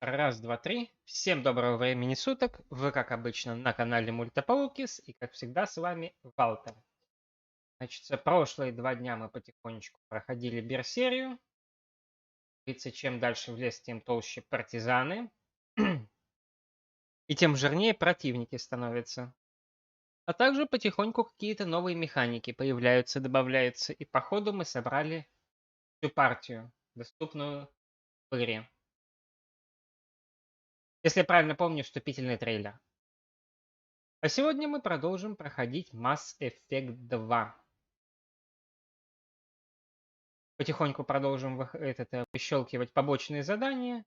Раз, два, три. Всем доброго времени суток. Вы, как обычно, на канале Мультопаукис. И, как всегда, с вами Валтер. Значит, за прошлые 2 дня мы потихонечку проходили Берсерию. Видите, чем дальше в лес, тем толще партизаны. И тем жирнее противники становятся. А также потихоньку какие-то новые механики появляются, добавляются. И походу мы собрали всю партию, доступную в игре. Если я правильно помню, вступительный трейлер. А сегодня мы продолжим проходить Mass Effect 2. Потихоньку продолжим выщелкивать побочные задания,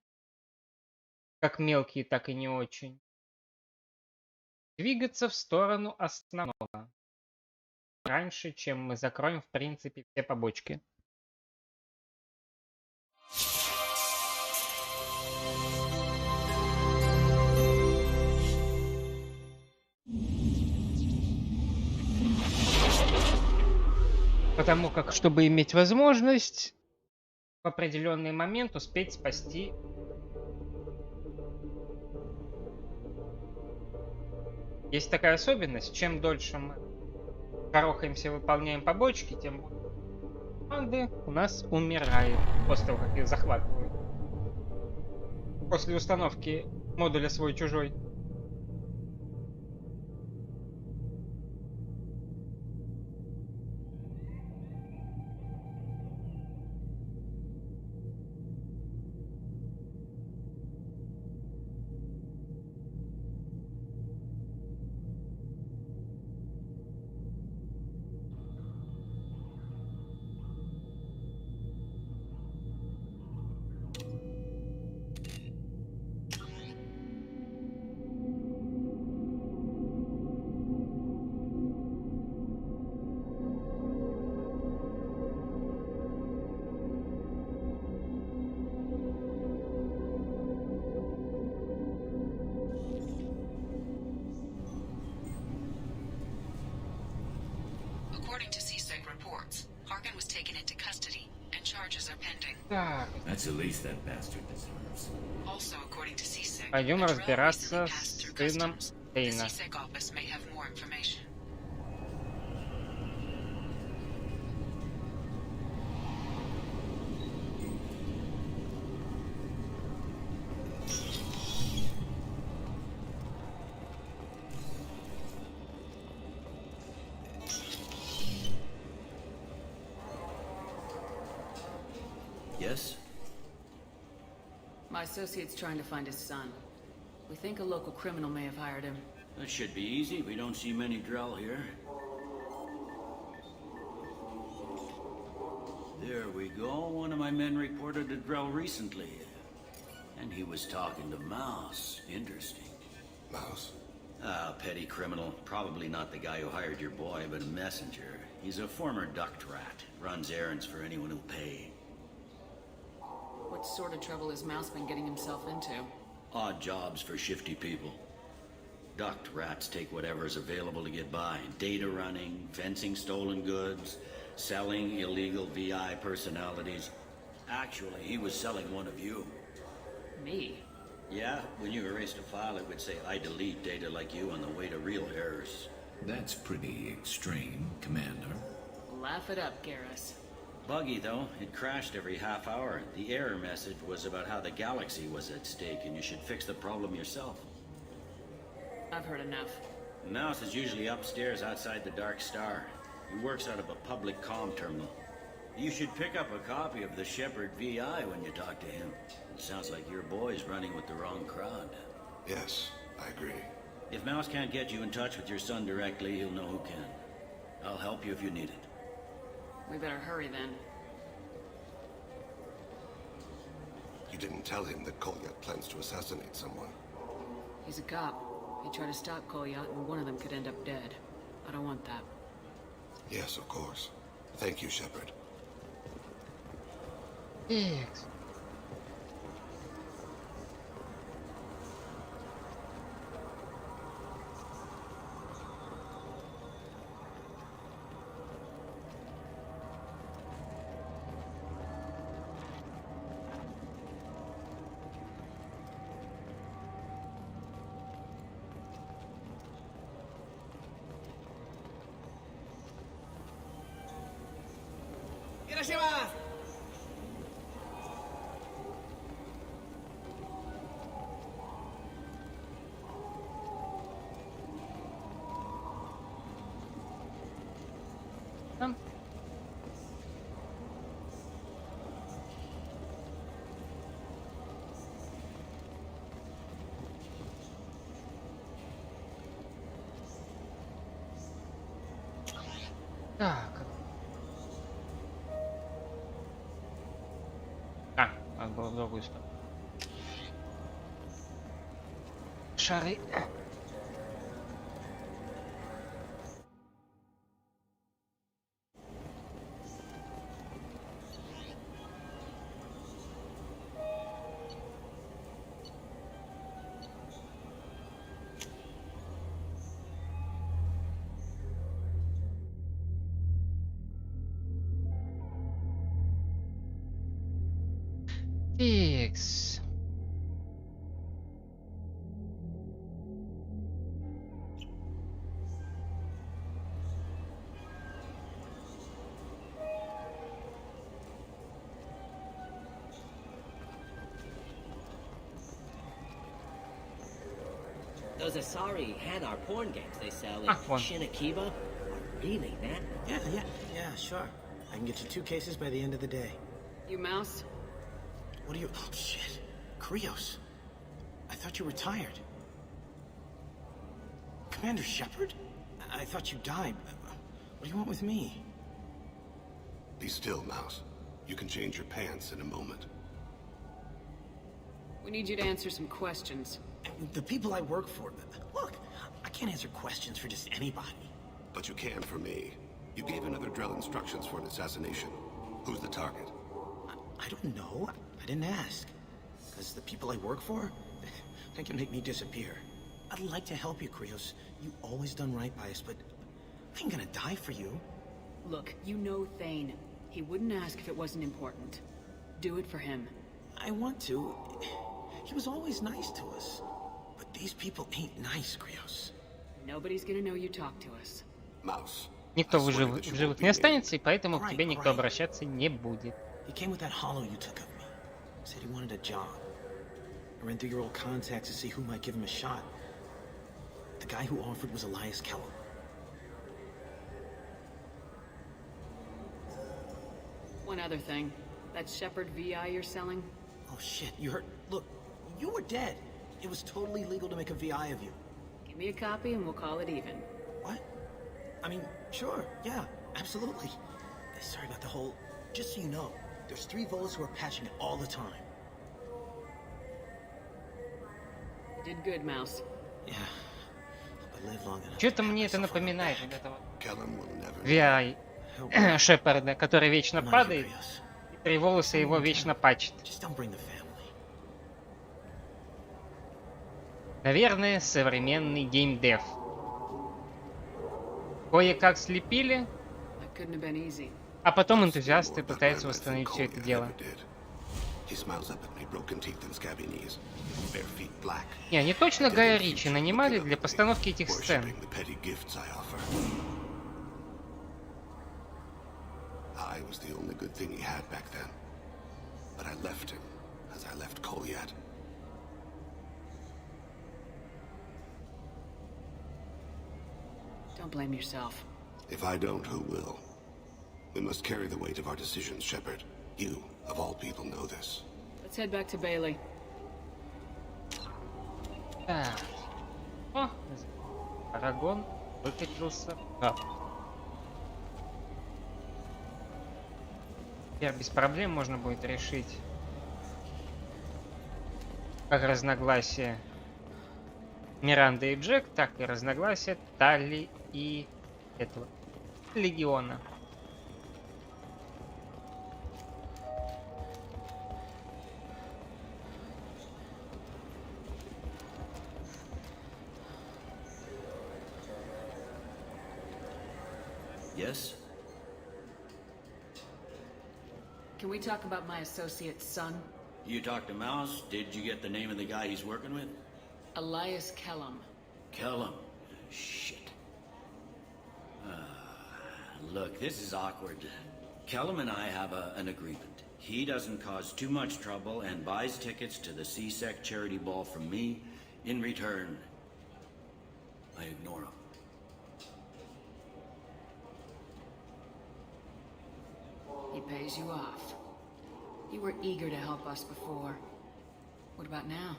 как мелкие, так и не очень. Двигаться в сторону основного. Раньше, чем мы закроем, в принципе, все побочки. Потому как, чтобы иметь возможность в определенный момент успеть спасти Есть такая особенность, чем дольше мы горохаемся, выполняем побочки, тем больше команды у нас умирает после того, как их захватывают. После установки модуля свой-чужой. Так. Пойдем разбираться с сыном Эйна. Yes? My associate's trying to find his son. We think a local criminal may have hired him. That should be easy. We don't see many Drell here. There we go. One of my men reported a Drell recently. And he was talking to Mouse. Interesting. Mouse? Ah, petty criminal. Probably not the guy who hired your boy, but a messenger. He's a former duct rat. Runs errands for anyone who'll pay. What sort of trouble has Mouse been getting himself into? Odd jobs for shifty people. Duct rats take whatever's available to get by. Data running, fencing stolen goods, selling illegal VI personalities. Actually, he was selling one of you. Me? Yeah, when you erased a file, it would say, I delete data like you on the way to real errors. That's pretty extreme, Commander. Laugh it up, Garrus. Buggy, though. It crashed every half hour. The error message was about how the galaxy was at stake, and you should fix the problem yourself. I've heard enough. Mouse is usually upstairs outside the Dark Star. He works out of a public comm terminal. You should pick up a copy of the Shepherd VI when you talk to him. It sounds like your boy's running with the wrong crowd. Yes, I agree. If Mouse can't get you in touch with your son directly, he'll know who can. I'll help you if you need it. We better hurry then. You didn't tell him that Kolyat plans to assassinate someone. He's a cop. He'd try to stop Kolyat and one of them could end up dead. I don't want that. Yes, of course. Thank you, Shepard. Yes. Там. Так. Надо было в другую сторону. Шары. Фикс. Those Asari had our porn games they sell in One. Shinakiba are really that. Yeah, sure. I can get you 2 cases by the end of the day. You Mouse? What do you... Oh, shit. Krios. I thought you retired. Commander Shepard? I thought you died. What do you want with me? Be still, Mouse. You can change your pants in a moment. We need you to answer some questions. The people I work for... Look, I can't answer questions for just anybody. But you can for me. You gave another Drell instructions for an assassination. Who's the target? I don't know. I didn't ask. Because the people I work for, they can make me disappear. I'd like to help you, Krios. You always done right by us, but I ain't gonna die for you. Look, you know Thane. He wouldn't ask if it wasn't important. Do it for him. I want to. He was always nice to us. But these people ain't nice, Krios. Nobody's gonna know you talk to us. Mouse. Никто в живых не останется, и поэтому к тебе никто обращаться не будет. He came with that hollow you took of me. Said he wanted a job. I ran through your old contacts to see who might give him a shot. The guy who offered was Elias Kellum. One other thing. That Shepard VI you're selling? Oh shit, you heard... Look, you were dead. It was totally legal to make a VI of you. Give me a copy and we'll call it even. What? I mean, sure, yeah, absolutely. Sorry about the whole... Just so you know, there's 3 Volas who are patching it all the time. You did good, Mouse. Yeah. Hope I live long enough. Что-то мне это напоминает вот этого Kellum will never... VI Шепарда, который вечно падает, и 3 волоса его вечно пачет. Just don't bring the family. Наверное, современный геймдев. Кое-как слепили, That couldn't have been easy. а потом энтузиасты пытаются восстановить все это дело. Не, они точно Гая Ричи нанимали для постановки этих сцен. Don't blame yourself. If I don't, who will? We must carry the weight of our decisions, Shepard. You, of all people, know this. Let's head back to Bailey. Так. О, Арагон выкатился. Теперь без проблем можно будет решить как разногласия Миранды и Джек, так и разногласия Талли и этого Легиона. Yes? Can we talk about my associate's son? You talked to Mouse? Did you get the name of the guy he's working with? Elias Kellum. Kellum. Shit. Look, this is awkward. Kellum and I have an agreement. He doesn't cause too much trouble and buys tickets to the C-Sec charity ball from me. In return, I ignore him. pays you off. You were eager to help us before. What about now?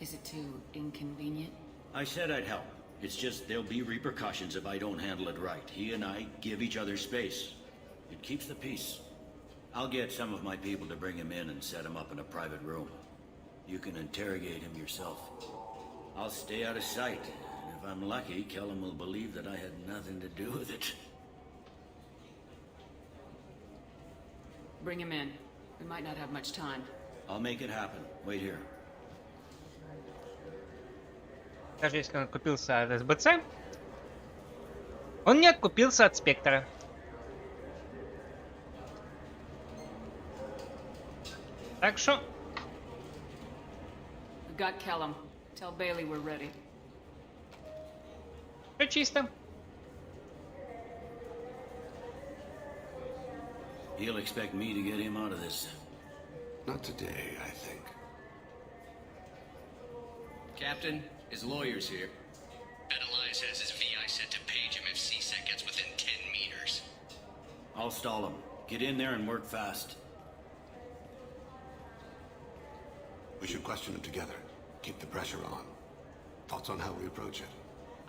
Is it too inconvenient? I said I'd help. It's just there'll be repercussions if I don't handle it right. He and I give each other space. It keeps the peace. I'll get some of my people to bring him in and set him up in a private room. You can interrogate him yourself. I'll stay out of sight. And if I'm lucky, Kellum will believe that I had nothing to do with it. Bring him in. We might not have much time. I'll make it happen. Wait here. Даже если он откупился от СБЦ, он не откупился от Спектра. Так что... We've got Kellum. Tell Bailey we're ready. Все чисто. He'll expect me to get him out of this. Not today, I think. Captain, his lawyer's here. Elias has his VI set to page him if CSEC gets within 10 meters. I'll stall him. Get in there and work fast. We should question him together. Keep the pressure on. Thoughts on how we approach it?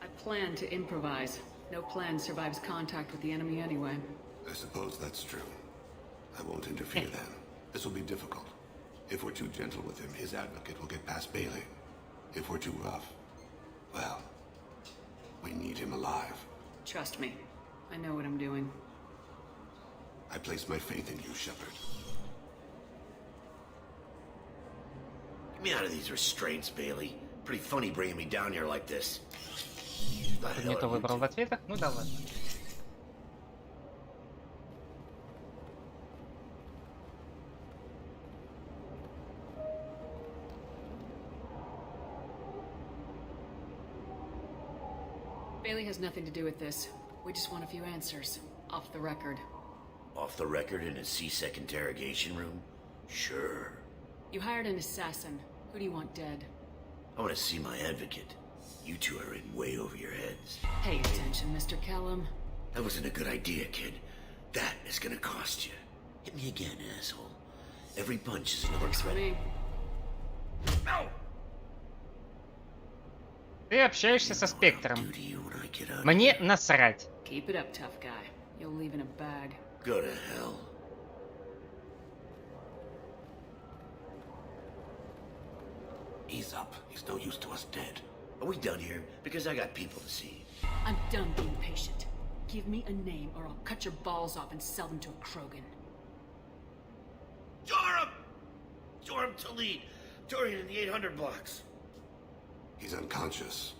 I plan to improvise. No plan survives contact with the enemy anyway. I suppose that's true. I won't interfere then. This will be difficult. If we're too gentle with him, his advocate will get past Bailey. If we're too rough, well, we need him alive. Trust me. I know what I'm doing. I place my faith in you, Shepard. Get me out of these restraints, Bailey. Pretty funny bringing me down here like this. The hell Не то are you выбрал в ответах, ну да ладно. Bailey has nothing to do with this. We just want a few answers. Off the record. Off the record in a CSEC interrogation room? Sure. You hired an assassin. Who do you want dead? I want to see my advocate. You two are in way over your heads. Pay attention, Mr. Kellum. That wasn't a good idea, kid. That is gonna cost you. Hit me again, asshole. Every punch is another Works for threat. me. No! Ты общаешься со Спектром. Do to you when I get out. Мне насрать. Keep it up, tough guy. You'll leave in a bag. Go to hell. Ease up. He's no use to us dead. Are we done here? Because I got people to see. I'm done being patient. Give me a name or I'll cut your balls off and sell them to a Krogan. Joram! Joram Talid! Dorian in the 800 blocks. He's unconscious.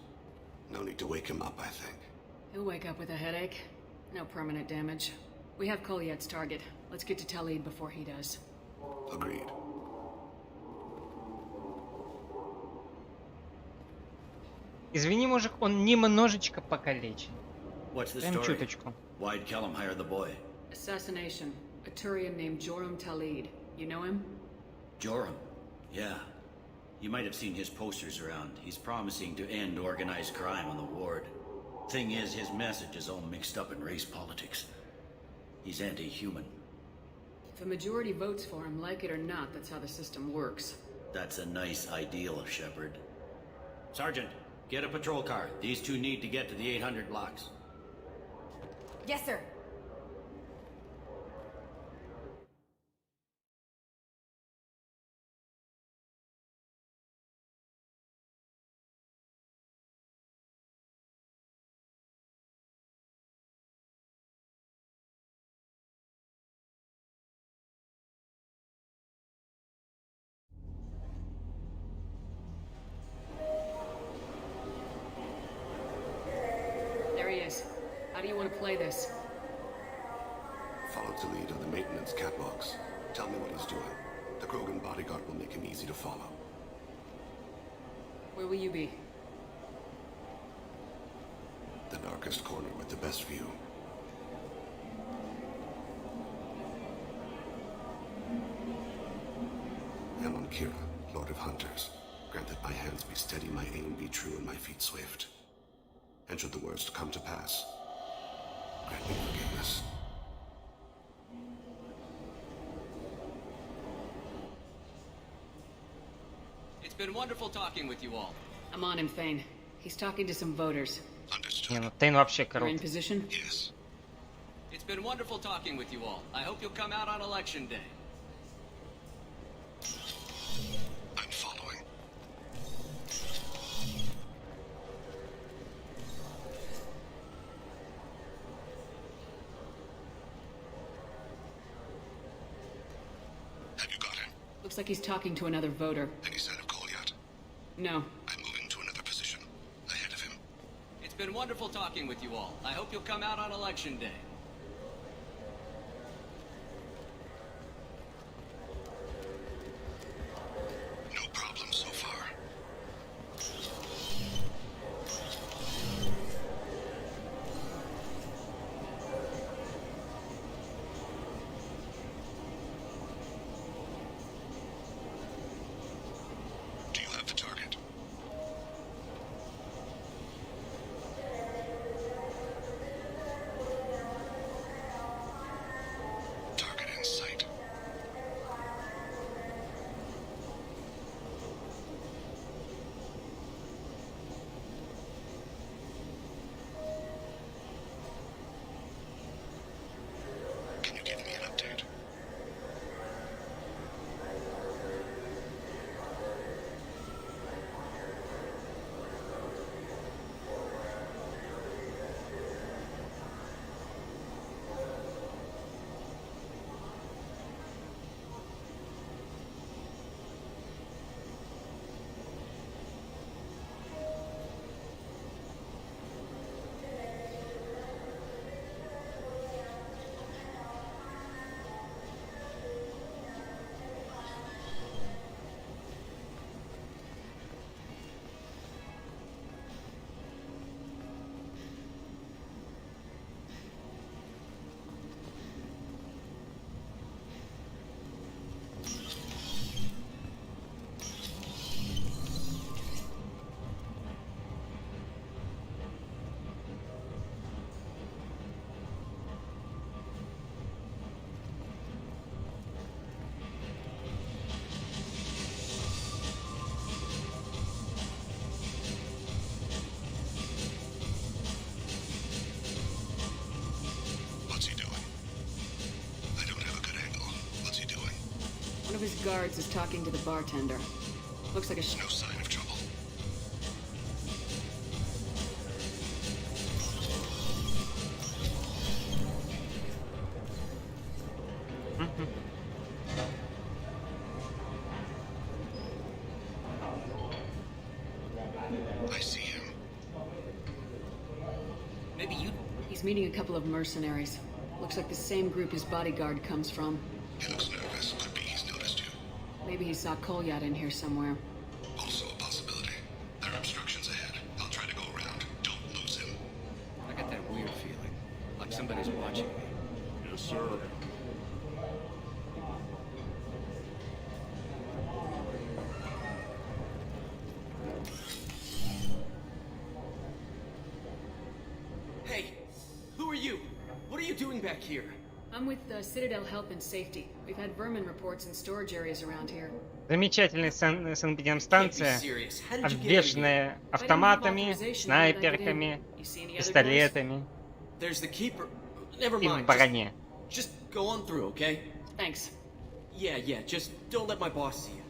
No need to wake him up, I think. He'll wake up with a headache. No permanent damage. We have Kolyet's target. Let's get to Talid before he does. Agreed. Извини, мужик, он немножечко покалечен. What's the Прям story? чуточку. Why'd Kellum hire the boy? Assassination. A Turian named Joram Talid. You know him? Joram. Yeah. You might have seen his posters around. He's promising to end organized crime on the ward. Thing is, his message is all mixed up in race politics. He's anti-human. If a majority votes for him, like it or not, that's how the system works. That's a nice ideal, Shepard. Sergeant, get a patrol car. These two need to get to the 800 blocks. Yes, sir. There he is. How do you want to play this? Follow to lead on the maintenance catwalks. Tell me what he's doing. The Krogan bodyguard will make him easy to follow. Where will you be? The darkest corner with the best view. I'm on Kira, Lord of Hunters. Grant that my hands be steady, my aim be true, and my feet swift. And should the worst come to pass, grant me forgiveness. been wonderful talking with you all. I'm on him, Thane. He's talking to some voters. Не, ну Тейн вообще You're in крут. position? Yes. It's been wonderful talking with you all. I hope you'll come out on election day. I'm following. Have you got him? Looks like he's talking to another voter. Any sign of call yet? No. I'm moving to another position. Ahead of him. It's been wonderful talking with you all. I hope you'll come out on election day. No problem so far. Do you have the target? Target in sight. Can you give me an update? What's he doing? I don't have a good angle. What's he doing? One of his guards is talking to the bartender. Looks like a No sign of trouble. I see him. Maybe you... He's meeting a couple of mercenaries. Looks like the same group his bodyguard comes from. He looks nervous. Could be he's noticed you. Maybe he saw Kolyat in here somewhere. Also a possibility. There are obstructions ahead. I'll try to go around. Don't lose him. I got that weird feeling. Like somebody's watching me. Yes, sir. Hey, who are you? What are you doing back here? I'm with Citadel Health and Safety. We've had vermin reports in storage areas around here. Замечательная санэпидемстанция, Serious. How did you get in here? обвешанная автоматами, снайперками, пистолетами There's the keeper. Never и в mind. броне. Just go on through, okay? Thanks. Yeah, just don't let my boss see you.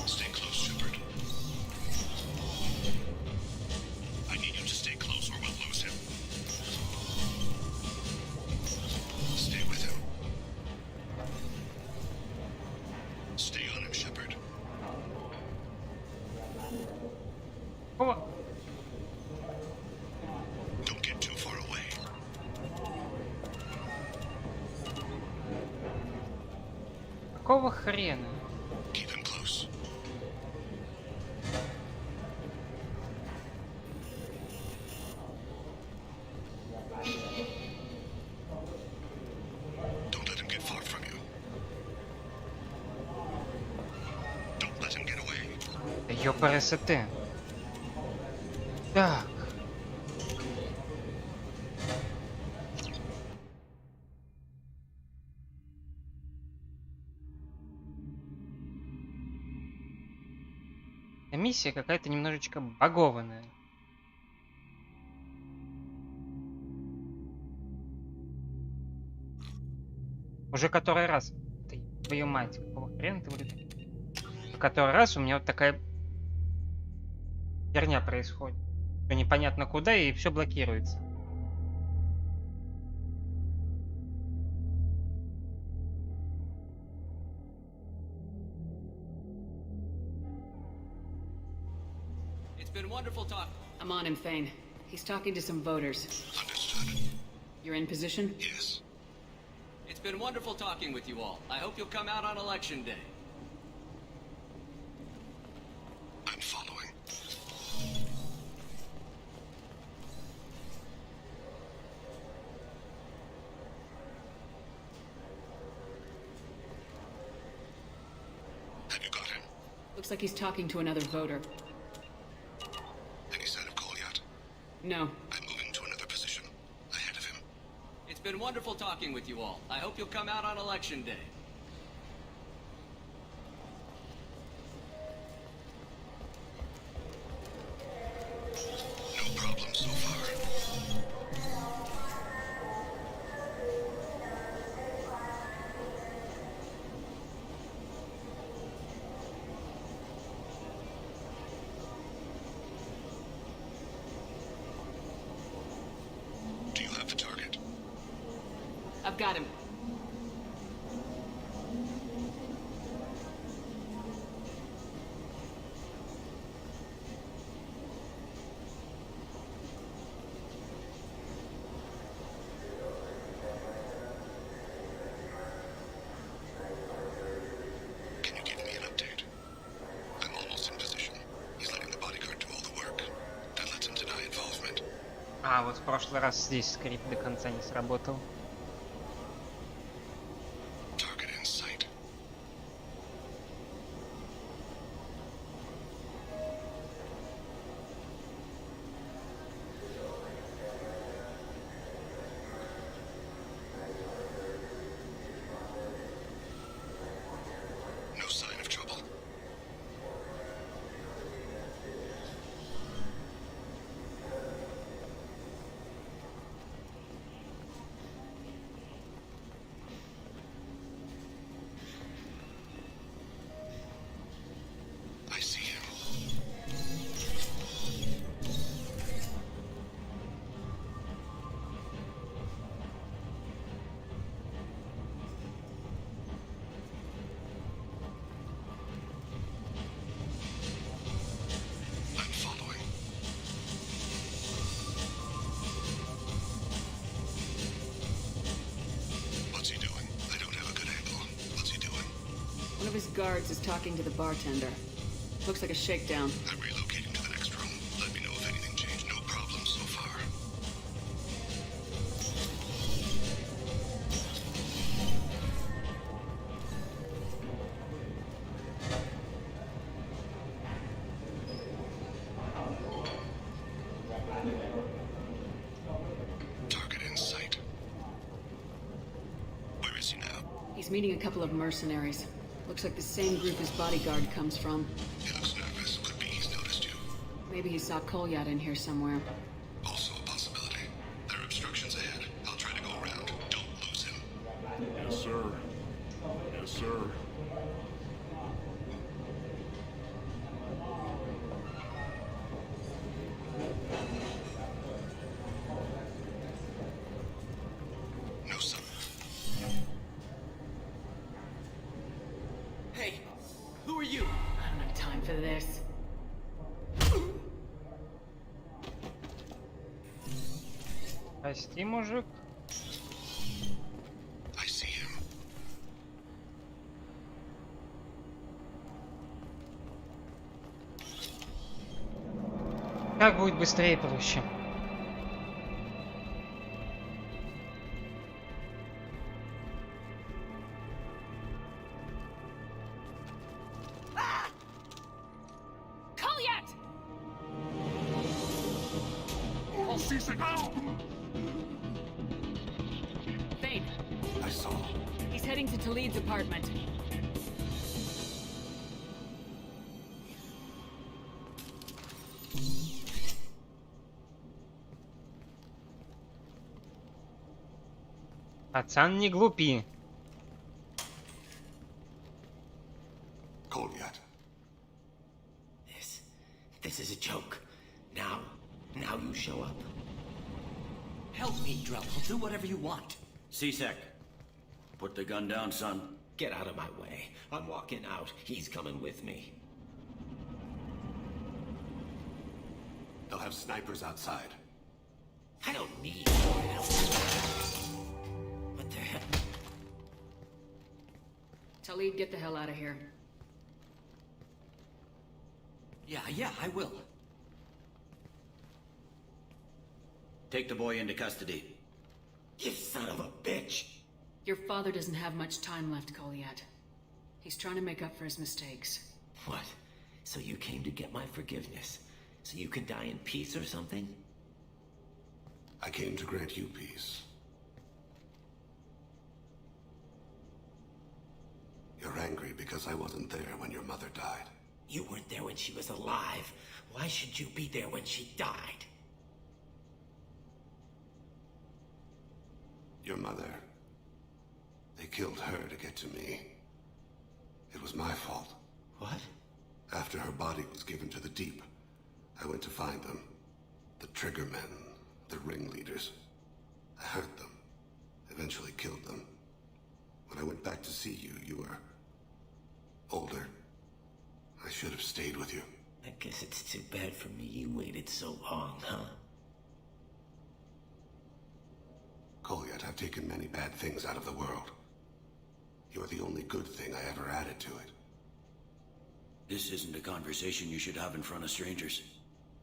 Stay close, Shepard. I need you to stay close or we'll lose him. Stay with him. Stay on him, Shepard. О, Don't get too far away. какого хрена? Keep him close. Don't let him get far from you. Don't let him get away. Ёпрст. Так. Миссия какая-то немножечко багованная. Уже который раз. Твою мать, какого хрена ты вылетаешь? Который раз у меня вот такая херня происходит. Что непонятно куда, и все блокируется. Been wonderful talk. I'm on him, Thane. He's talking to some voters. Understood. You're in position? Yes. It's been wonderful talking with you all. I hope you'll come out on election day. I'm following. Have you got him? Looks like he's talking to another voter. Any sign of Goliath? No. I'm moving to another position. Ahead of him. It's been wonderful talking with you all. I hope you'll come out on election day. No problem so far. Do you have the target? I've got him. Can you give me an update? I'm almost in position. He's letting the bodyguard do all the work. That lets him deny involvement. А, вот в прошлый раз здесь скрипт до конца не сработал. Target in sight. No sign of trouble. I see him. I'm following. What's he doing? I don't have a good angle. What's he doing? One of his guards is talking to the bartender. Looks like a shakedown. I'm relocating to the next room. Let me know if anything changed. No problem so far. Target in sight. Where is he now? He's meeting a couple of mercenaries. Looks like the same group his bodyguard comes from. He looks nervous. Could be he's noticed you. Maybe he saw Kolyat in here somewhere. Also a possibility. There are obstructions ahead. I'll try to go around. Don't lose him. Yes, sir. Yes, sir. No sign. Hey, who are you? I don't have time for this. Прости, мужик. I see him. Как будет быстрее и проще. Kolyat! Thane, I saw. he's heading to Talid's apartment. Пацан, не глупи. Goliath. This is a joke. Now you show up. Help me, Drell. I'll do whatever you want. C-Sec, put the gun down, son. Get out of my way. I'm walking out. He's coming with me. They'll have snipers outside. I don't need your help. What the hell? Talib, get the hell out of here. Yeah, I will. Take the boy into custody. You son of a bitch! Your father doesn't have much time left, Goliath. He's trying to make up for his mistakes. What? So you came to get my forgiveness? So you can die in peace or something? I came to grant you peace. You're angry because I wasn't there when your mother died. You weren't there when she was alive. Why should you be there when she died? Your mother. They killed her to get to me. It was my fault. What? After her body was given to the deep, I went to find them. The triggermen, the ringleaders. I hurt them. Eventually killed them. When I went back to see you, you were older. I should have stayed with you. I guess it's too bad for me you waited so long, huh? Goliath, I've taken many bad things out of the world. You're the only good thing I ever added to it. This isn't a conversation you should have in front of strangers.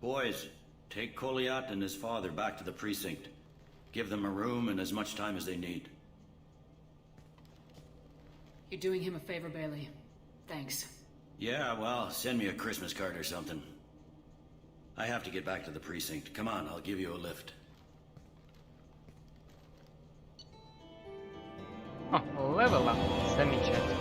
Boys, take Goliath and his father back to the precinct. Give them a room and as much time as they need. You're doing him a favor, Bailey. Thanks. Yeah, well, send me a Christmas card or something. I have to get back to the precinct. Come on, I'll give you a lift. О, левел ап. Замечательно.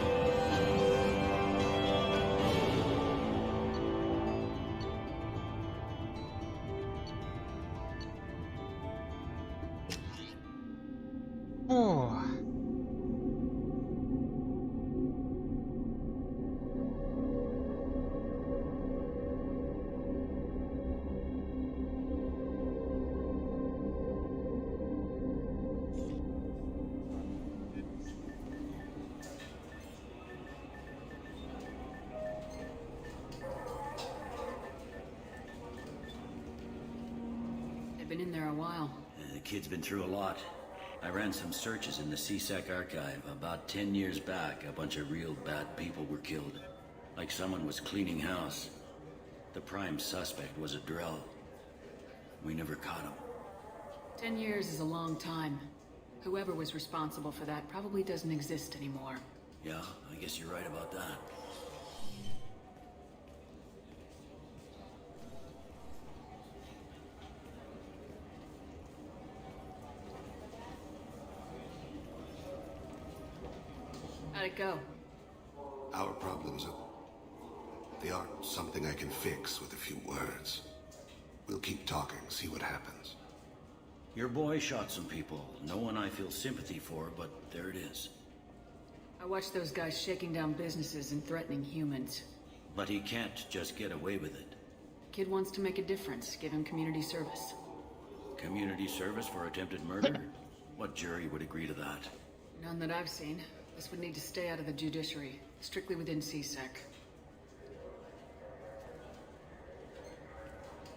О. They've been in there a while. The kid's been through a lot. I ran some searches in the CSEC archive. About 10 years back, a bunch of real bad people were killed. Like someone was cleaning house. The prime suspect was a Drell. We never caught him. 10 years is a long time. Whoever was responsible for that probably doesn't exist anymore. Yeah, I guess you're right about that. How'd it go? Our problems they aren't something I can fix with a few words. We'll keep talking, see what happens. Your boy shot some people. No one I feel sympathy for, but there it is. I watched those guys shaking down businesses and threatening humans. But he can't just get away with it. Kid wants to make a difference. Give him community service. Community service for attempted murder? What jury would agree to that? None that I've seen. This would need to stay out of the judiciary. Strictly within CSEC.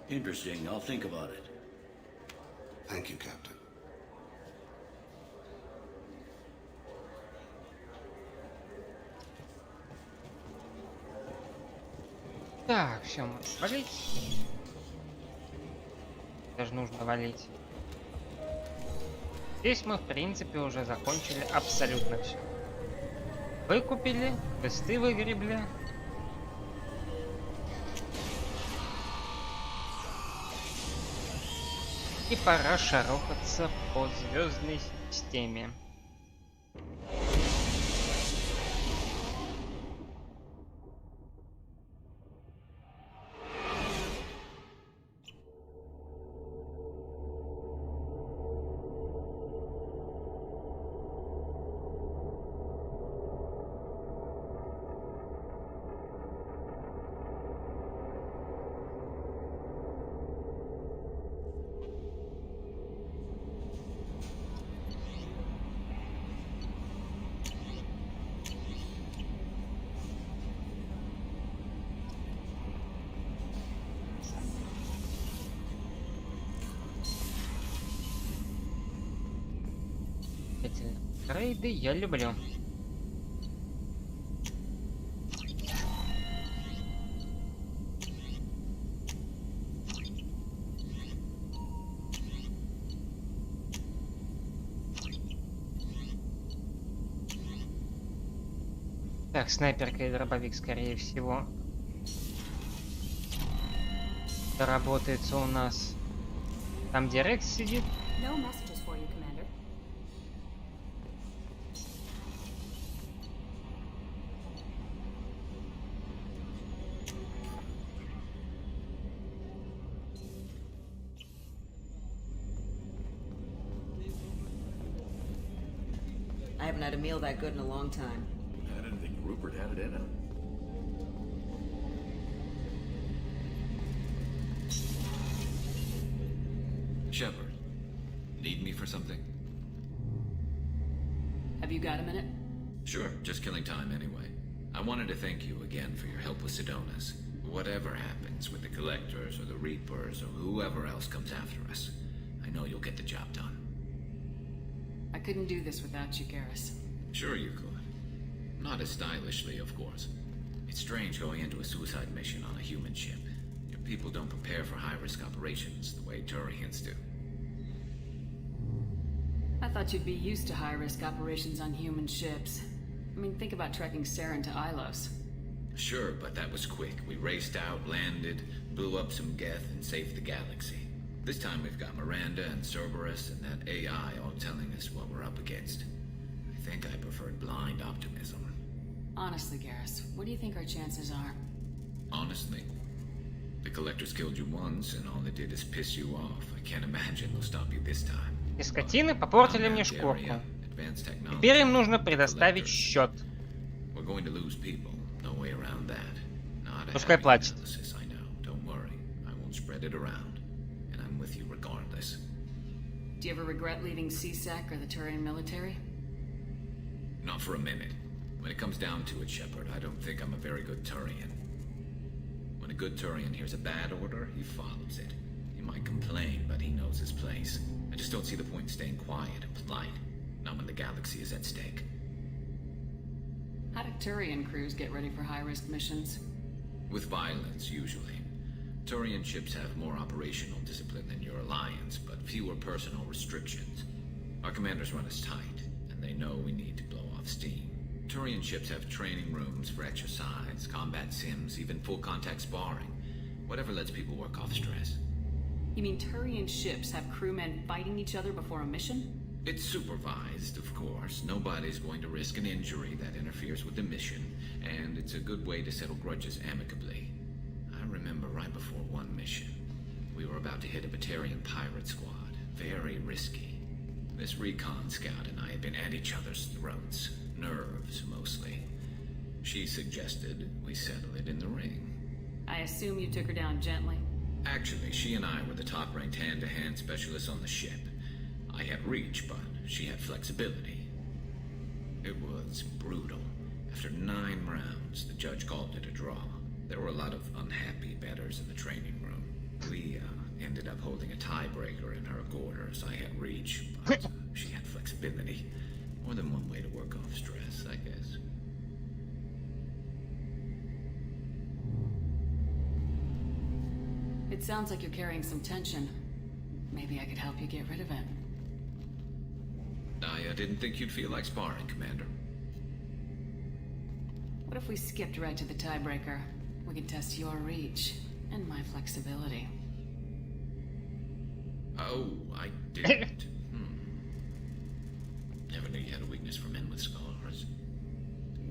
Interesting. I'll think about it. Thank you, Captain. Так, все, можешь валить. Даже нужно валить. Здесь мы, в принципе, уже закончили абсолютно все. Выкупили, квесты выгребли. И пора шарохаться по звездной системе. Рейды я люблю. Так, снайперка и дробовик, скорее всего, работается у нас. Там, где Рекс сидит. No messages for you, Commander. I haven't had a meal that good in a long time. I didn't think Rupert had it in him. Shepard, need me for something? Have you got a minute? Sure, just killing time anyway. I wanted to thank you again for your help with Sidonis. Whatever happens with the Collectors or the Reapers or whoever else comes after us, I know you'll get the job done. I couldn't do this without you, Garrus. Sure you could. Not as stylishly, of course. It's strange going into a suicide mission on a human ship. Your people don't prepare for high-risk operations the way Turians do. I thought you'd be used to high-risk operations on human ships. I mean, think about trekking Saren to Ilos. Sure, but that was quick. We raced out, landed, blew up some Geth, and saved the galaxy. This time we've got Miranda and Cerberus and that AI all telling us what we're up against. I think I preferred blind optimism. Honestly, Garrus, what do you think our chances are? Honestly, the Collectors killed you once, and all they did is piss you off. I can't imagine they'll stop you this time. И скотины попортили мне шкурку. Теперь им нужно предоставить счет. We're going to lose people. No way around that. Not a Пускай happy платит. analysis, I know. Don't worry. I won't spread it around. And I'm with you regardless. Do you ever regret leaving CSAC or the Turian military? Not for a minute. When it comes down to it, Shepard, I don't think I'm a very good Turian. When a good Turian hears a bad order, he follows it. He might complain, but he knows his place. I just don't see the point in staying quiet and polite. Not when the galaxy is at stake. How do Turian crews get ready for high-risk missions? With violence, usually. Turian ships have more operational discipline than your alliance, but fewer personal restrictions. Our commanders run us tight, and they know we need to blow off steam. Turian ships have training rooms for exercise, combat sims, even full-contact sparring. Whatever lets people work off stress. You mean Turian ships have crewmen fighting each other before a mission? It's supervised, of course. Nobody's going to risk an injury that interferes with the mission, and it's a good way to settle grudges amicably. I remember right before one mission, we were about to hit a Batarian pirate squad. Very risky. This recon scout and I had been at each other's throats. Nerves, mostly. She suggested we settle it in the ring. I assume you took her down gently? Actually, she and I were the top-ranked hand-to-hand specialists on the ship. I had reach, but she had flexibility. It was brutal. After 9 rounds, the judge called it a draw. There were a lot of unhappy bettors in the training room. We ended up holding a tiebreaker in her quarters. I had reach, but she had flexibility. More than one way to work off stress, I guess. It sounds like you're carrying some tension. Maybe I could help you get rid of it. I didn't think you'd feel like sparring, Commander. What if we skipped right to the tiebreaker? We could test your reach and my flexibility. Oh, I didn't. Never knew you had a weakness for men with scars.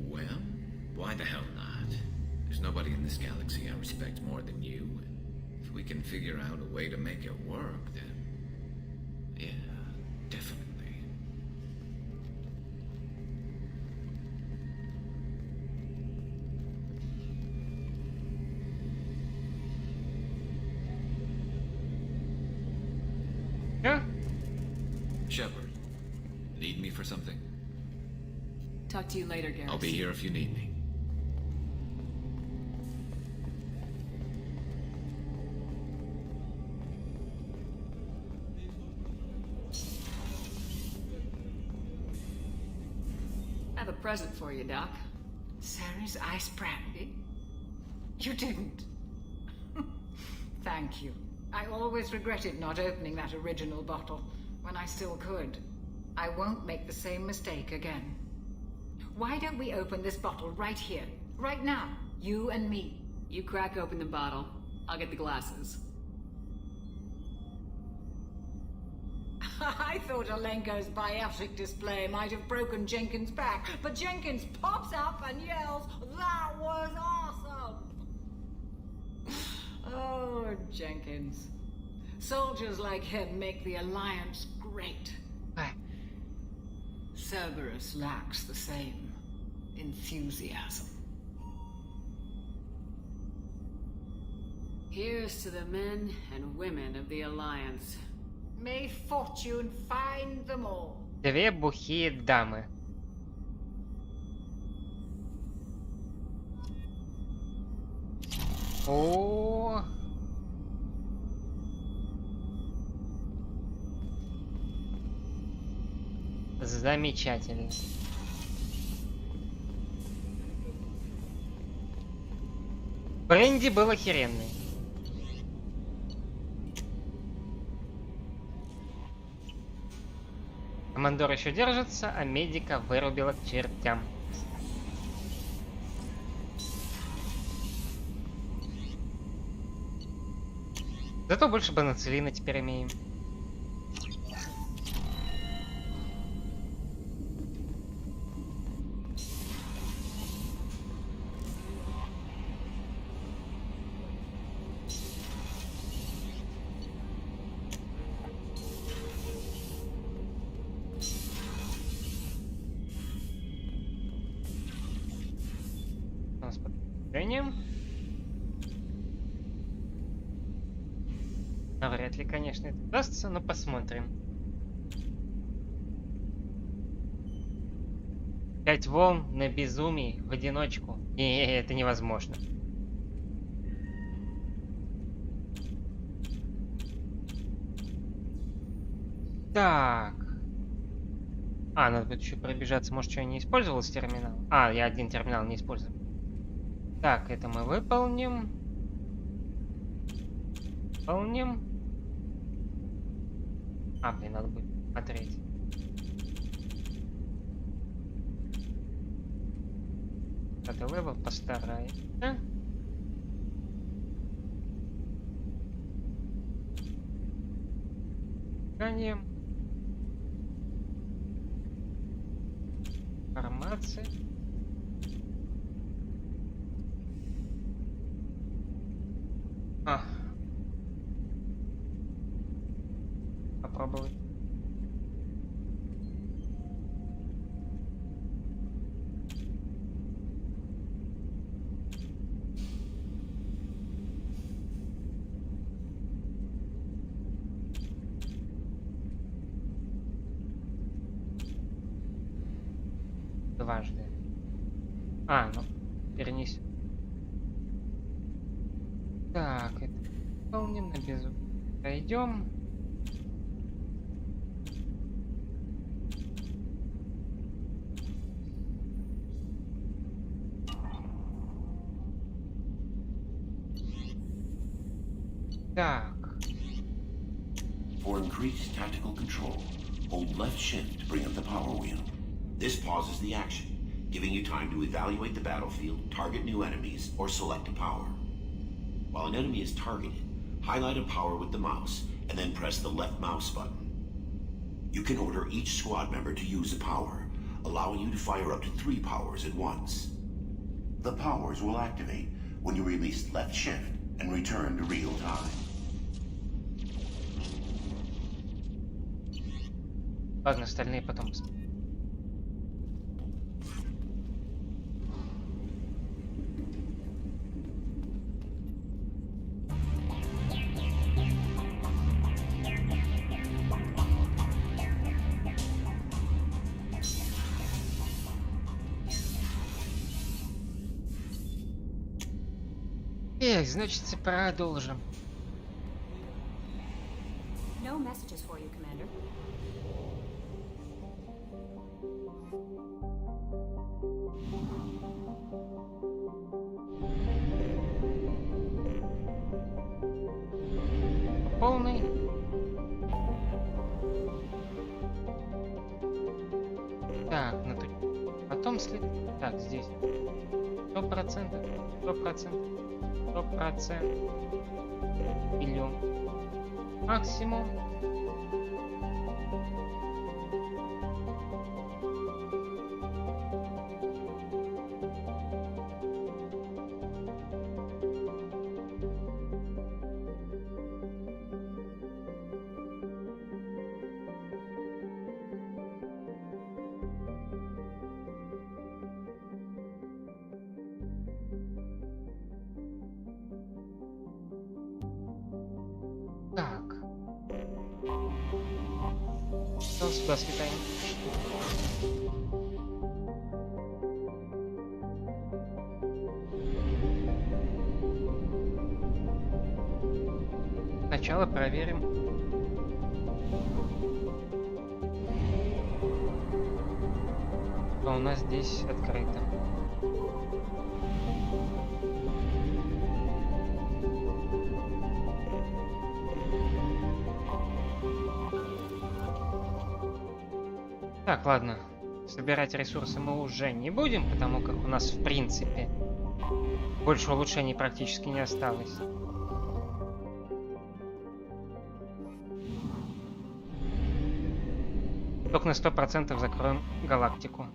Well, why the hell not? There's nobody in this galaxy I respect more than you. If we can figure out a way to make it work, then... yeah, definitely. Yeah. Shepard, need me for something? Talk to you later, Garrus. I'll be here if you need me. present for you, Doc. Sarah's ice brandy? You didn't? Thank you. I always regretted not opening that original bottle when I still could. I won't make the same mistake again. Why don't we open this bottle right here, right now? You and me. You crack open the bottle. I'll get the glasses. I thought Alenko's biotic display might have broken Jenkins' back, but Jenkins pops up and yells, "That was awesome!" Oh, Jenkins. Soldiers like him make the Alliance great. Cerberus lacks the same enthusiasm. Here's to the men and women of the Alliance. May fortune find them all. Две бухие дамы. О. Замечательно. Бренди был охеренный. Командор еще держится, а медика вырубила к чертям. Зато больше бенацилина теперь имеем. Навряд ли, конечно, это удастся, но посмотрим. 5 волн на безумии в одиночку. И это невозможно. Так. Надо будет еще пробежаться. Может, что я не использовал из терминала? Я один терминал не использовал. Так, это мы выполним. Блин, надо будет смотреть. Это левел постарается. Ганием. Информация. Попробовать. Дважды. Перенесем. Так, это выполним на безу. Пойдем. Так. For increased tactical control, hold left shift to bring up the power wheel. This pauses the action, giving you time to evaluate the battlefield, target new enemies, or select a power. While an enemy is targeted, highlight a power with the mouse, and then press the left mouse button. You can order each squad member to use a power, allowing you to fire up to 3 powers at once. The powers will activate when you release left shift and return to real time. Ладно, остальные потом посмотрим. Значит, продолжим. No messages for you, Commander. полный. Так, на тут. Потом след. Так, здесь. 100%. 100%. 100%. Миллион. Максимум. Так. Сюда слетаем. Сначала проверим. Что у нас здесь открыто. Так, ладно. Собирать ресурсы мы уже не будем, потому как у нас, в принципе, больше улучшений практически не осталось. Только на 100% закроем галактику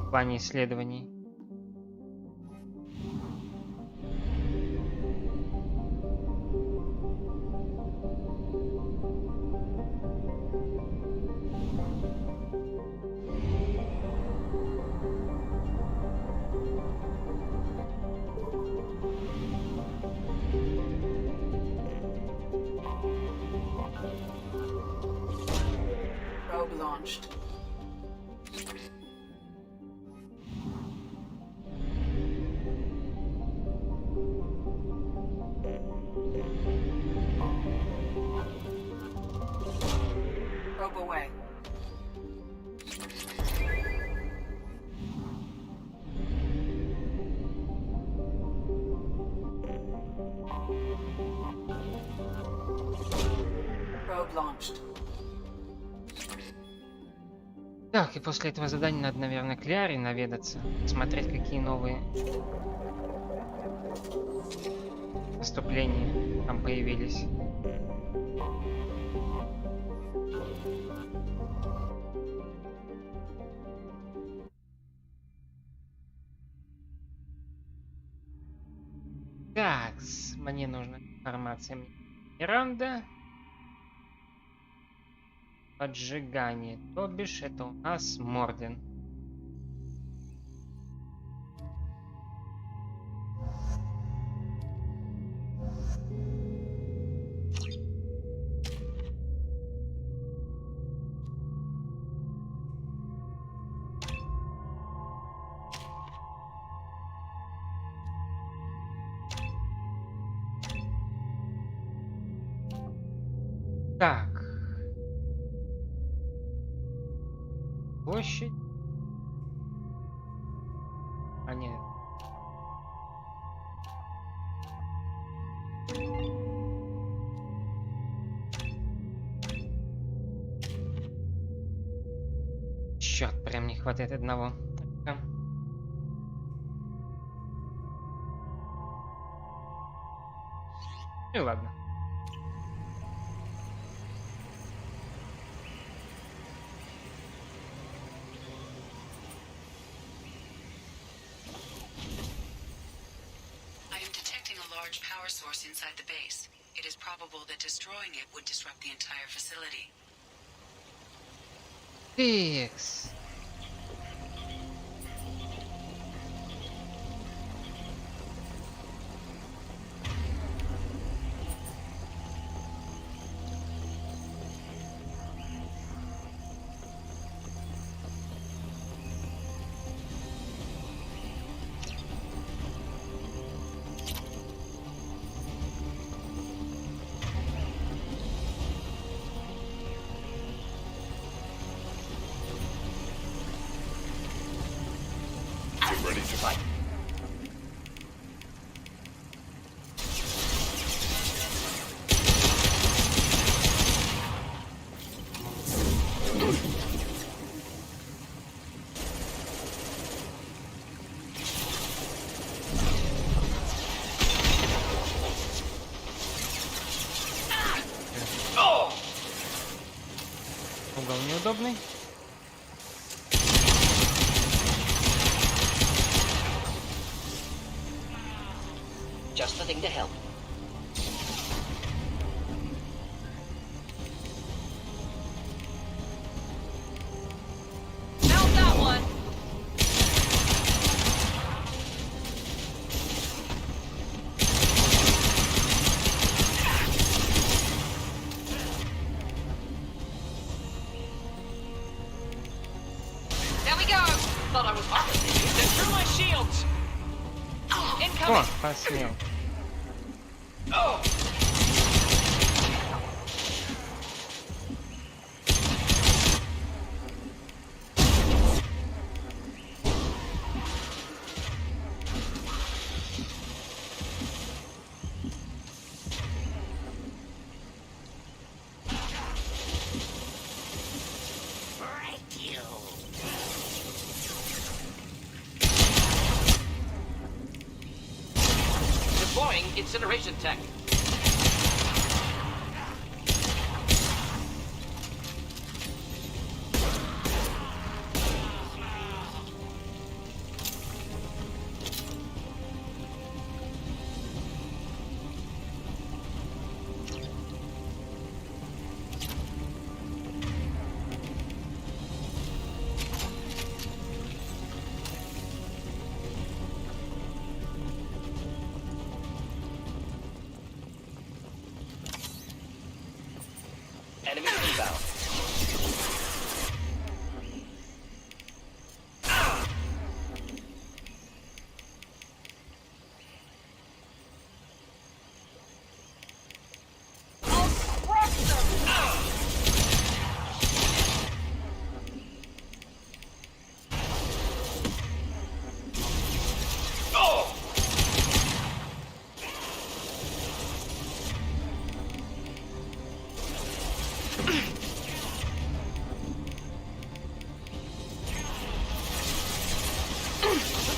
в плане исследований. Launched. Probe away. Probe launched. Так, и после этого задания надо, наверное, к Ляре наведаться, смотреть, какие новые поступления там появились. Так, мне нужна информация. Миранда. Поджигание, то бишь это у нас Морден. Так. Площадь. А нет. Черт, прям не хватает одного. И ладно. Source inside the base. It is probable that destroying it would disrupt the entire facility. Тикс. Just the thing to help. Found that one! There we go! Thought I was harmless. Then through my shields! О, посмел. Deploying incineration tech. Enemy inbound.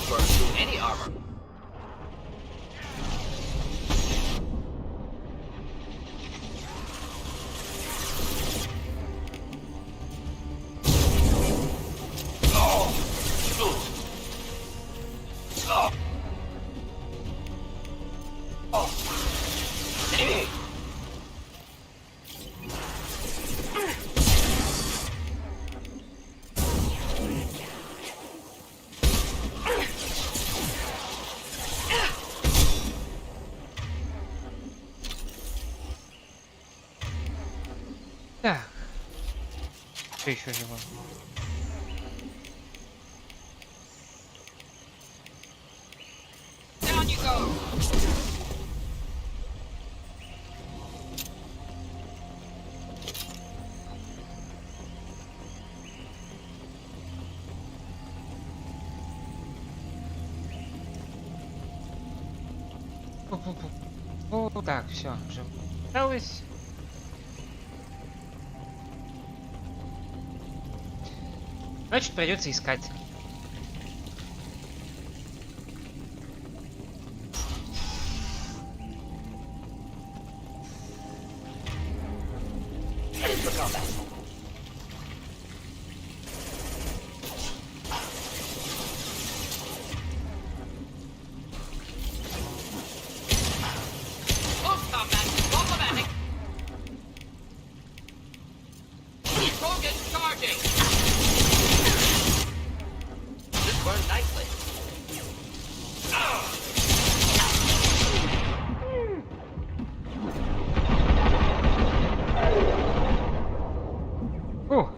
Burn through any armor. Так. Что еще живо? Down you go! О, так, все, уже осталось. Значит, придется искать. Headed for combat. Close combat! Problematic! Rogan charging! This burned nicely. Фу.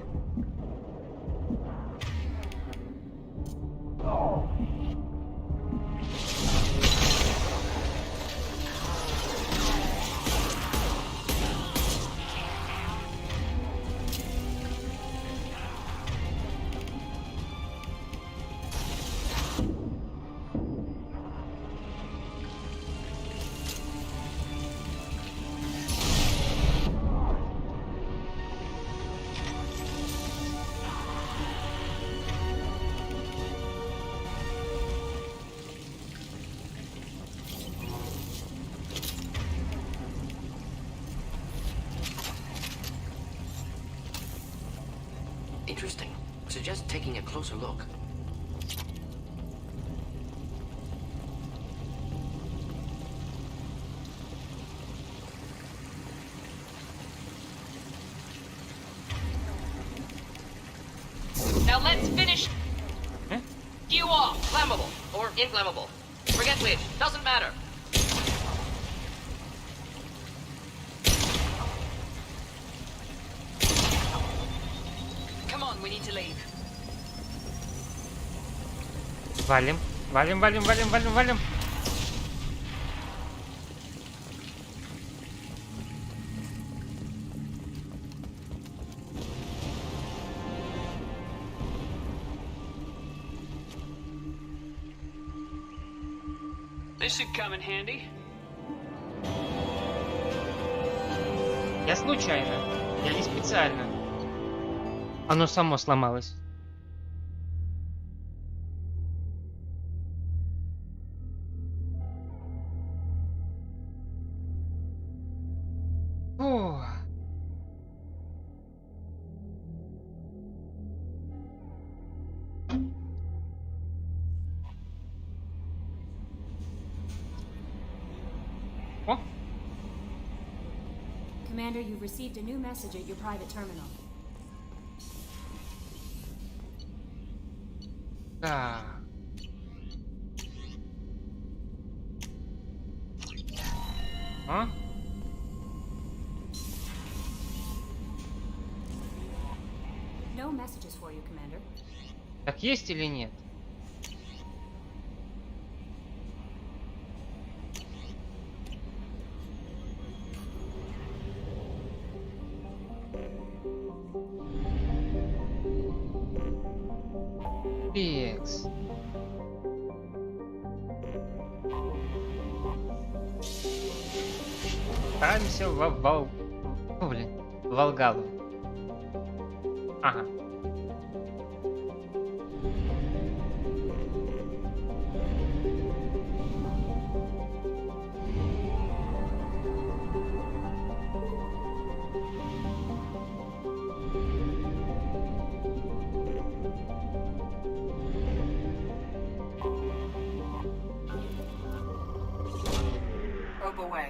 Interesting. Suggest taking a closer look. Now let's finish you off. Flammable or inflammable. Forget which. Doesn't matter. Come on, we need to leave. Валим. Валим, валим, валим, валим, валим. This should come in handy. Я случайно. Я не специально. Оно само сломалось. Фу. О, Commander, you've received a new message at your private terminal. да. А? No messages for you, Commander. Так есть или нет? Пекс. Отправимся в Волгалу. Ага. Probe away.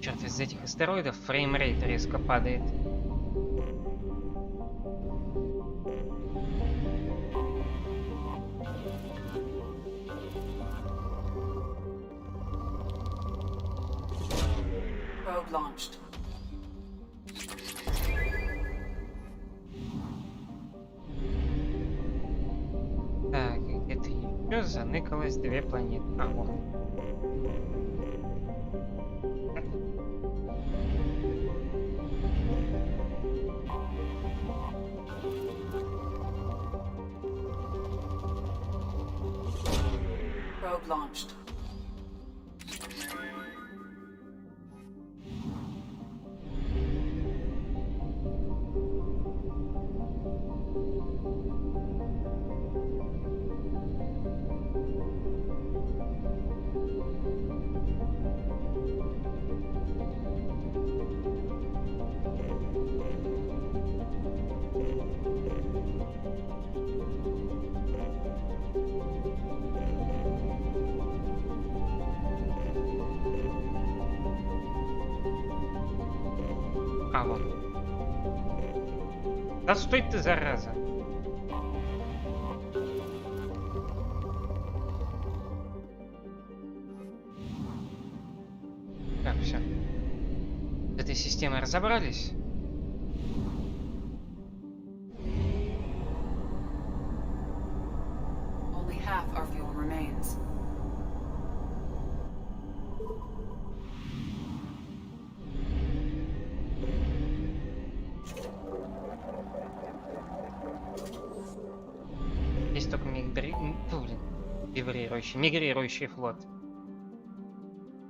Черт, из этих астероидов фреймрейт резко падает. Probe launched. Так, где-то еще заныкалось две планеты. А, вот. Probe launched. А, вот. Да стой ты, зараза. Так, все. С этой системой разобрались? Only half our fuel remains. Есть только мигрирующий флот.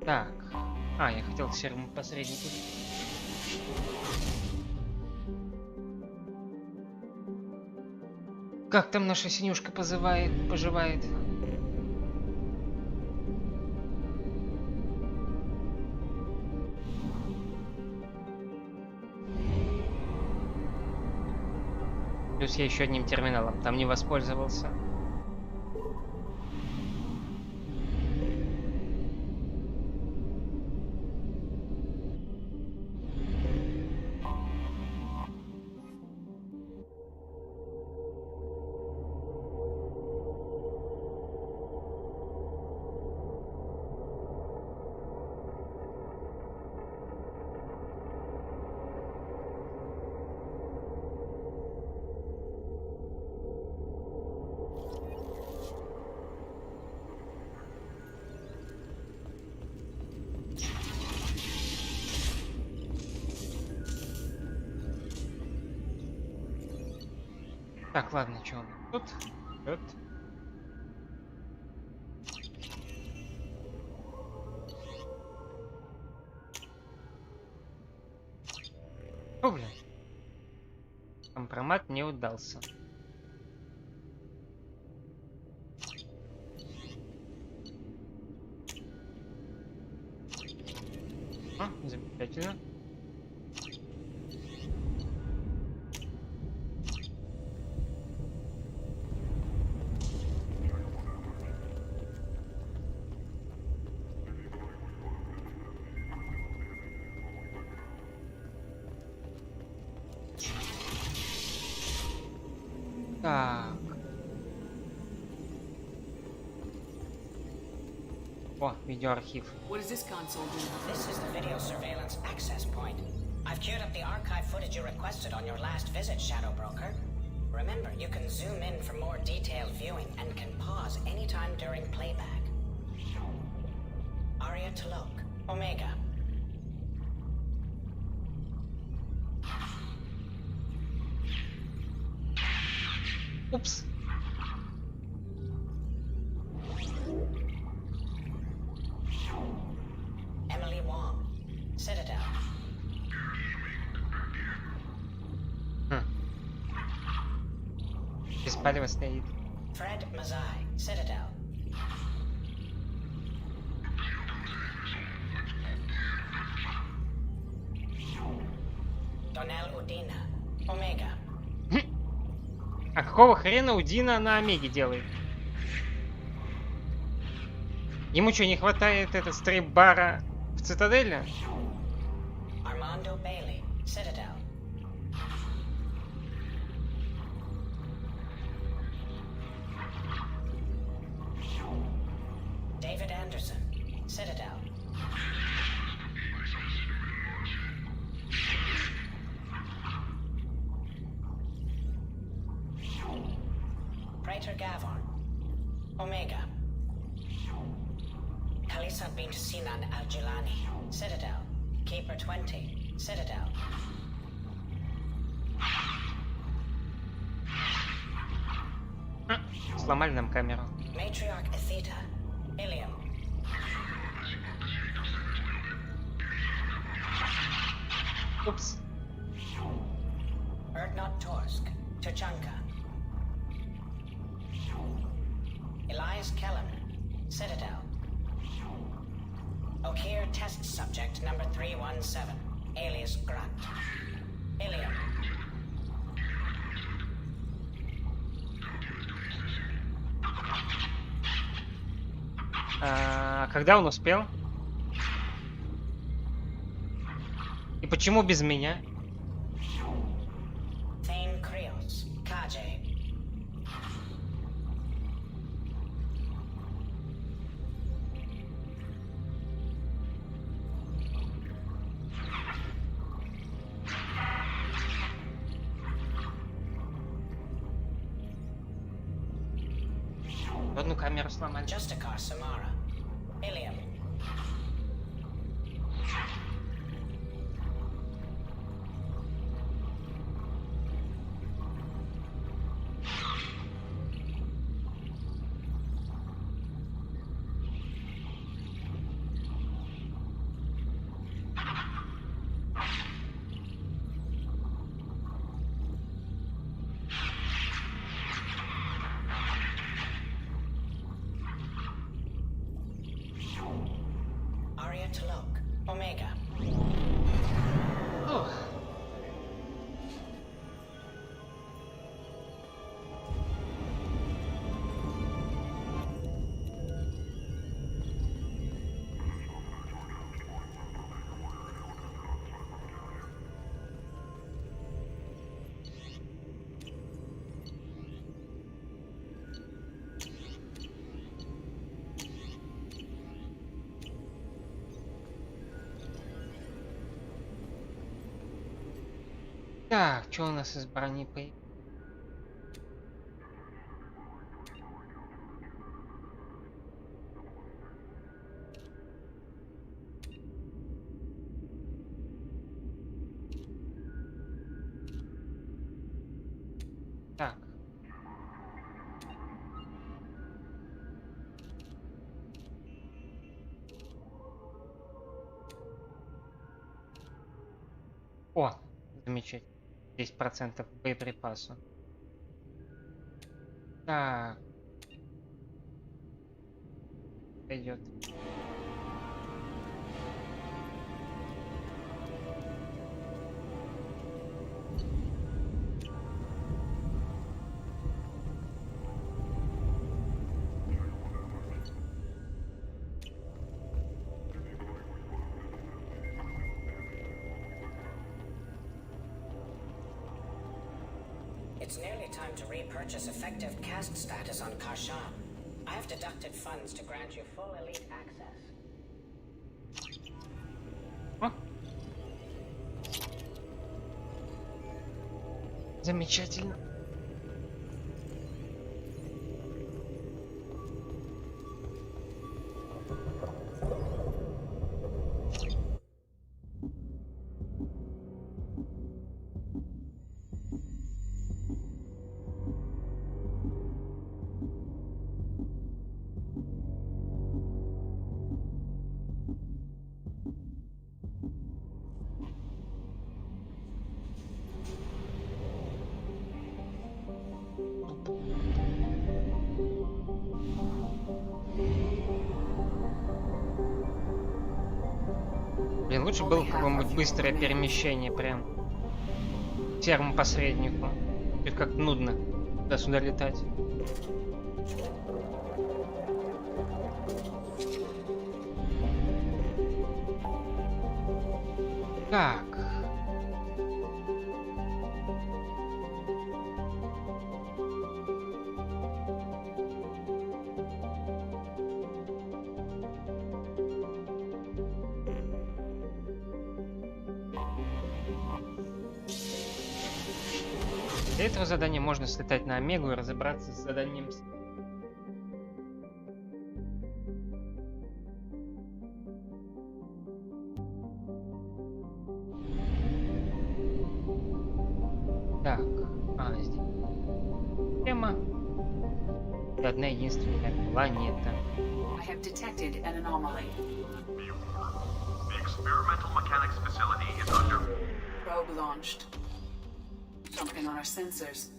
Так. А, я хотел к серому посреднику. Как там наша синюшка поживает? Плюс я еще одним терминалом там не воспользовался. Так, ладно, что у нас тут? Тут. О, блин. Компромат не удался. Замечательно. Так. О, видеоархив. What does this console do? This is the video surveillance access point. I've queued up the archive footage you requested on your last visit, Shadow Broker. Remember, you can zoom in for more detailed viewing and can pause anytime during playback. Aria Talok, Omega. Упс. Emily Wong, Citadel. Без палева стоит. Fred Mazai, Citadel. Donnell Udina, Omega. А какого хрена Удина на Омеге делает? Ему что, не хватает стрип-бара в Цитадели? Armando Bailey, Citadel. David Anderson, Citadel. Praetor Gavon, Omega. Kalisa bint Sinan Al-Jilani, Citadel. Keeper 20, Citadel. Сломали нам камеру. Matriarch Atheta, Ilium. Упс. Erdnot Torsk, Tuchanka. Elias Kellen, Citadel. Okir test subject number 317, alias Grunt. Ilium. Когда он успел? И почему без меня? Thane Krios, Kaje. Одну камеру сломали. Justicar Samara, Ilium. to look. Omega. Ох. Так, что у нас из брони появилось? Так. О, замечательно. 10% боеприпасу. Так. Пойдет. It's nearly time to repurchase effective caste status on Kashan. I have deducted funds to grant you full elite access. Замечательно. Блин, лучше было какое-нибудь быстрое перемещение прям к серому посреднику. Теперь как нудно туда-сюда летать. Так. Для этого задания можно слетать на Омегу и разобраться с заданием. Так, здесь тема. Это одна единственная планета. I have detected an anomaly. The experimental mechanics facility is under Probe launched. Something on our sensors.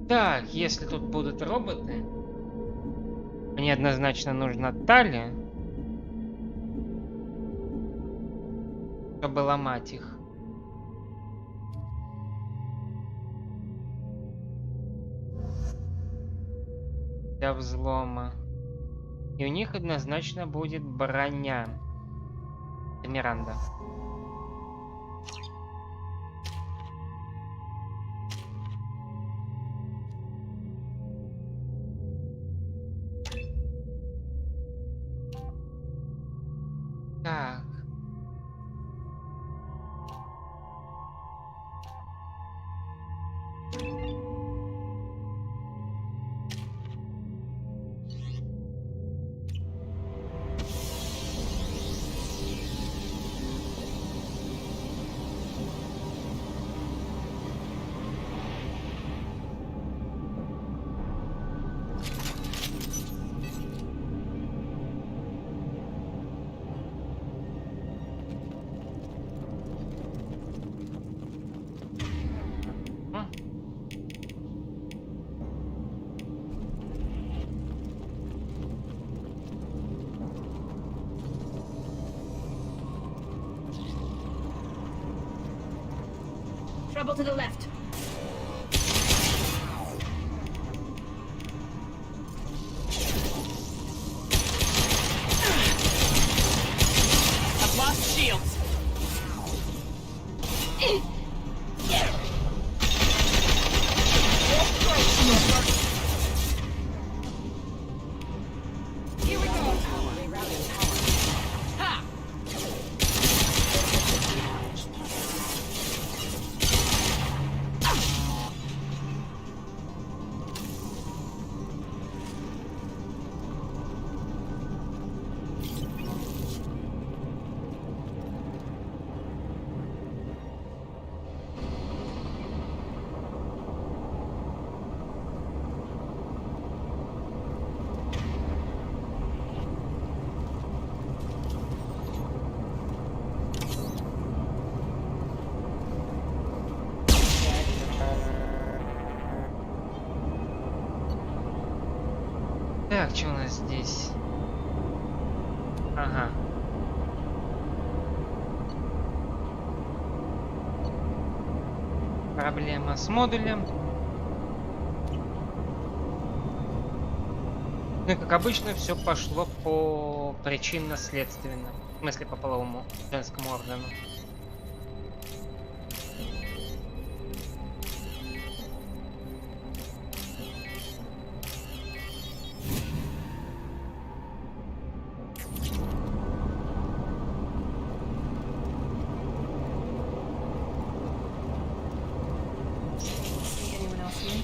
Так, если тут будут роботы, мне однозначно нужна талия, чтобы ломать их. Для взлома. И у них однозначно будет броня. Это Миранда. Так. Trouble to the left. I've lost shields. Here we go. Ha! Так, что у нас здесь? Ага. Проблема с модулем. Ну и как обычно, все пошло по причинно-следственно. В смысле, по половому женскому органу. Anyone else here?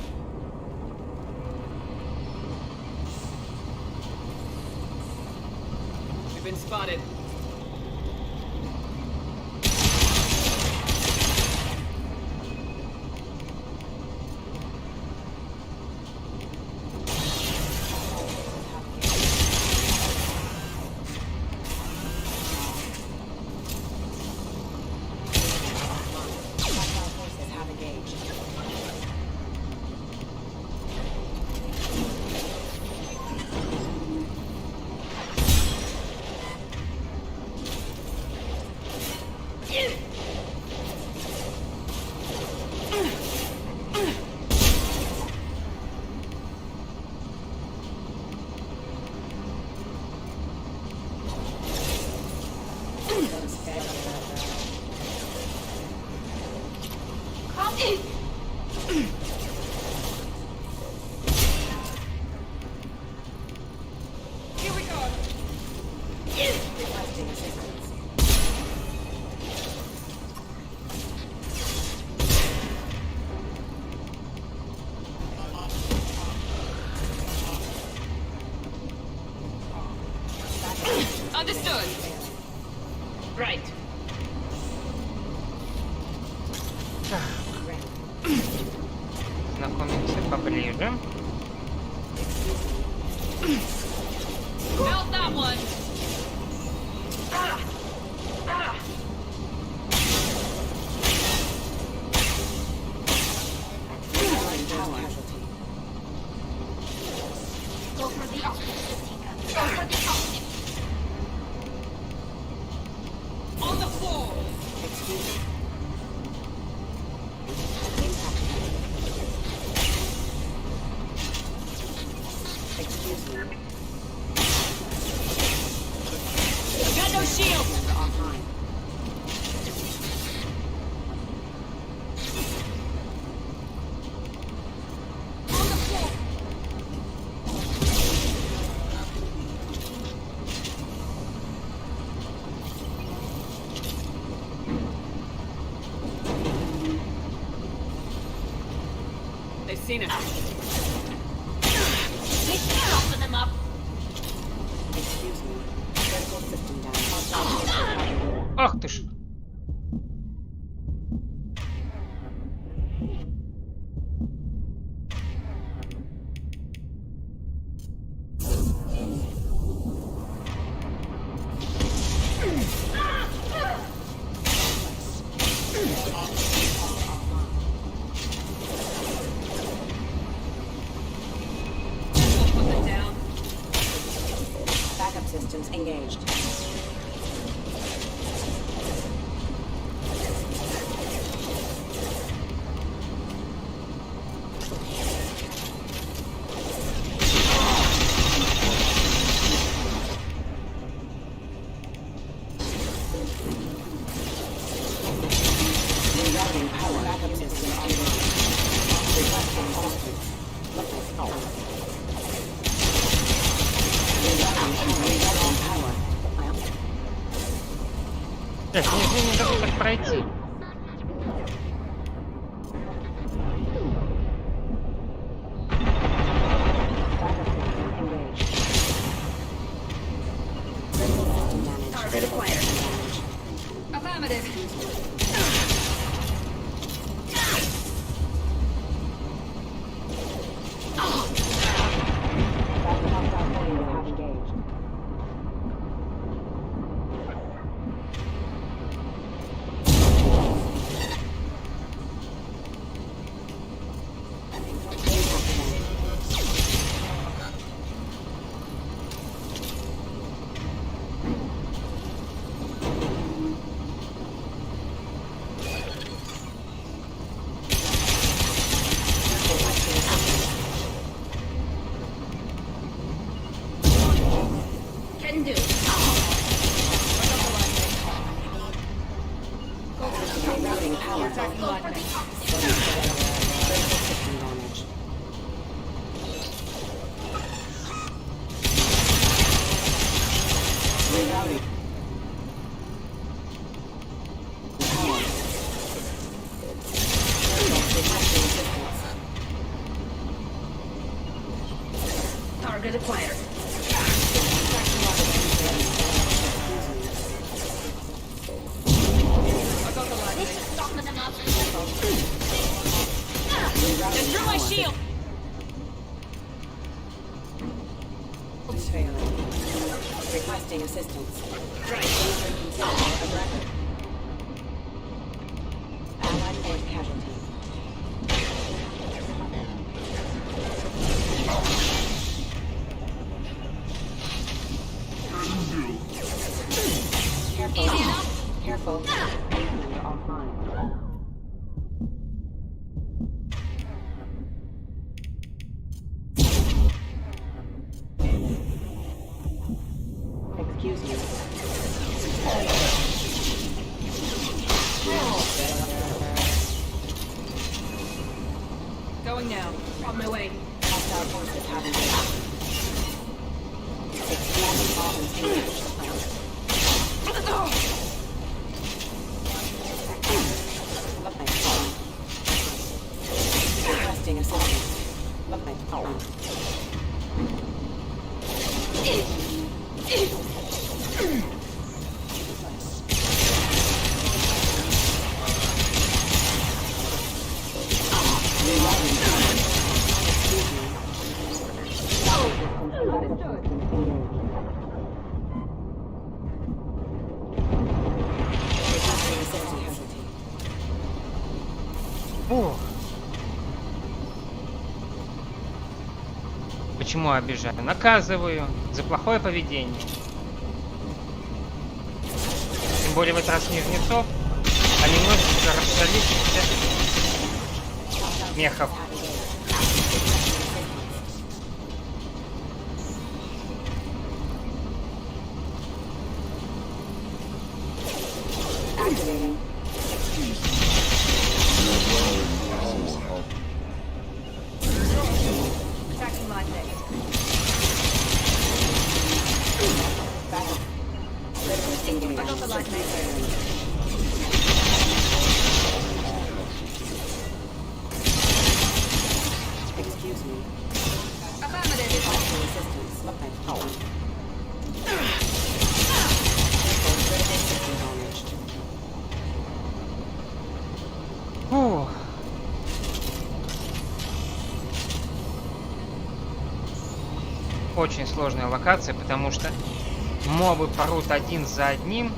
We've been spotted. Forces have engaged. Here we go. Requesting assistance. Understood. Right. Знакомимся поближе. Felt that one. Go for the optics, Tika. Go for the optics. On the floor. Excuse me. Impact. Excuse me. Got no shield. Offline. On the floor. They've seen us. Soften them up. Excuse me. Critical system down. Ах ты ж. Put them down. Backup systems engaged. Снизу не дадут так пройти. Target acquired. Affirmative. Can do. Routing power. Rerouting. Target acquired. Destroy my shield! Requesting assistance. Right. Of record. Allied force casualty. Careful. Easy enough. Careful. You're offline. Excuse me. Going now. On my way. Hostile forces have engaged. Explosion all containers. Requesting assistance. Почему обижаю? Наказываю за плохое поведение. Тем более в этот раз снежнецов, а немножечко расшалившихся мехов. Очень сложная локация, потому что мобы порут один за одним,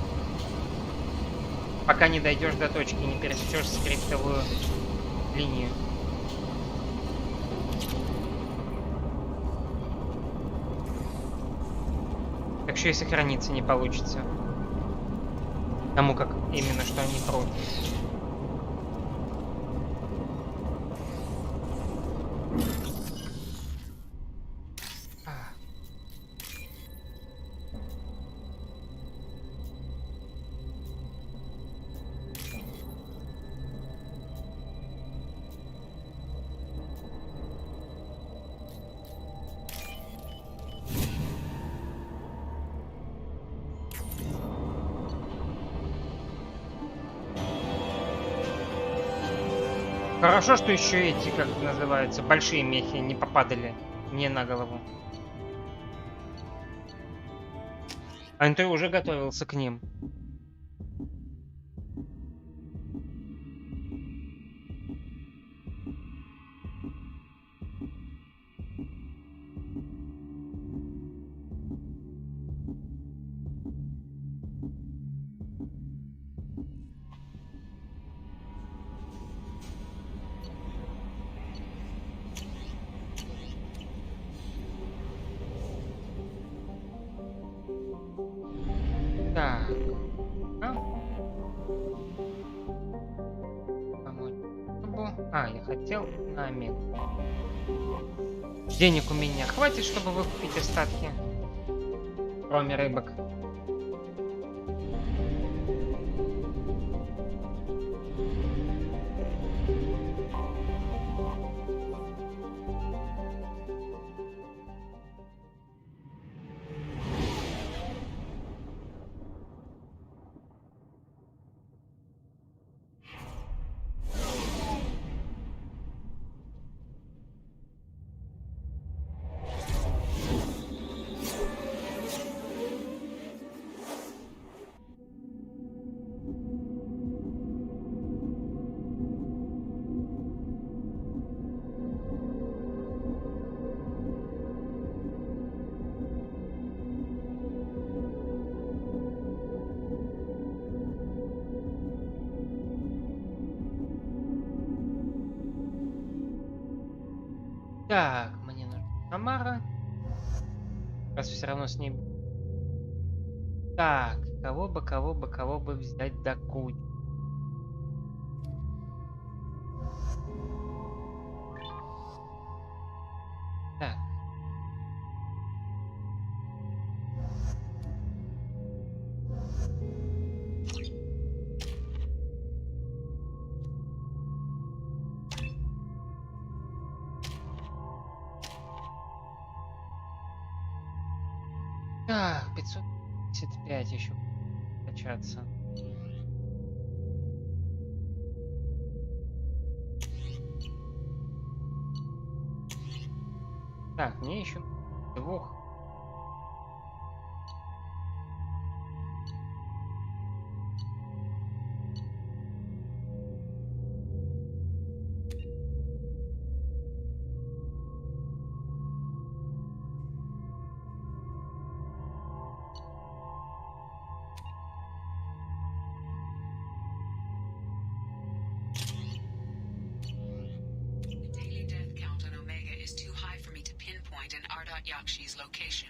пока не дойдешь до точки, не пересечешь скриптовую линию. Так что и сохраниться не получится. Тому как именно что они прут. Хорошо, что еще эти, как называются, большие мехи не попадали мне на голову. А ты уже готовился к ним. Так. Я хотел на Омегу. Денег у меня хватит, чтобы выкупить остатки, кроме рыбок. Так, мне нужна Тамара. Раз все равно с ней... Так, кого бы взять до кучи? Так. Так, 575 еще качаться. Так, мне еще двух. Yakshi's location.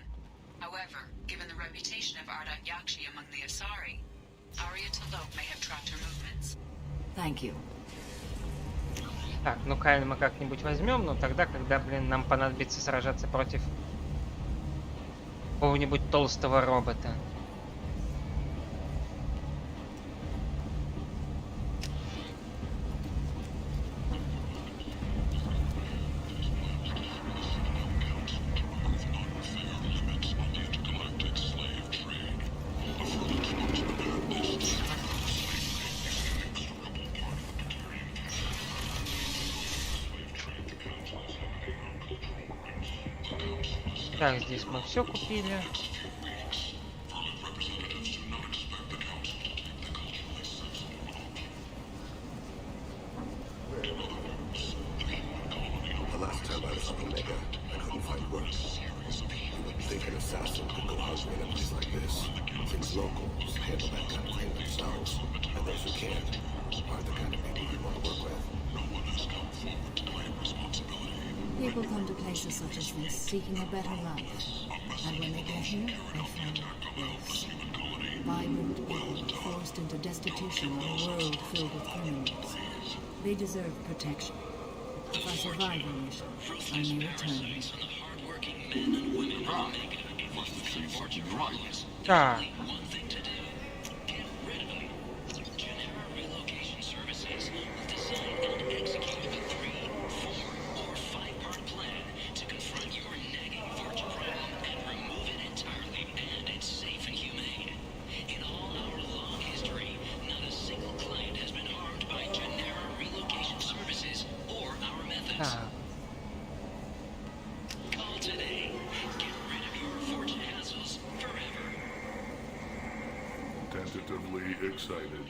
However, given the reputation of Ardat Yakshi among the Asari, Arya Talok may have tracked her movements. Thank you. Так, ну Кайл мы как-нибудь возьмем, но тогда, когда, нам понадобится сражаться против какого-нибудь толстого робота. Так, здесь мы все купили. People come to places such as this seeking a better life, and when they get here, they find grace. Vibrant people forced into destitution in a world filled with criminals. They deserve protection. If I survive the mission, I may return. Так. Tentatively excited.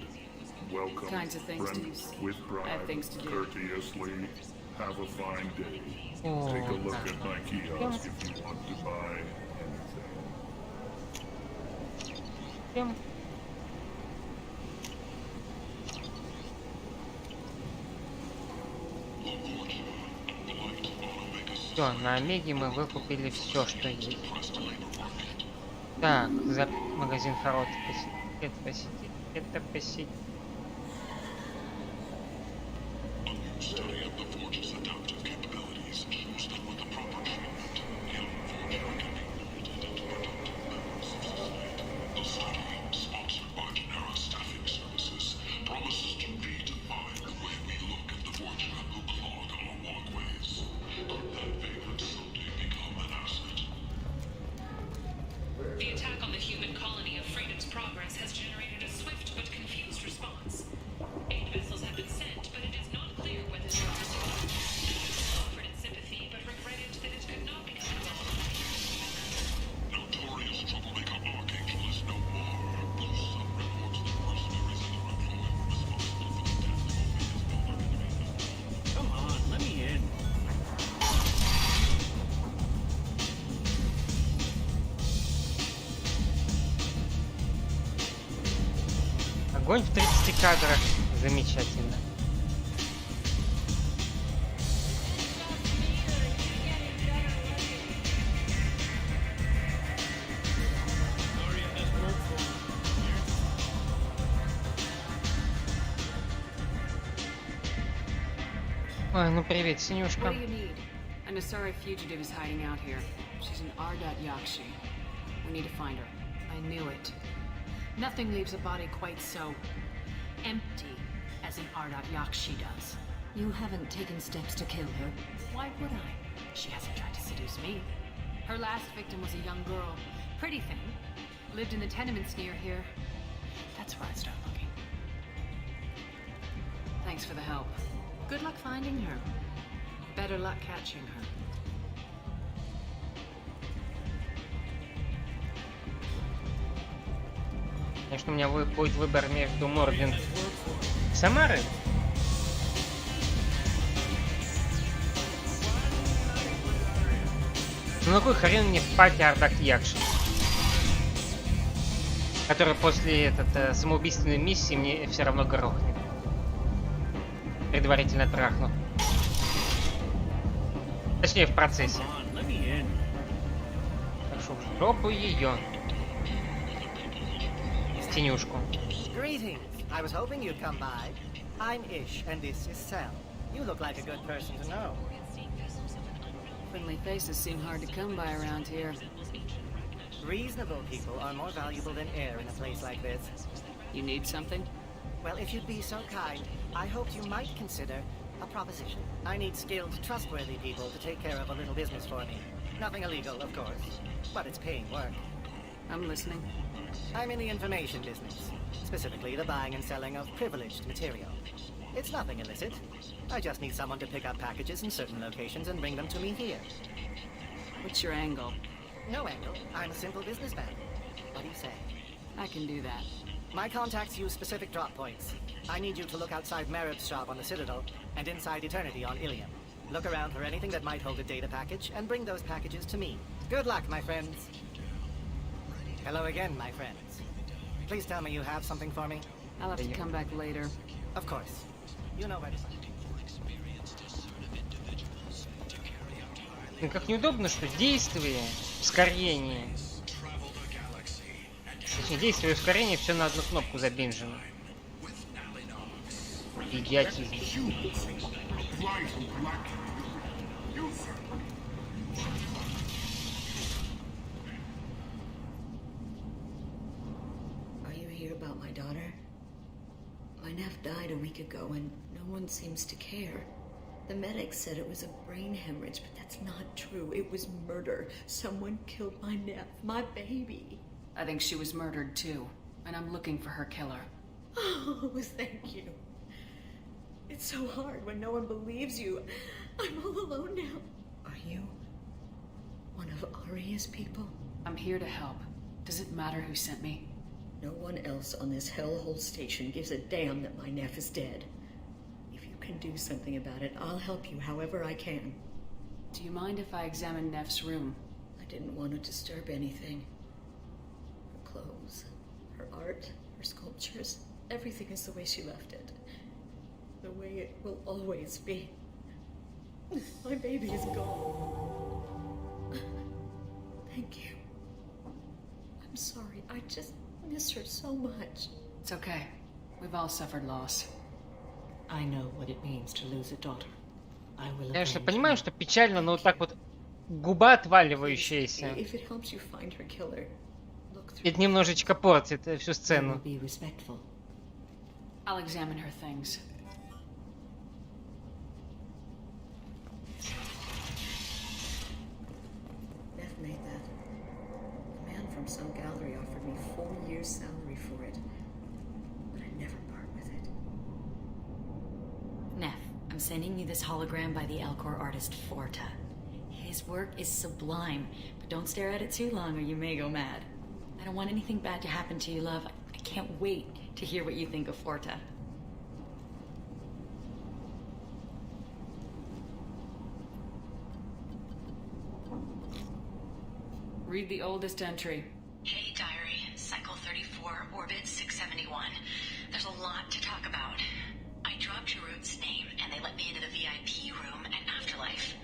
Welcome. Kinds of things to Friend do. with I pride. have things to do. Courteously. Have a fine day. Oh, Take a look at my kiosk if you want to buy anything. Все, на Омеге мы выкупили все, что есть. Так, за магазин Харот посетить, это посетить. The attack on the human colony of Freedom's Progress has generated a swift but confused response. 8 vessels have been sent, but it is not clear whether they will respond. Offered its sympathy, but regretted that it could not become involved. Notorious troublemaker Archangel is no more. Some reports the mercenaries in their employ were responsible for the death of only his Come on, let me in. Огонь в 30 кадрах. Замечательно. Ой, ну привет, Синюшка. What do you need? An Asari fugitive is hiding out here. She's an Ardat Yakshi. We need to find her. I knew it. Nothing leaves a body quite so empty as an Ardat Yakshi does. You haven't taken steps to kill her. Why would I? She hasn't tried to seduce me. Her last victim was a young girl. Pretty thing. Lived in the tenements near here. That's where I'd start looking. Thanks for the help. Good luck finding her. Better luck catching her. Конечно, у меня будет выбор между Мордвин и Самарой. Ну на какой хрен мне в пати Ардак Якши? Который после самоубийственной миссии мне все равно грохнет. Предварительно трахну. Точнее, в процессе. Так что в жопу ее. Тенюшку. Greetings. I was hoping you'd come by. I'm Ish, and this is Sel. You look like a good person to know. Friendly faces seem hard to come by around here. Reasonable people are more valuable than air in a place like this. You need something? Well, if you'd be so kind, I hoped you might consider a proposition. I need skilled, trustworthy people to take care of a little business for me. Nothing illegal, of course, but it's paying work. I'm listening. I'm in the information business, specifically the buying and selling of privileged material. It's nothing illicit. I just need someone to pick up packages in certain locations and bring them to me here. What's your angle? No angle. I'm a simple businessman. What do you say? I can do that. My contacts use specific drop points. I need you to look outside Merib's shop on the Citadel and inside Eternity on Ilium. Look around for anything that might hold a data package and bring those packages to me. Good luck, my friends. Hello again, my friends. Please tell me you have something for me. I'll have to come back later. Of course. You know where to find me. Ну как неудобно, что действие, ускорение. Точнее, действие и ускорение все на одну кнопку забинжено. Идиотизм. Are you here about my daughter? My nephew died a week ago and no one seems to care. The medics said it was a brain hemorrhage, but that's not true. It was murder. Someone killed my nephew, my baby. I think she was murdered too, and I'm looking for her killer. Oh, thank you. It's so hard when no one believes you. I'm all alone now. Are you one of Aria's people? I'm here to help. Does it matter who sent me? No one else on this hellhole station gives a damn that my Neff is dead. If you can do something about it, I'll help you however I can. Do you mind if I examine Neff's room? I didn't want to disturb anything. Her clothes, her art, her sculptures, everything is the way she left it. The way it will always be. My baby is gone. Thank you. I'm sorry, I just miss her so much. It's okay. We've all suffered loss. I know what it means to lose a daughter. I will. Конечно, понимаю, что печально, но вот так вот губа отваливающаяся. If it helps you find her killer, look through. Это немножечко портит всю сцену. Be respectful. I'll examine her things. Neff made that. The man from some gallery offered me 4 years' salary for it, but I'd never part with it. Neff, I'm sending you this hologram by the Elcor artist Forta. His work is sublime, but don't stare at it too long or you may go mad. I don't want anything bad to happen to you, love. I can't wait to hear what you think of Forta. Read the oldest entry. Hey, diary. Cycle 34, orbit 671. There's a lot to talk about. I dropped Jarut's name, and they let me into the VIP room at Afterlife.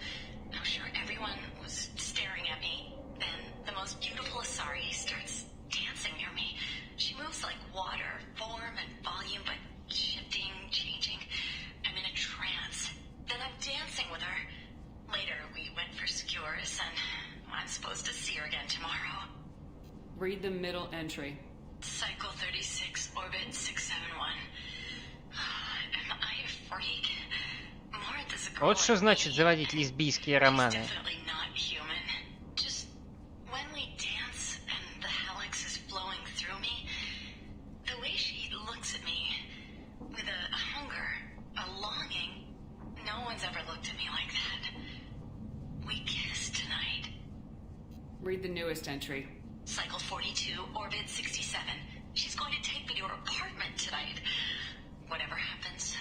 I'm sure everyone was staring at me. Then the most beautiful Asari starts dancing near me. She moves like water, form and volume, but shifting, changing. I'm in a trance. Then I'm dancing with her. Later, we went for skewers, and I'm supposed to see her again tomorrow. Read the middle entry. Cycle 36, orbit 671. Am I a freak? Morinth is a girl. Вот что значит заводить лесбийские романы. Definitely not human. Just when we dance and the helix is flowing through me, the way she looks at me with a hunger, a longing, no one's ever looked at me like that. We kissed tonight. Read the newest entry. Cycle 42, orbit 67. She's going to take me to her apartment tonight. Whatever happens,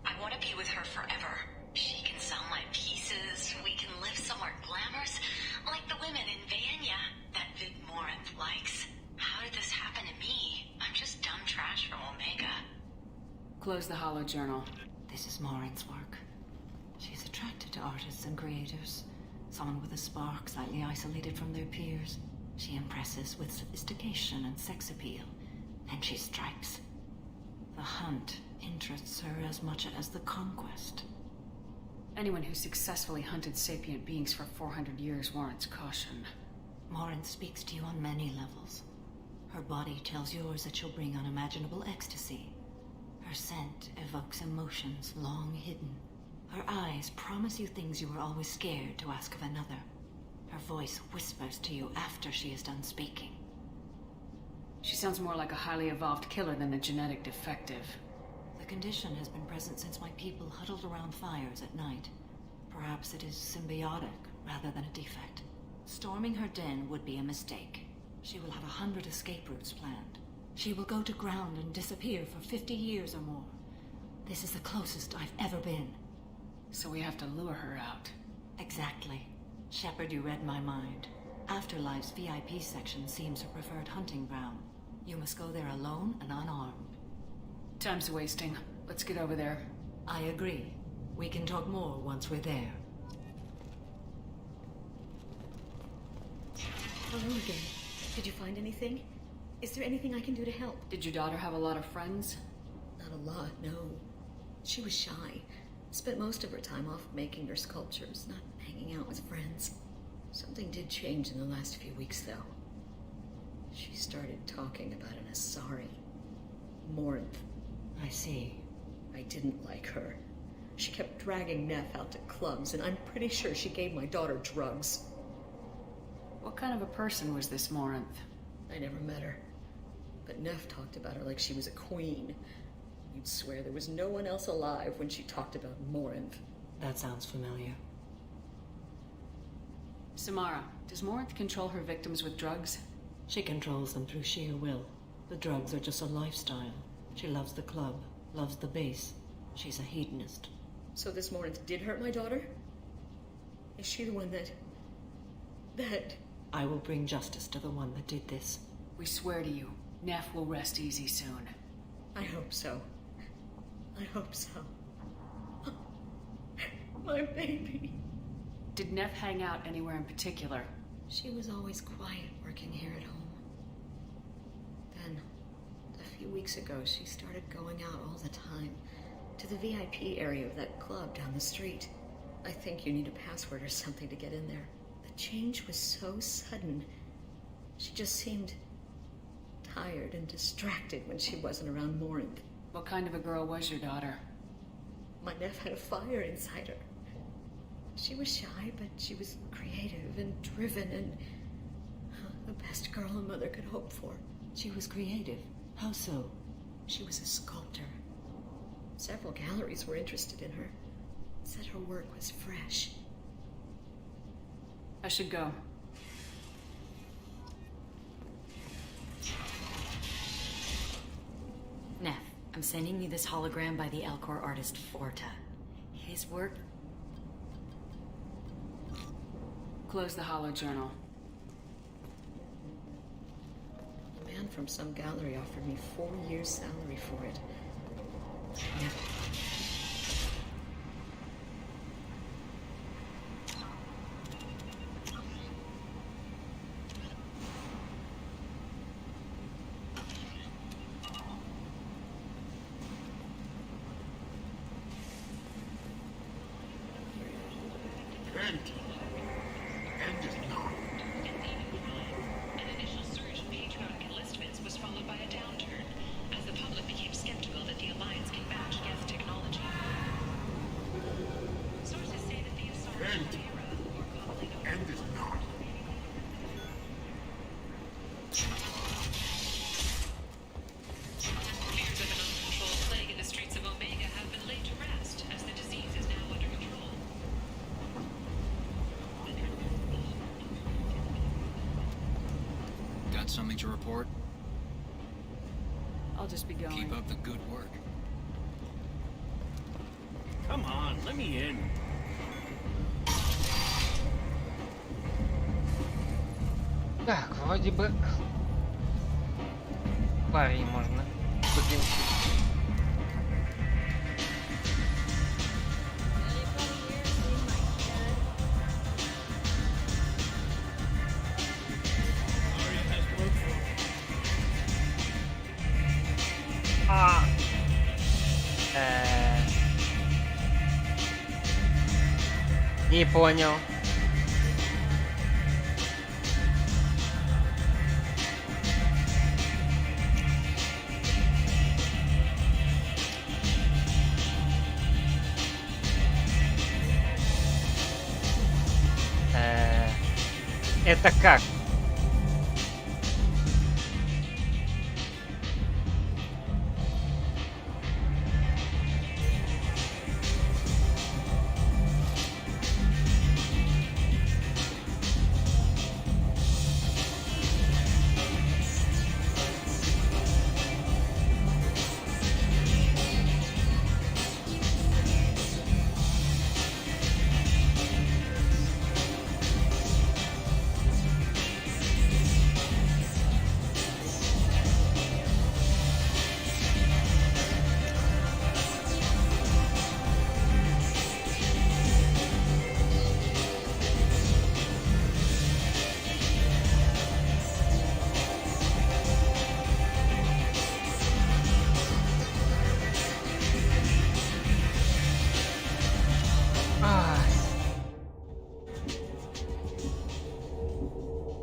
I want to be with her forever. She can sell my pieces. We can live somewhere glamorous, like the women in Vanya that Vid Morinth likes. How did this happen to me? I'm just dumb trash from Omega. Close the hollow journal. This is Morinth's work. She's attracted to artists and creators. Someone with a spark, slightly isolated from their peers. She impresses with sophistication and sex appeal. Then she strikes. The hunt interests her as much as the conquest. Anyone who successfully hunted sapient beings for 400 years warrants caution. Morinth speaks to you on many levels. Her body tells yours that she'll bring unimaginable ecstasy. Her scent evokes emotions long hidden. Her eyes promise you things you were always scared to ask of another. Her voice whispers to you after she is done speaking. She sounds more like a highly evolved killer than a genetic defective. The condition has been present since my people huddled around fires at night. Perhaps it is symbiotic rather than a defect. Storming her den would be a mistake. She will have 100 escape routes planned. She will go to ground and disappear for 50 years or more. This is the closest I've ever been. So we have to lure her out. Exactly. Shepard, you read my mind. Afterlife's VIP section seems her preferred hunting ground. You must go there alone and unarmed. Time's wasting. Let's get over there. I agree. We can talk more once we're there. Hello again. Did you find anything? Is there anything I can do to help? Did your daughter have a lot of friends? Not a lot, no. She was shy. Spent most of her time off making her sculptures, not hanging out with friends. Something did change in the last few weeks, though. She started talking about an Asari. Morinth. I see. I didn't like her. She kept dragging Neff out to clubs, and I'm pretty sure she gave my daughter drugs. What kind of a person was this Morinth? I never met her. But Neff talked about her like she was a queen. You'd swear there was no one else alive when she talked about Morinth. That sounds familiar. Samara, does Morinth control her victims with drugs? She controls them through sheer will. The drugs are just a lifestyle. She loves the club, loves the base. She's a hedonist. So this Morinth did hurt my daughter? Is she the one that... I will bring justice to the one that did this. We swear to you, Neff will rest easy soon. I hope so. I hope so. My baby. Did Neff hang out anywhere in particular? She was always quiet working here at home. Then, a few weeks ago, she started going out all the time. To the VIP area of that club down the street. I think you need a password or something to get in there. The change was so sudden. She just seemed tired and distracted when she wasn't around Morinth. What kind of a girl was your daughter? My nephew had a fire inside her. She was shy, but she was creative and driven and the best girl a mother could hope for. She was creative. How so? She was a sculptor. Several galleries were interested in her. Said her work was fresh. I should go. Neff, I'm sending you this hologram by the Elcor artist Forta. His work... Close the holo journal. A man from some gallery offered me 4 years' salary for it. Neff. Something to report? I'll just be going. Keep up the good work. Come on, let me in. Так, вроде бы парень можно подвинтить. Не понял. Это как?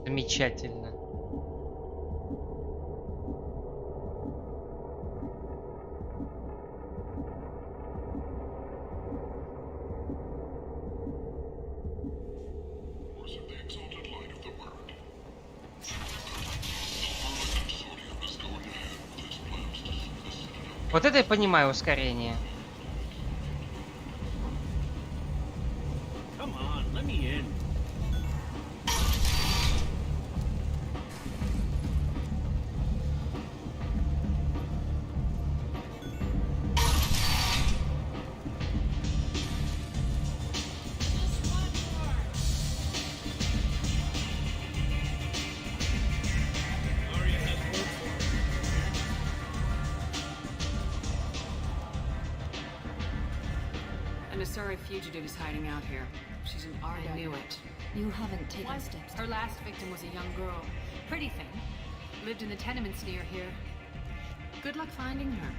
Замечательно. Вот это я понимаю ускорение. Come on, let me in. Asari fugitive is hiding out here. She's an Arda. I knew it. You haven't taken steps. Her last victim was a young girl. Pretty thing. Lived in the tenements near here. Good luck finding her.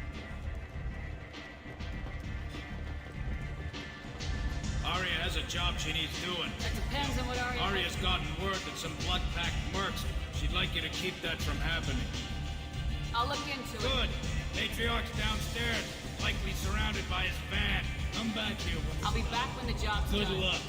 Arya has a job she needs doing. It depends on what Arya... Arya's gotten word that some blood-packed mercs. She'd like you to keep that from happening. I'll look into it. Good. Matriarch's downstairs, likely surrounded by his van. Come back here when I'll be back when the job's Good done. luck.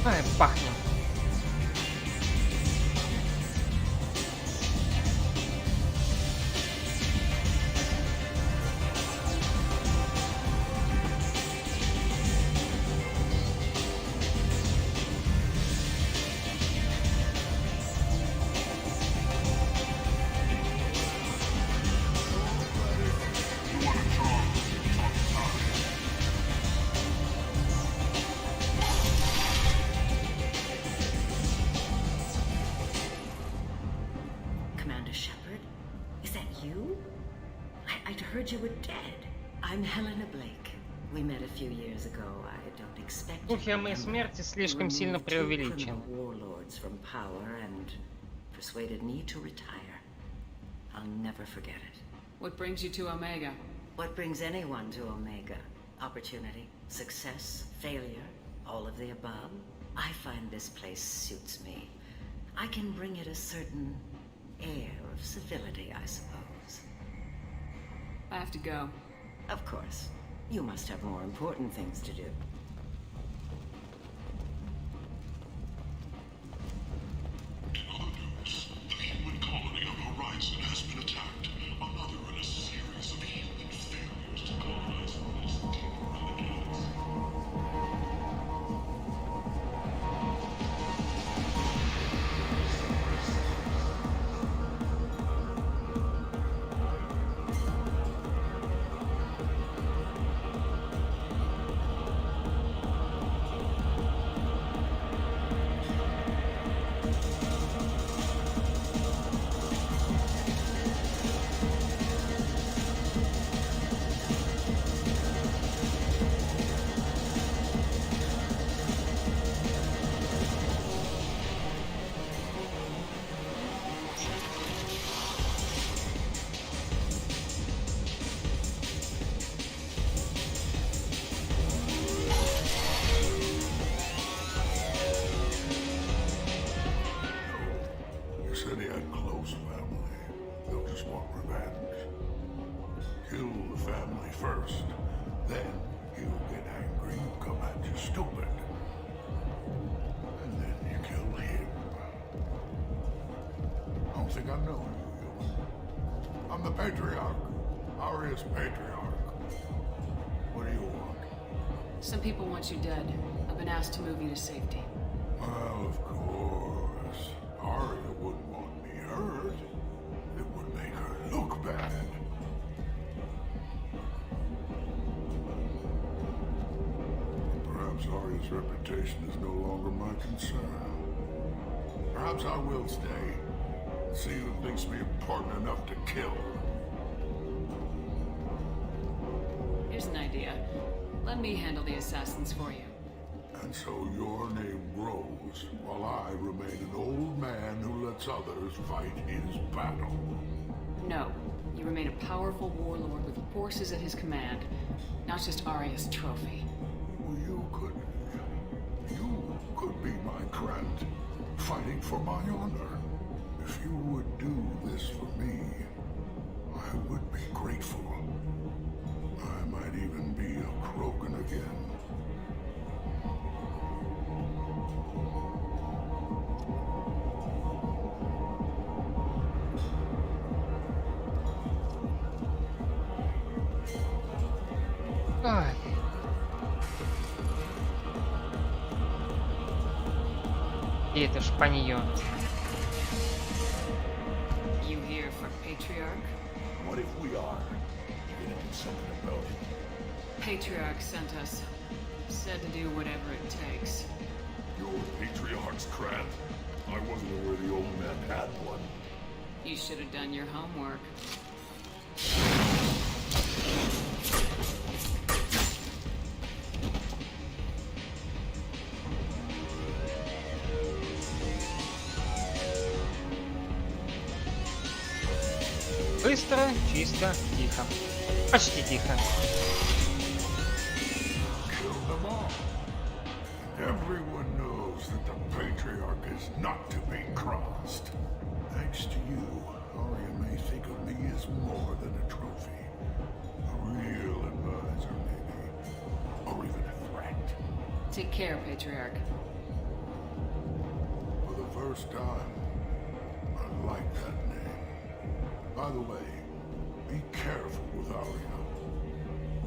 Ай, пахнет. Commander Shepard? Is that you? I'd heard you were dead. I'm Helena Blake. We met a few years ago. I don't expect Слухи о моей смерти слишком сильно преувеличены. Warlords from power and persuaded me to retire. I'll never forget it. What brings you to Omega? What brings anyone to Omega? Opportunity, success, failure, all of the above. I find this place suits me. I can bring it a certain air of civility, I suppose. I have to go. Of course. You must have more important things to do. The human colony on Horizon has been attacked. Another in a series of human failures to colonize the most temporal in the galaxy. You said he had close family. They'll just want revenge. Kill the family first, then he'll get angry and come at you stupid. And then you kill him. I don't think I know you, human. I'm the Patriarch. Arya's Patriarch. What do you want? Some people want you dead. I've been asked to move you to safety. Well, of course. Arya wouldn't want me hurt. It would make her look bad. Perhaps Arya's reputation is no longer my concern. Perhaps I will stay. See who thinks me important enough to kill. Here's an idea. Let me handle the assassins for you. And so your name grows, while I remain an old man who lets others fight his battle. No. You remain a powerful warlord with forces at his command, not just Arya's trophy. Well, you could be my Krant, fighting for my honor. If you would do this for me, I would be grateful. I might even be a Krogan again. Ай. И это шпанье. You here for Patriarch? What if we are? You gonna do something about it? Patriarch sent us. Said to do whatever it takes. Your patriarch's crap? I wasn't aware the old man had one. You should have done your homework. Быстро, чисто, тихо. Почти тихо. Kill them all. Everyone knows that the patriarch is not to be crossed. Thanks to you, Arya may think of me as more than a trophy. A real advisor, maybe. Or even a threat. Take care, Patriarch. For the first time, I like that name. By the way, be careful with Arya.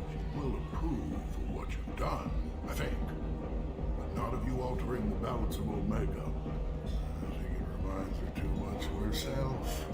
She will approve of what you've done, I think. But not of you altering the balance of Omega. I think it reminds her too much of herself.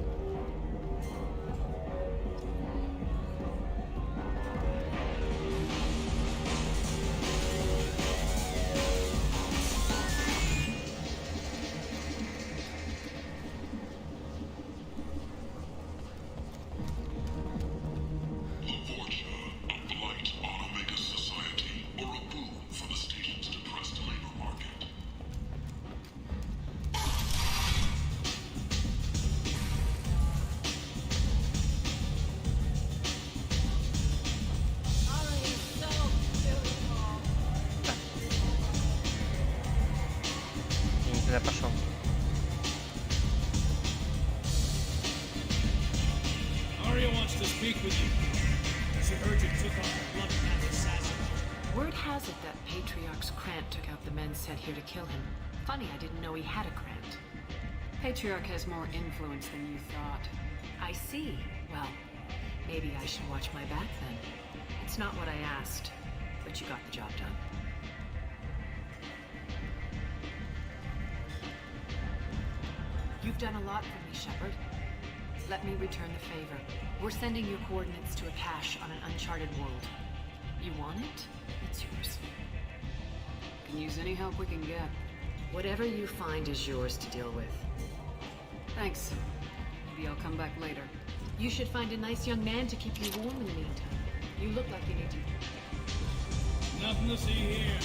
Я пошел. Arya wants to speak with you. She heard you took on the blood path assassin. Word has it that Patriarch's Krant took out the men sent here to kill him. Funny, I didn't know he had a Krant. Patriarch has more influence than you thought. I see. Well, maybe I should watch my back then. It's not what I asked, but you got the job done. You've done a lot for me, Shepard. Let me return the favor. We're sending your coordinates to a cache on an uncharted world. You want it? It's yours. Can use any help we can get. Whatever you find is yours to deal with. Thanks. Maybe I'll come back later. You should find a nice young man to keep you warm in the meantime. You look like you need to. Nothing to see here.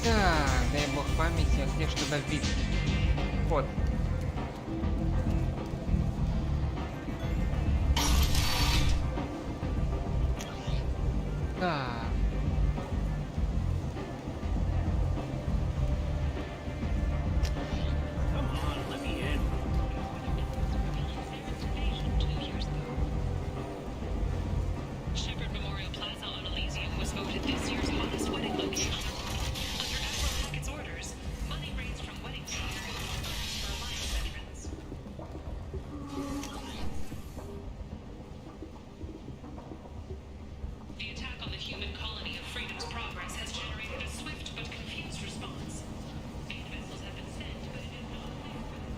Так, дай бог памяти, а где что добить? Вот. Так. Shepard Memorial Plaza on Elysium was voted this year's hottest wedding location. Under Admiral Hackett's orders, money raised from wedding fees for Alliance veterans. The attack on the human colony of Freedom's Progress has generated a swift but confused response. 8 vessels have been sent, but it is not clear whether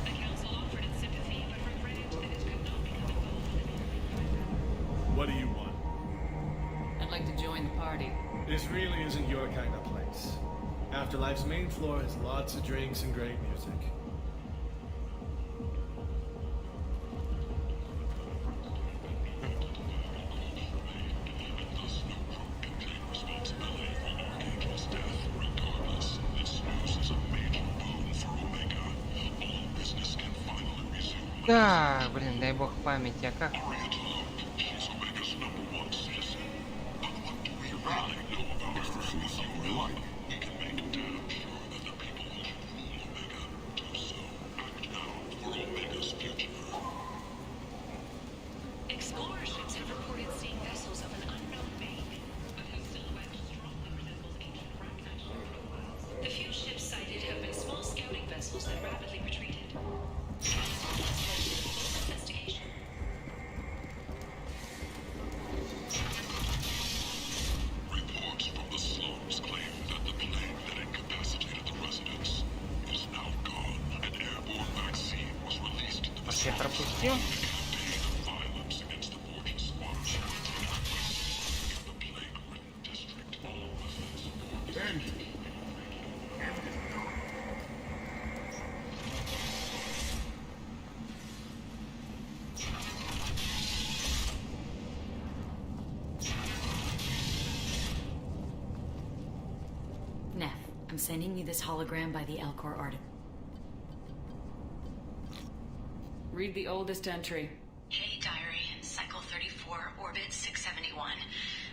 the Council offered its sympathy, but regretted that it could not become involved. What do you want? I'd like to join the party. This really isn't your kind of place. Afterlife's main floor has lots of drinks and great music. Да, блин, дай бог памяти, а как? Explorer ships have reported seeing vessels of an unknown make, but whose silhouette strongly resembles ancient Raknash profiles. The few ships sighted have been small scouting vessels that rapidly retreated. Investigation. вообще пропустил. Neff, I'm sending you this hologram by the Elcor artist. Read the oldest entry. Hey, Diary. Cycle 34, Orbit 671.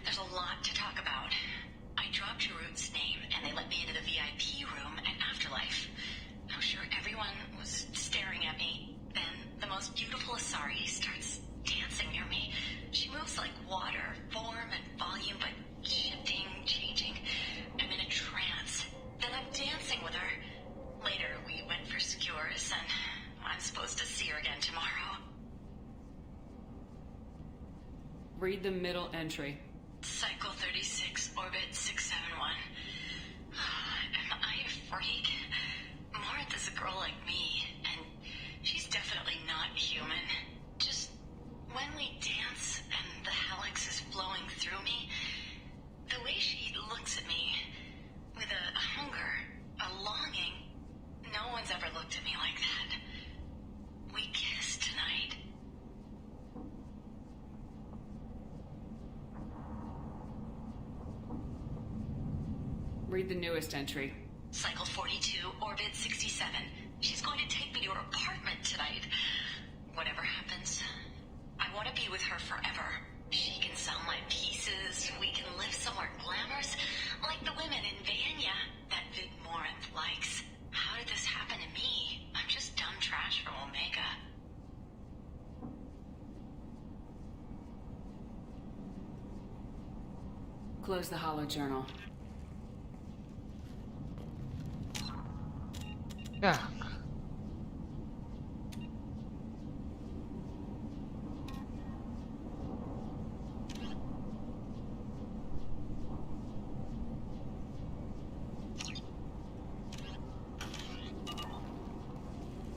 There's a lot to talk about. I dropped Jarut's name, and they let me into the VIP room at Afterlife. I'm sure everyone was staring at me. Then the most beautiful Asari starts dancing near me. She moves like water, form and volume, but shifting, changing. I'm in a trance. Then I'm dancing with her. Later, we went for skewers, and I'm supposed to see her again tomorrow. Read the middle entry. Cycle 36, Orbit 671. Am I a freak? Morinth is a girl like me, and she's definitely not human. Just when we dance and the helix is flowing through me, the way she looks at me with a hunger, a longing, no one's ever looked at me like that. We kissed tonight. Read the newest entry. Cycle 42, Orbit 67. She's going to take me to her apartment tonight. Whatever happens, I want to be with her forever. She can sell my pieces. We can live somewhere glamorous, like the women in Vanya that Vid Morinth likes. How did this happen to me? I'm just dumb trash from Omega. Close the holo journal. Так.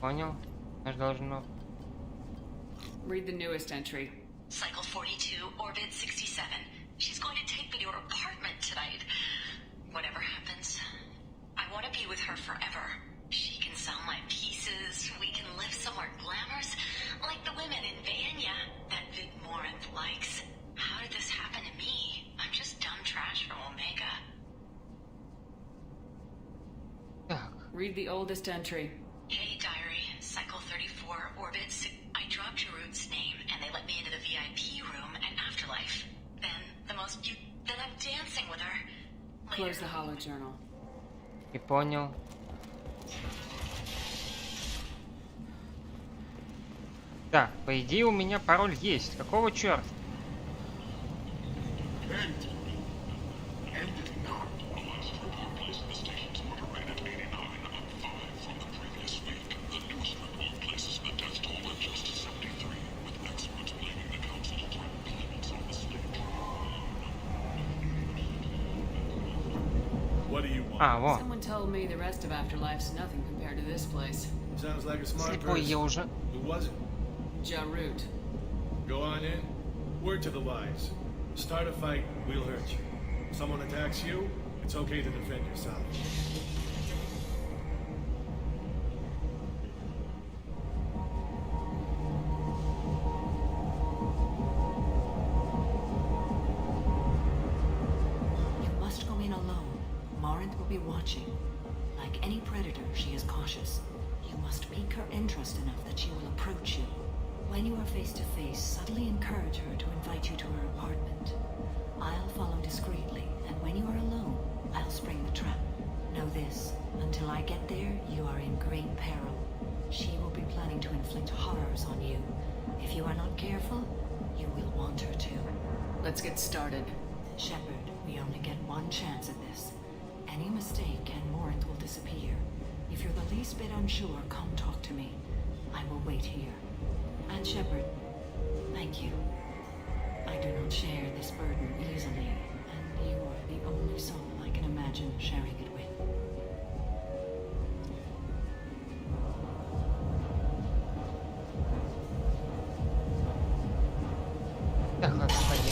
Понял. Аж должно. Read the newest entry. Cycle 42, Orbit 67. She's going to take me to her apartment tonight. Whatever happens, I want to be with her forever. She can sell my pieces. We can live somewhere glamorous, like the women in Vanya that Vid Morinth likes. How did this happen to me? I'm just dumb trash from Omega. Read the oldest entry. Hey, Diary. Cycle 34, Orbit 6. I dropped Jarut's name, and they let me into the VIP room at Afterlife. Then the most Then I'm dancing with her. Close the holo journal. И понял. Так, по идее у меня пароль есть. Какого черта? What do you want? А, во. Someone told me the rest of Afterlife's nothing compared to this place. Sounds like a smart Слепой я person. уже. Who was it? Jarut. Go on in. Word to the wise. Start a fight, we'll hurt you. Someone attacks you, it's okay to defend yourself. You must go in alone. Morinth will be watching. Like any predator, she is cautious. You must pique her interest enough that she will approach you. When you are face to face, subtly encourage her to invite you to her apartment. I'll follow discreetly, and when you are alone, I'll spring the trap. Know this, until I get there, you are in great peril. She will be planning to inflict horrors on you. If you are not careful, you will want her to. Let's get started. Shepard, we only get one chance at this. Any mistake and Morinth will disappear. If you're the least bit unsure, come talk to me. I will wait here. And Shepard, thank you. I do not share this burden easily, and you are the only soul I can imagine sharing it with. Так, ладно, поехали.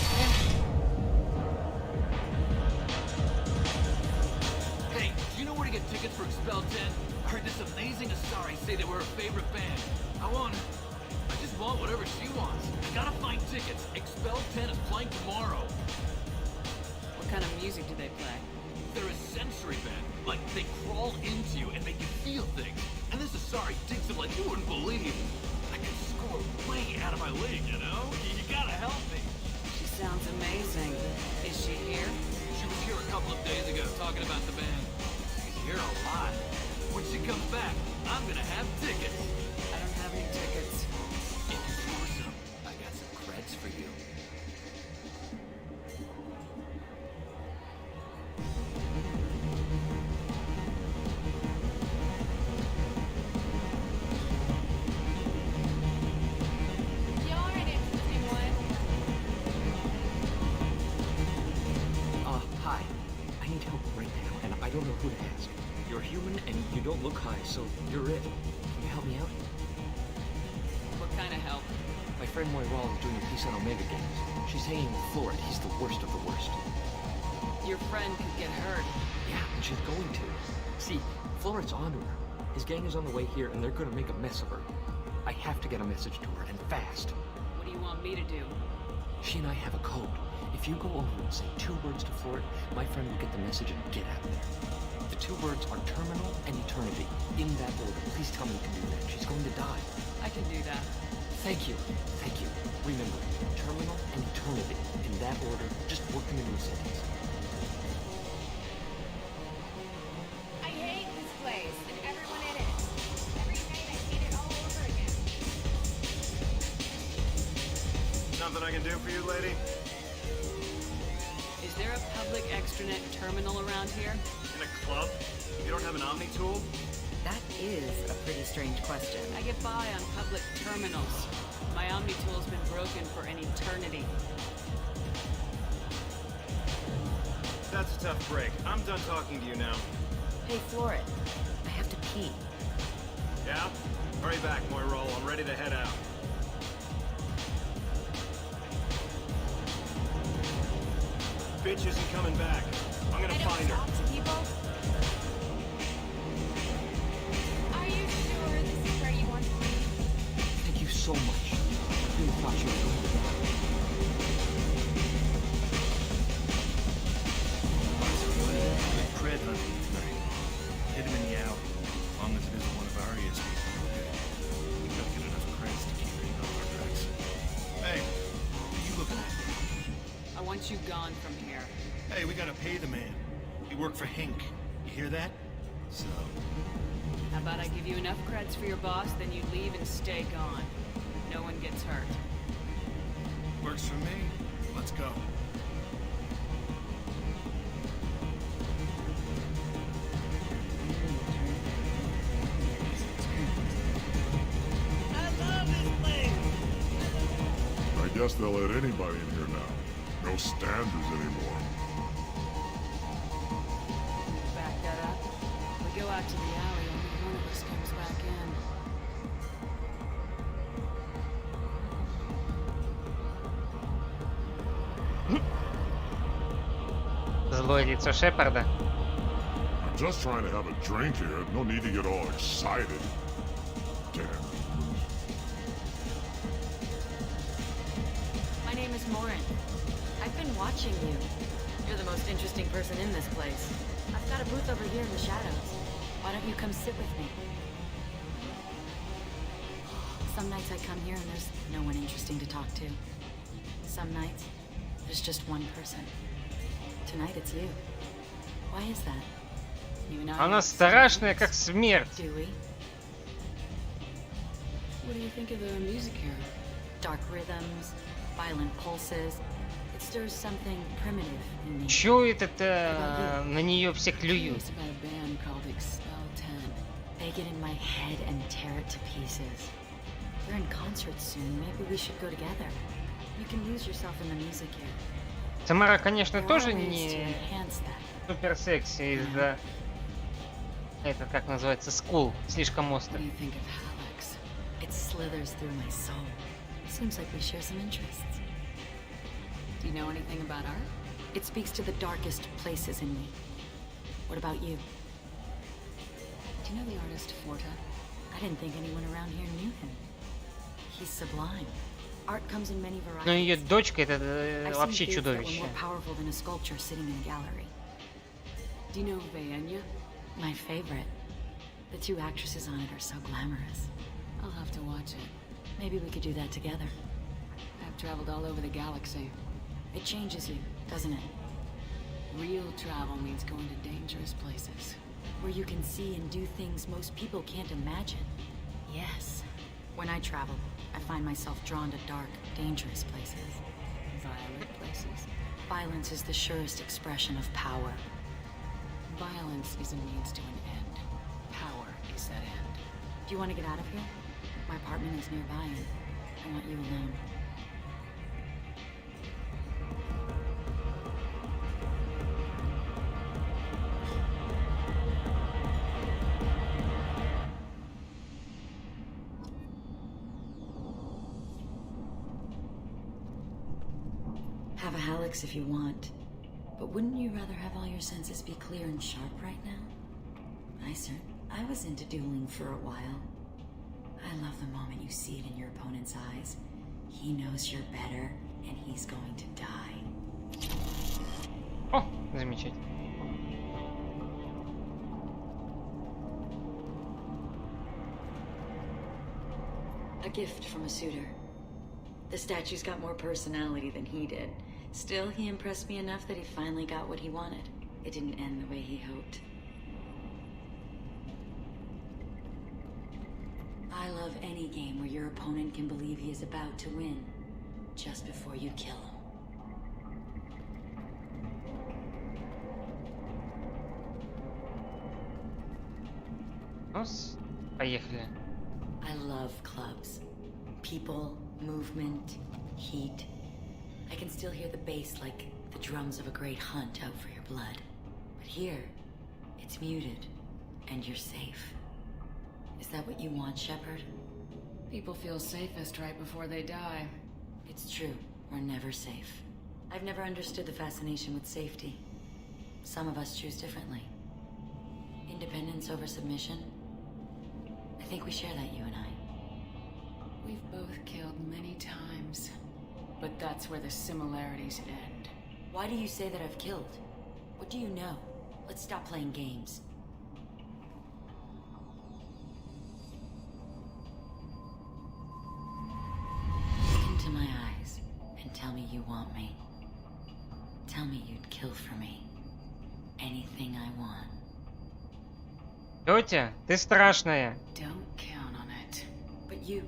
Hey, do you know where to get tickets for Expel 10? I heard this amazing Asari say they were her favorite band. I just want whatever she wants. I gotta find tickets. Expel 10 is playing tomorrow. What kind of music do they play? They're a sensory band. Like, they crawl into you and make you feel things. And this Asari digs them like you wouldn't believe. I could score way out of my league, you know? You gotta help me. She sounds amazing. Is she here? She was here a couple of days ago talking about the band. She's here a lot. When she comes back, I'm gonna have tickets. I don't have any tickets. If you score some, I got some creds for you. Hi. I need help right now, and I don't know who to ask. You're human, and you don't look high, so you're it. Can you help me out? What kind of help? My friend Moiral is doing a piece on Omega Games. She's hanging with Florid. He's the worst of the worst. Your friend could get hurt. Yeah, and she's going to. See, Florid's onto her. His gang is on the way here, and they're gonna make a mess of her. I have to get a message to her, and fast. What do you want me to do? She and I have a code. If you go over and say 2 words to Florid, my friend will get the message and get out of there. The 2 words are terminal and eternity. In that order. Please tell me you can do that. She's going to die. I can do that. Thank you. Thank you. Remember, terminal and eternity. In that order, just work them into a sentence. I hate this place and everyone in it. Every night I hate it all over again. Nothing I can do for you, lady? Is there a public extranet terminal around here? In a club? You don't have an Omni tool? That is a pretty strange question. I get by on public terminals. My Omni tool's been broken for an eternity. That's a tough break. I'm done talking to you now. Hey, Florid. I have to pee. Yeah? Hurry back, Moiral. I'm ready to head out. Bitch isn't coming back. I'm gonna find her. Talk to people. Are you sure this is where you want to be? Thank you so much. I really thought you were going to die. Good cred hunting tonight. Hit him in the alley. As long as it isn't one of our ESP people, okay. We gotta get enough creds to keep hitting on our tracks. Hey, what are you looking at? I want you gone from here. Hey, we gotta pay the man. We work for Hink. You hear that? So, How about I give you enough creds for your boss, then you leave and stay gone. No one gets hurt. works for me. Let's go. I guess they'll let anybody in here now. No standards anymore. Back that up. We go out to the alley, only one of us comes back in. Злое лицо Шепарда. I'm just trying to have a drink here. No need to get all excited. Damn. My name is Morin. I've been watching you. You're the most interesting person in this place. I've got a booth over here in the shadows. Why don't you come sit with me? Some nights I come here and there's no one interesting to talk to. Some nights, there's just one person. Tonight it's you. Why is that? You and I Она страшная, как смерть. Do we? What do you think of the music here? Dark rhythms, violent pulses. It stirs something primitive in me. Чё это на нее все клюют? It's about a band called Expel 10. They get in my head and tear it to pieces. We're in concert soon. Maybe we should go together. You can lose yourself in the music here. Тамара, конечно, There are тоже ways to не enhance that. супер секси из-за... Это как называется? Скул. Слишком What остро. do you think of Alex? It slithers through my soul. Seems like we share some interests. Do you know anything about art? It speaks to the darkest places in me. What about you? Do you know the artist Forta? I didn't think anyone around here knew him. He's sublime. Art comes in many varieties. Но ее дочка это I've seen вообще bids that were чудовище. more powerful than a sculpture sitting in a gallery. Do you know Vayenya? My favorite. The two actresses on it are so glamorous. I'll have to watch it. Maybe we could do that together. I've traveled all over the galaxy. It changes you, doesn't it? Real travel means going to dangerous places. Where you can see and do things most people can't imagine. Yes. When I travel, I find myself drawn to dark, dangerous places. Violent places. Violence is the surest expression of power. Violence is a means to an end. Power is that end. Do you want to get out of here? My apartment is nearby and I want you alone. Have a Hallex if you want, but wouldn't you rather have all your senses be clear and sharp right now? Nicer. I was into dueling for a while. I love the moment you see it in your opponent's eyes. He knows you're better, and he's going to die. О, замечательно. A gift from a suitor. The statue's got more personality than he did. Still, he impressed me enough that he finally got what he wanted. It didn't end the way he hoped. I love any game where your opponent can believe he is about to win, just before you kill him. Поехали. I love clubs. People, movement, heat. I can still hear the bass like the drums of a great hunt out for your blood. But here, it's muted, and you're safe. Is that what you want, Shepard? People feel safest right before they die. It's true. We're never safe. I've never understood the fascination with safety. Some of us choose differently. Independence over submission. I think we share that, you and I. We've both killed many times, but that's where the similarities end. Why do you say that I've killed? What do you know? Let's stop playing games. Look into my eyes and tell me you want me. Tell me you'd kill for me. Anything I want. Тетя, ты страшная. Don't count on it. But you...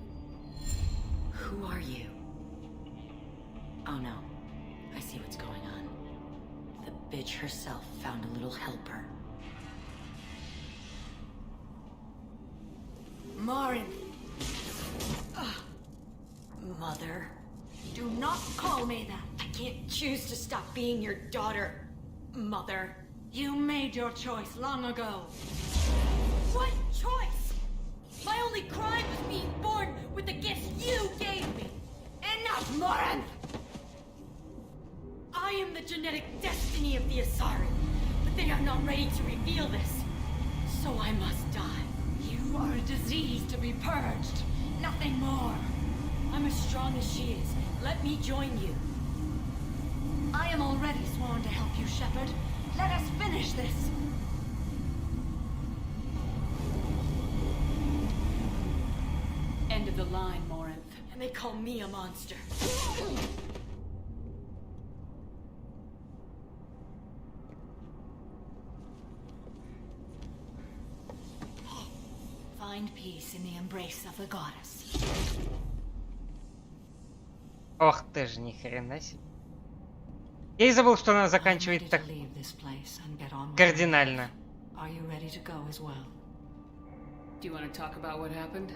Who are you? Oh no. I see what's going on. The bitch herself found a little helper. Marin! Mother. Do not call me that. I can't choose to stop being your daughter. Mother. You made your choice long ago. What choice? My only crime was being born with the gifts you gave me. Enough, Moran! I am the genetic destiny of the Asari, but they are not ready to reveal this. So I must die. You are a disease to be purged. Nothing more. I'm as strong as she is. Let me join you. I am already sworn to help you, Shepard. Let us finish this. End of the line, Morinth. And they call me a monster. Find peace in the embrace of the goddess. Ох ты ж, ни хрена себе. Я и забыл, что она заканчивает так кардинально. Are you ready to go as well? Do you want to talk about what happened?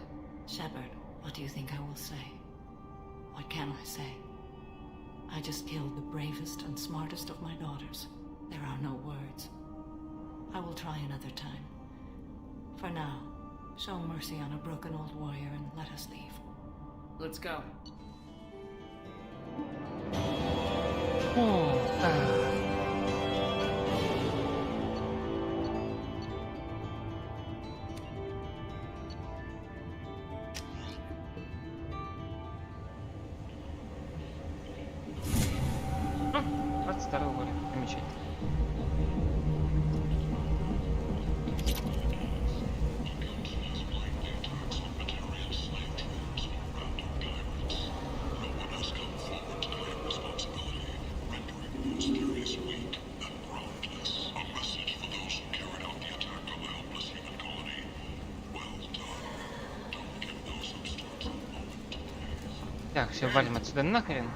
Shepard, what do you think I will say? What can I say? I just killed the bravest and smartest of my daughters. There are no words. I will try another time. For now, show mercy on a broken old warrior and let us leave. Let's go. О, так. Ну, 22 года. Замечательно. Так, все, валим отсюда нахрен.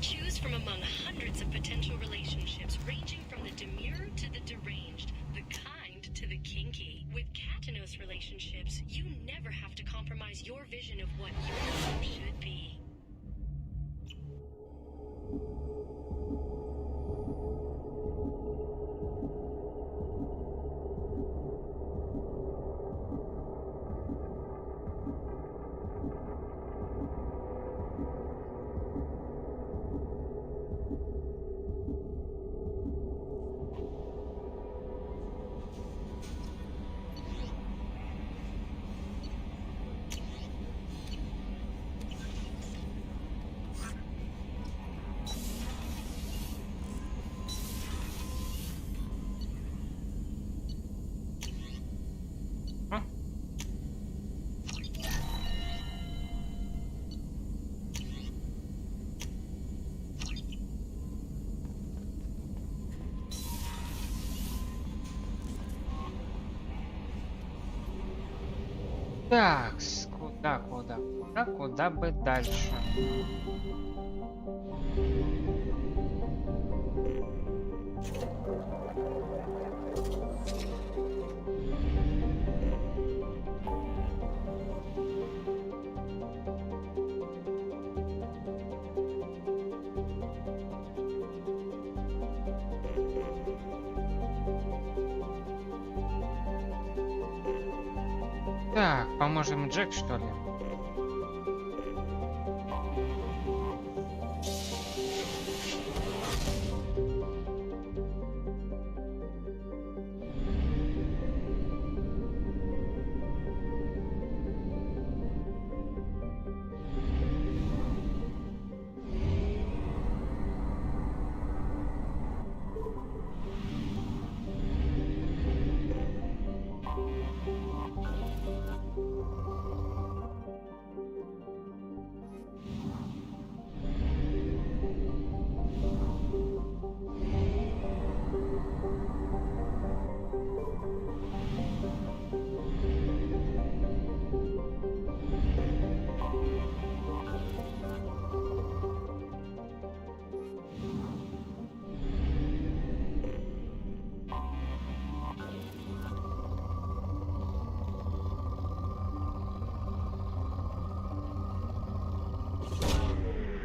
Choose from among hundreds of potential relationships, ranging from the demure to the deranged, the kind to the kinky. With Katanos relationships, you never have to compromise your vision of what your life should be. Так, куда бы дальше? Так, поможем Джек, что ли?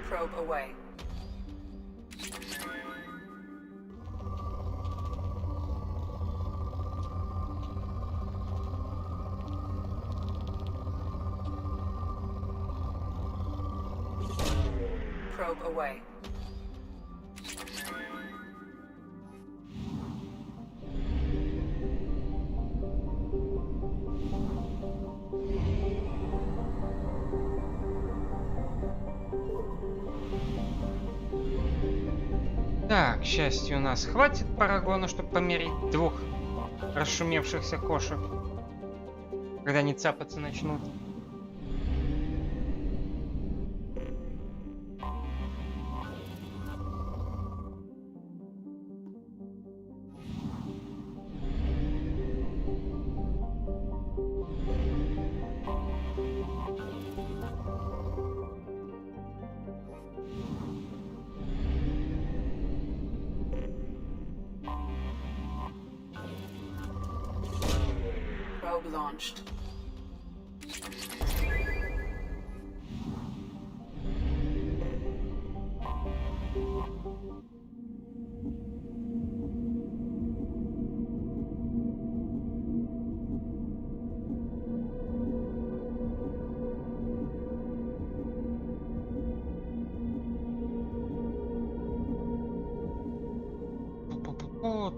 Probe away. Probe away. Так, к счастью, у нас хватит парагона, чтобы померить двух расшумевшихся кошек, когда они цапаться начнут. Probe launched.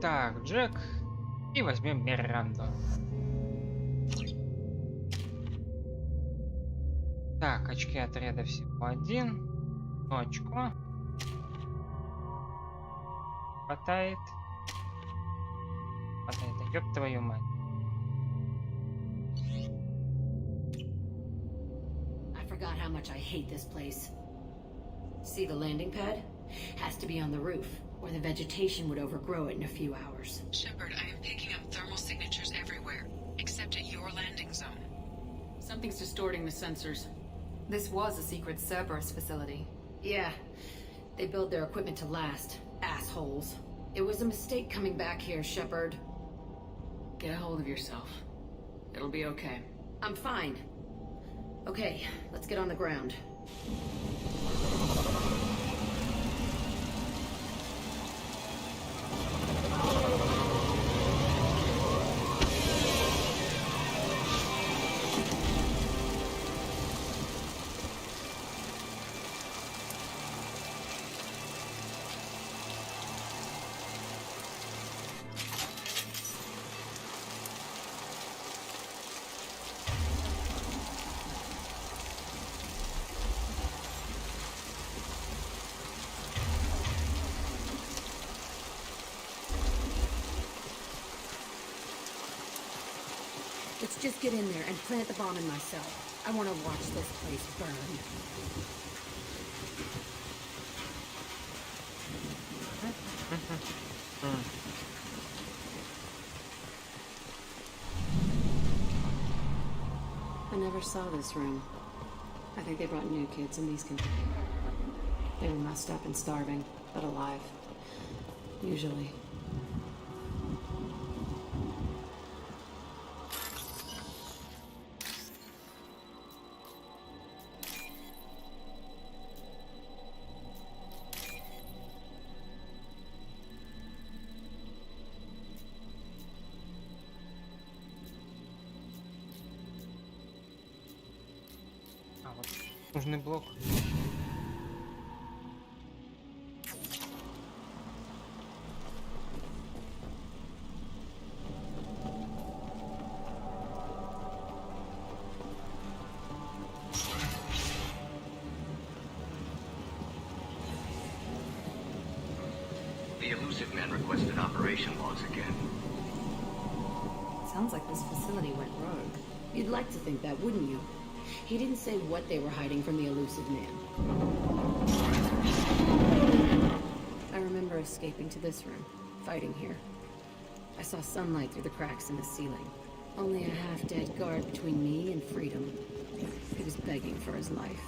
Так, Джек. И возьмем Миранду. Так, очки отряда всего один. Ну, очко. Хватает. Хватает, да ёб твою мать. I forgot how much I hate this place. See the landing pad? Has to be on the roof, or the vegetation would overgrow it in a few hours. Shepard, I am picking up thermal signatures everywhere, except at your landing zone. Something's distorting the sensors. This was a secret Cerberus facility. Yeah, they build their equipment to last. Assholes. It was a mistake coming back here, Shepard. Get a hold of yourself. It'll be okay. I'm fine. Okay, let's get on the ground. Let's just get in there and plant the bomb in myself. I want to watch this place burn. I never saw this room. I think they brought new kids in these containers. They were messed up and starving, but alive. Usually. А вот нужный блок. The elusive man requested operation logs again. Sounds like this facility went rogue. You'd like to think that, wouldn't you? He didn't say what they were hiding from the elusive man. I remember escaping to this room, fighting here. I saw sunlight through the cracks in the ceiling. Only a half-dead guard between me and freedom. He was begging for his life.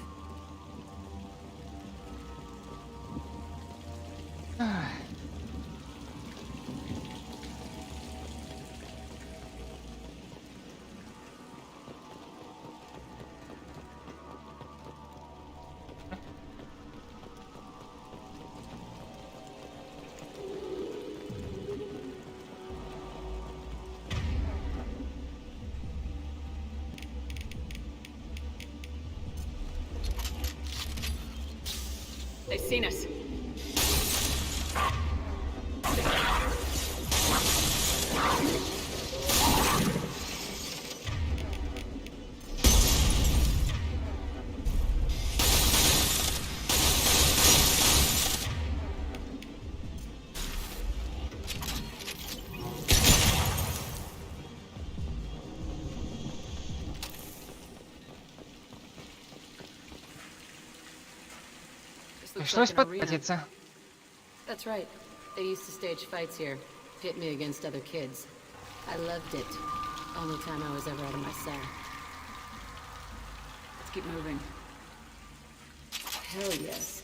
They've seen us. Пришлось подкатиться. That's right. They used to stage fights here, pit me against other kids. I loved it. Only time I was ever out of my cell. Let's keep moving. Hell yes.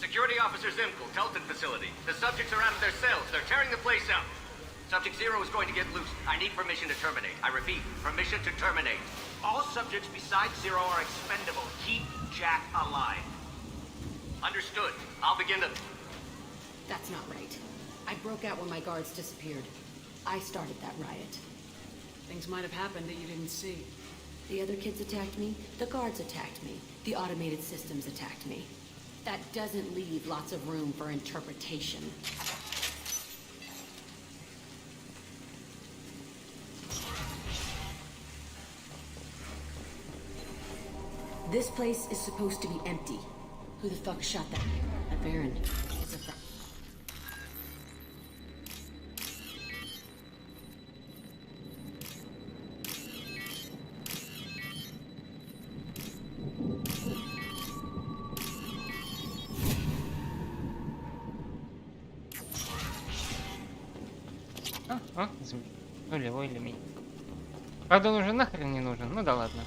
Security Officer Zimkel, Telton facility. The subjects are out of their cells. They're tearing the place up. Subject Zero is going to get loose. I need permission to terminate. I repeat, permission to terminate. All subjects besides Zero are expendable. Keep Jack alive. Understood. I'll begin to... That's not right. I broke out when my guards disappeared. I started that riot. Things might have happened that you didn't see. The other kids attacked me, the guards attacked me, the automated systems attacked me. That doesn't leave lots of room for interpretation. This place is supposed to be empty. Who the fuck shot that? A Baron. It's a fact. Нулевой лимит. Правда, он уже нахрен не нужен, ну да ладно.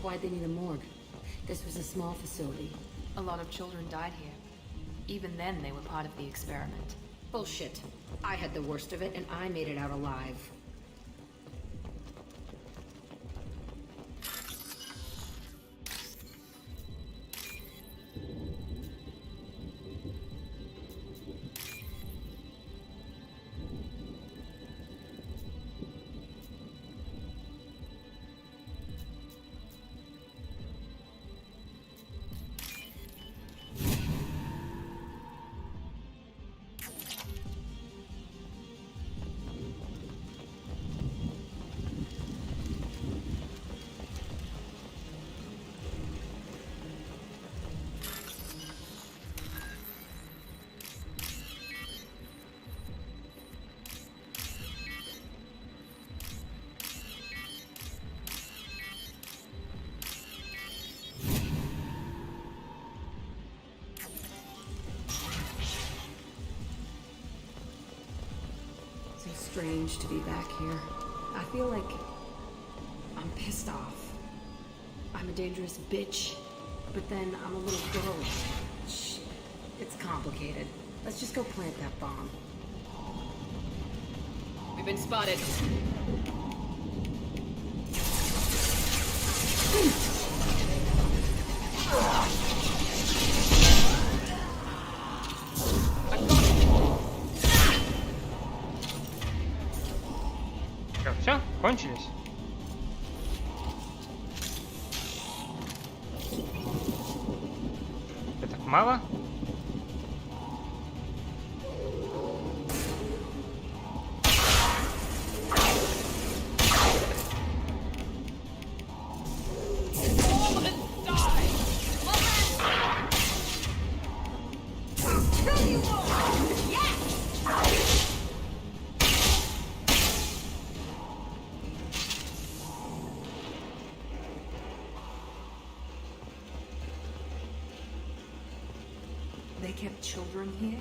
Why'd they need a morgue? This was a small facility. A lot of children died here. Even then, they were part of the experiment. Bullshit. I had the worst of it, and I made it out alive. Strange to be back here. I feel like I'm pissed off. I'm a dangerous bitch, but then I'm a little girl. Shit, it's complicated. Let's just go plant that bomb. We've been spotted. Все, кончились. Это так мало? They kept children here?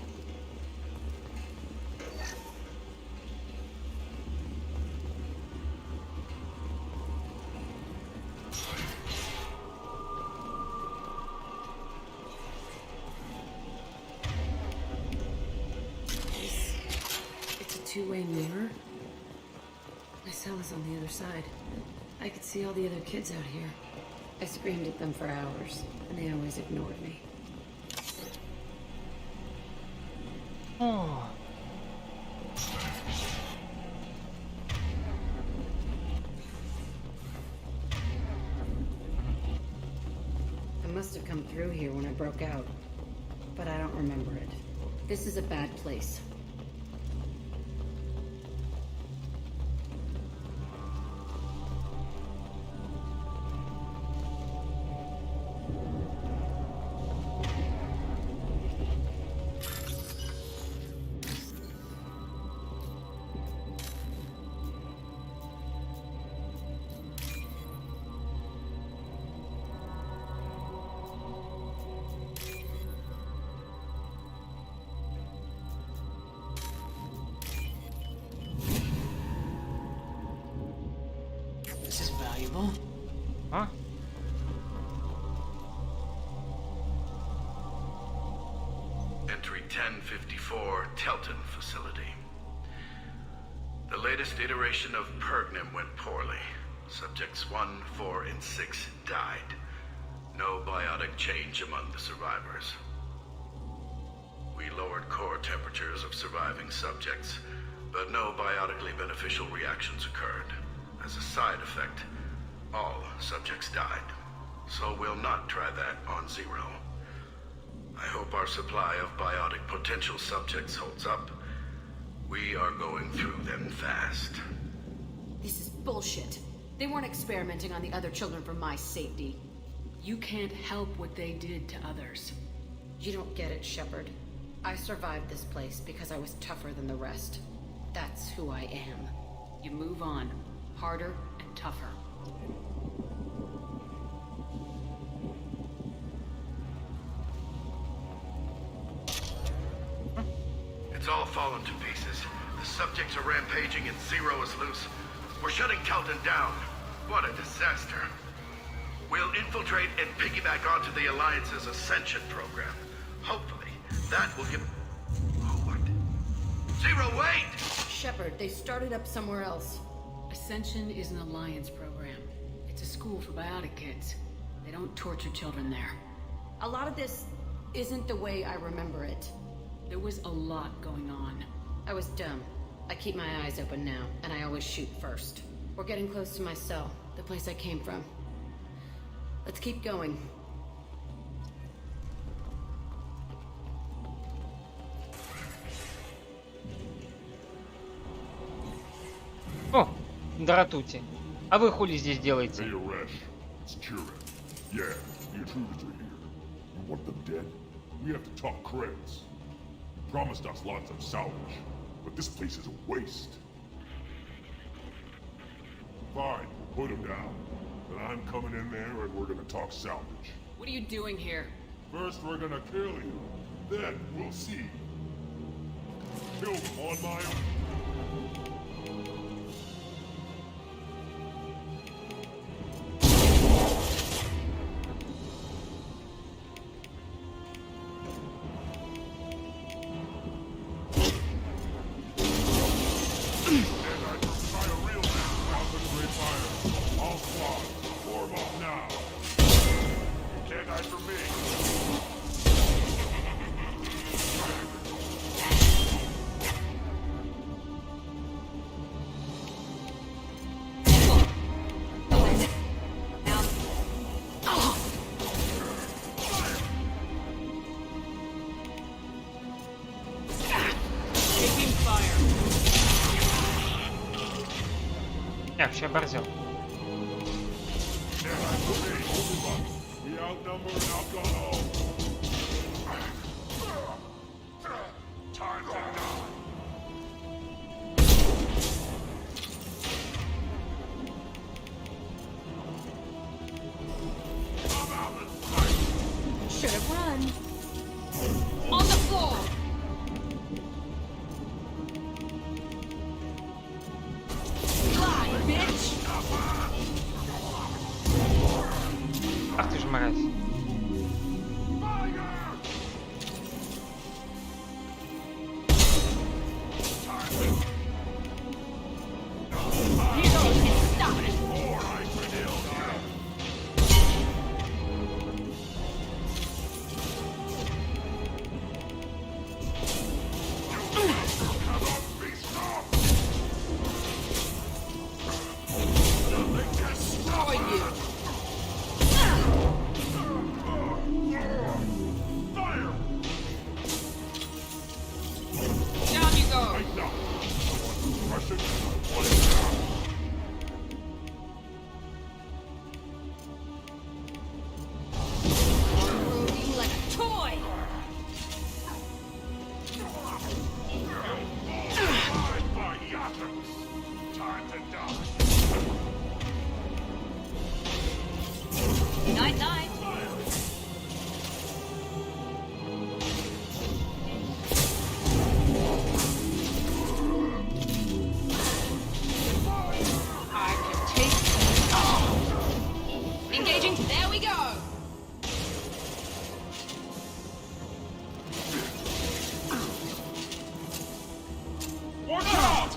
It's a two-way mirror. I cell is on the other side. I could see all the other kids out here. I screamed at them for hours, and they always ignored me. Oh. I must have come through here when I broke out, but I don't remember it. This is a bad place. This is valuable. Huh? Entry 1054, Telton facility. The latest iteration of Pergnum went poorly. Subjects 1, 4, and 6 died. No biotic change among the survivors. We lowered core temperatures of surviving subjects, but no biotically beneficial reactions occurred. As a side effect, all subjects died. So we'll not try that on Zero. I hope our supply of biotic potential subjects holds up. We are going through them fast. This is bullshit. They weren't experimenting on the other children for my safety. You can't help what they did to others. You don't get it, Shepard. I survived this place because I was tougher than the rest. That's who I am. You move on. Harder and tougher. It's all fallen to pieces. The subjects are rampaging and Zero is loose. We're shutting Telton down. What a disaster. We'll infiltrate and piggyback onto the Alliance's Ascension program. Hopefully, that will give... Oh, what? Zero, wait! Shepard, they started up somewhere else. Ascension is an Alliance program. It's a school for biotic kids. They don't torture children there. A lot of this isn't the way I remember it. There was a lot going on. I was dumb. I keep my eyes open now, and I always shoot first. We're getting close to my cell, the place I came from. Let's keep going. О, дратути. А вы хули здесь делаете? Hey, Yeresh. It's Kira. Yeah, the intruders are here. You want them dead? We have to talk credits. You promised us lots of salvage, but this place is a waste. Fine, we'll put them down. Then I'm coming in there and we're gonna talk salvage. What are you doing here? First we're gonna kill you. Then we'll see. Kill them on my own. Я вообще оборзел. Should have run. On the floor. Fly, bitch. Ах ты ж мразь. He's Engaging. There we go. Watch out!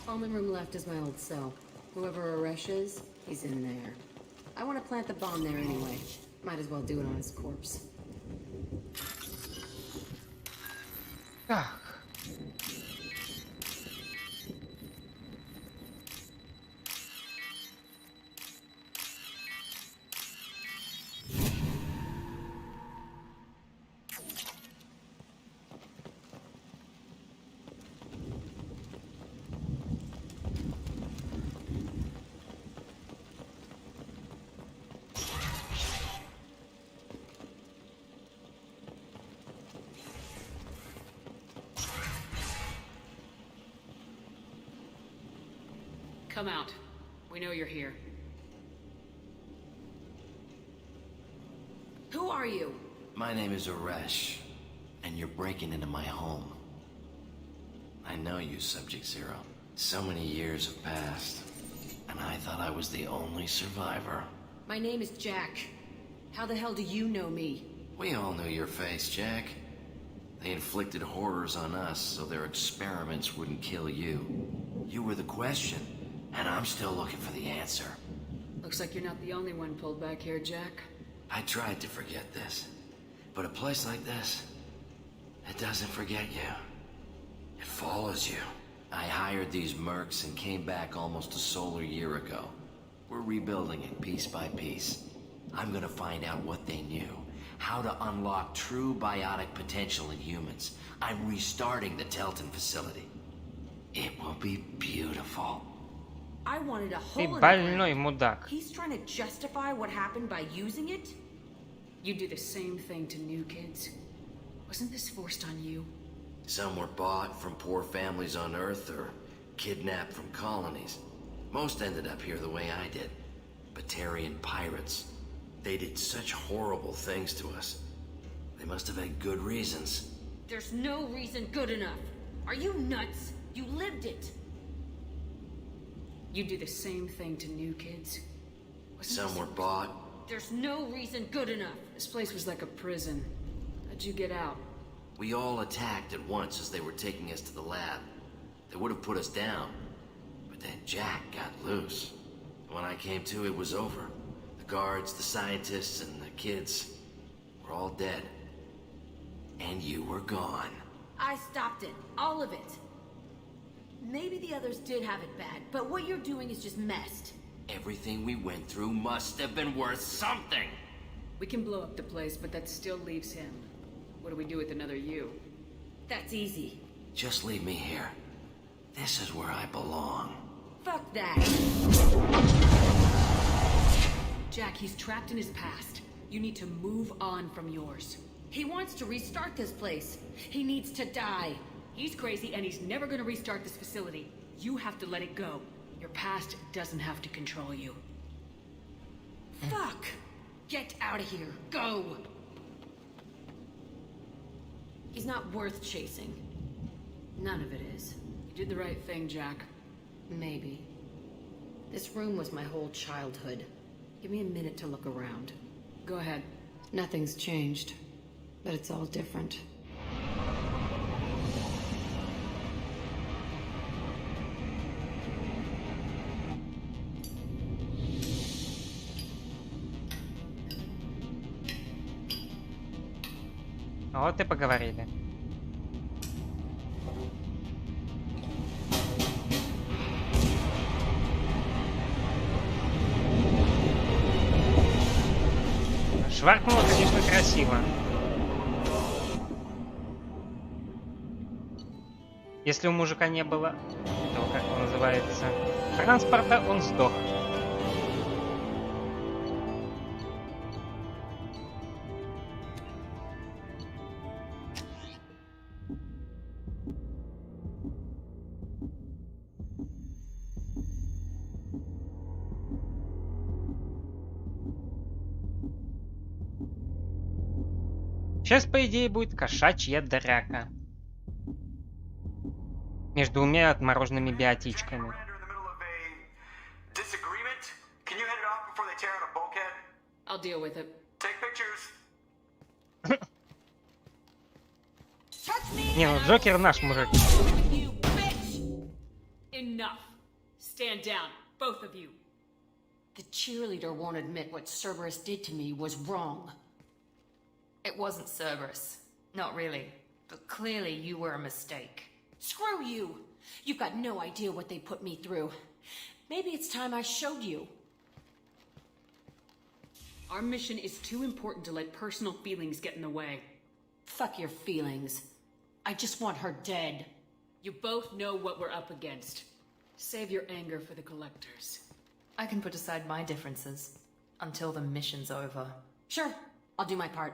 Only room left is my old cell. Whoever Aresh is, he's in there. I want to plant the bomb there anyway. Might as well do it on his corpse. Так. Come out. We know you're here. Who are you? My name is Aresh, and you're breaking into my home. I know you, Subject Zero. So many years have passed, and I thought I was the only survivor. My name is Jack. How the hell do you know me? We all knew your face, Jack. They inflicted horrors on us so their experiments wouldn't kill you. You were the question, and I'm still looking for the answer. Looks like you're not the only one pulled back here, Jack. I tried to forget this, but a place like this, it doesn't forget you. It follows you. I hired these mercs and came back almost a solar year ago. We're rebuilding it piece by piece. I'm gonna find out what they knew, how to unlock true biotic potential in humans. I'm restarting the Telton facility. It will be beautiful. I wanted a Ты hole in the больной ground. мудак. He's trying to justify what happened by using it? You do the same thing to new kids. Wasn't this forced on you? Some were bought from poor families on Earth or kidnapped from colonies. Most ended up here the way I did. Batarian pirates. They did such horrible things to us. They must have had good reasons. There's no reason good enough. Are you nuts? You lived it. You do the same thing to new kids. Some were bought. There's no reason good enough. This place was like a prison. How'd you get out? We all attacked at once as they were taking us to the lab. They would have put us down. But then Jack got loose. When I came to, it was over. The guards, the scientists, and the kids were all dead. And you were gone. I stopped it. All of it. Maybe the others did have it bad, but what you're doing is just messed. Everything we went through must have been worth something. We can blow up the place, but that still leaves him. What do we do with another you? That's easy. Just leave me here. This is where I belong. Fuck that. Jack, he's trapped in his past. You need to move on from yours. He wants to restart this place. He needs to die. He's crazy and he's never gonna restart this facility. You have to let it go. Your past doesn't have to control you. Fuck! Get out of here. Go! He's not worth chasing. None of it is. You did the right thing, Jack. Maybe. This room was my whole childhood. Give me a minute to look around. Go ahead. Nothing's changed, but it's all different. Вот и поговорили. Шваркнуло, конечно, красиво. Если у мужика не было этого, как он называется, транспорта, он сдох. Сейчас, по идее, будет кошачья драка. Между двумя отмороженными биотичками. I'll deal with it. Не, ну Джокер наш мужик. You bitch! Enough. Stand down, both of you. The cheerleader won't admit what Cerberus did to me was wrong. It wasn't Cerberus. Not really. But clearly you were a mistake. Screw you! You've got no idea what they put me through. Maybe it's time I showed you. Our mission is too important to let personal feelings get in the way. Fuck your feelings. I just want her dead. You both know what we're up against. Save your anger for the collectors. I can put aside my differences until the mission's over. Sure, I'll do my part.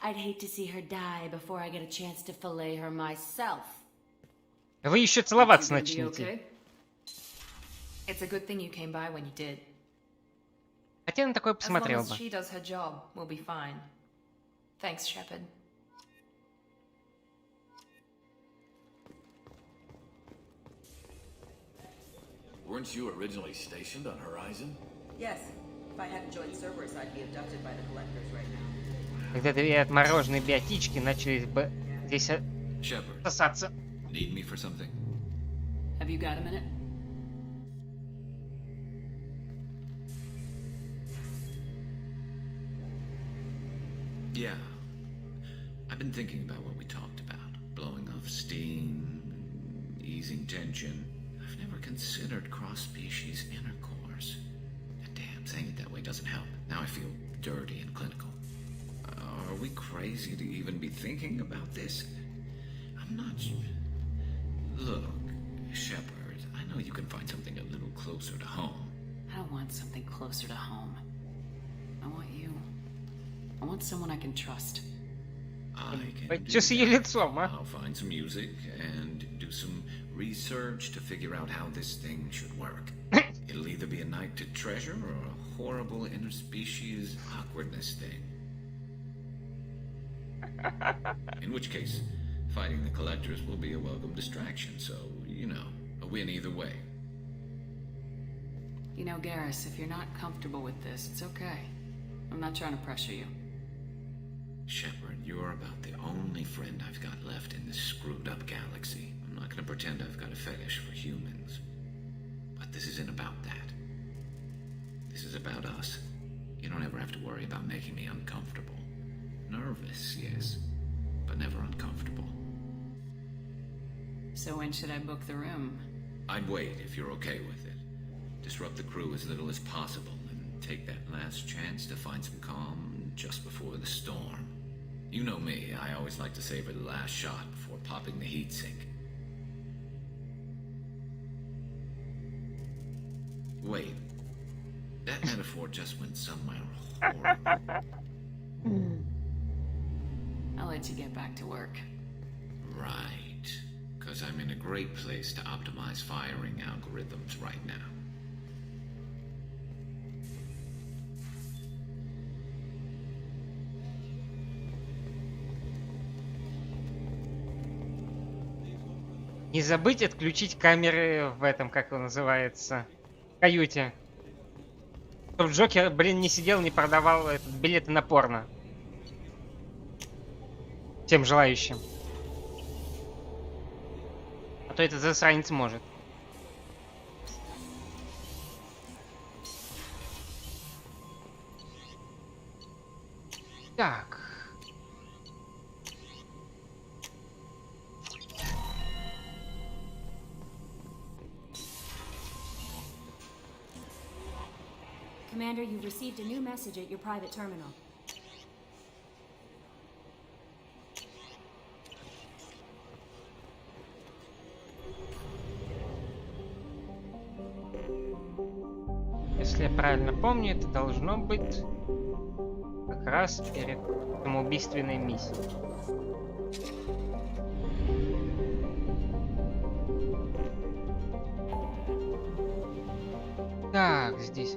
I'd hate to see her die before I get a chance to fillet her myself. Вы еще целоваться You gonna be начнете. okay? It's a good thing you came by when you did. Хотя на такое As long посмотрел as бы. she does her job, we'll be fine. Thanks, Shepard. Weren't you originally stationed on Horizon? Yes. If I hadn't joined Cerberus, I'd be abducted by the collectors right now. Когда две отмороженные биотички начали бы здесь Shepard, сосаться. need me for something? Have you got a minute? Yeah. I've been thinking about what we talked about. Blowing off steam, easing tension. I've never considered cross-species intercourse. Damn, saying it that way doesn't help. Now I feel dirty and clinical. Are we crazy to even be thinking about this? I'm not... Look, Shepard, I know you can find something a little closer to home. I don't want something closer to home. I want you. I want someone I can trust. I can do Что с ее that. лицом, а? I'll find some music and do some research to figure out how this thing should work. It'll either be a night to treasure or a horrible interspecies awkwardness thing. In which case, fighting the collectors will be a welcome distraction, so, you know, a win either way. You know, Garrus, if you're not comfortable with this, it's okay. I'm not trying to pressure you. Shepard, you're about the only friend I've got left in this screwed up galaxy. I'm not gonna pretend I've got a fetish for humans. But this isn't about that. This is about us. You don't ever have to worry about making me uncomfortable. Nervous, yes, but never uncomfortable. So when should I book the room? I'd wait if you're okay with it. Disrupt the crew as little as possible and take that last chance to find some calm just before the storm. You know me, I always like to savor the last shot before popping the heatsink. Wait, that metaphor just went somewhere horrible. I'll let you get back to work. Right, because I'm in a great place to optimize firing algorithms right now. Не забыть отключить камеры в этом, как его называется, каюте. Чтоб Джокер, блин, не сидел, не продавал билеты на порно. Всем желающим. А то этот засранец может. Так. Commander, you've received a new message at your private terminal. Если я правильно помню, это должно быть как раз перед самоубийственной миссией. Так, здесь...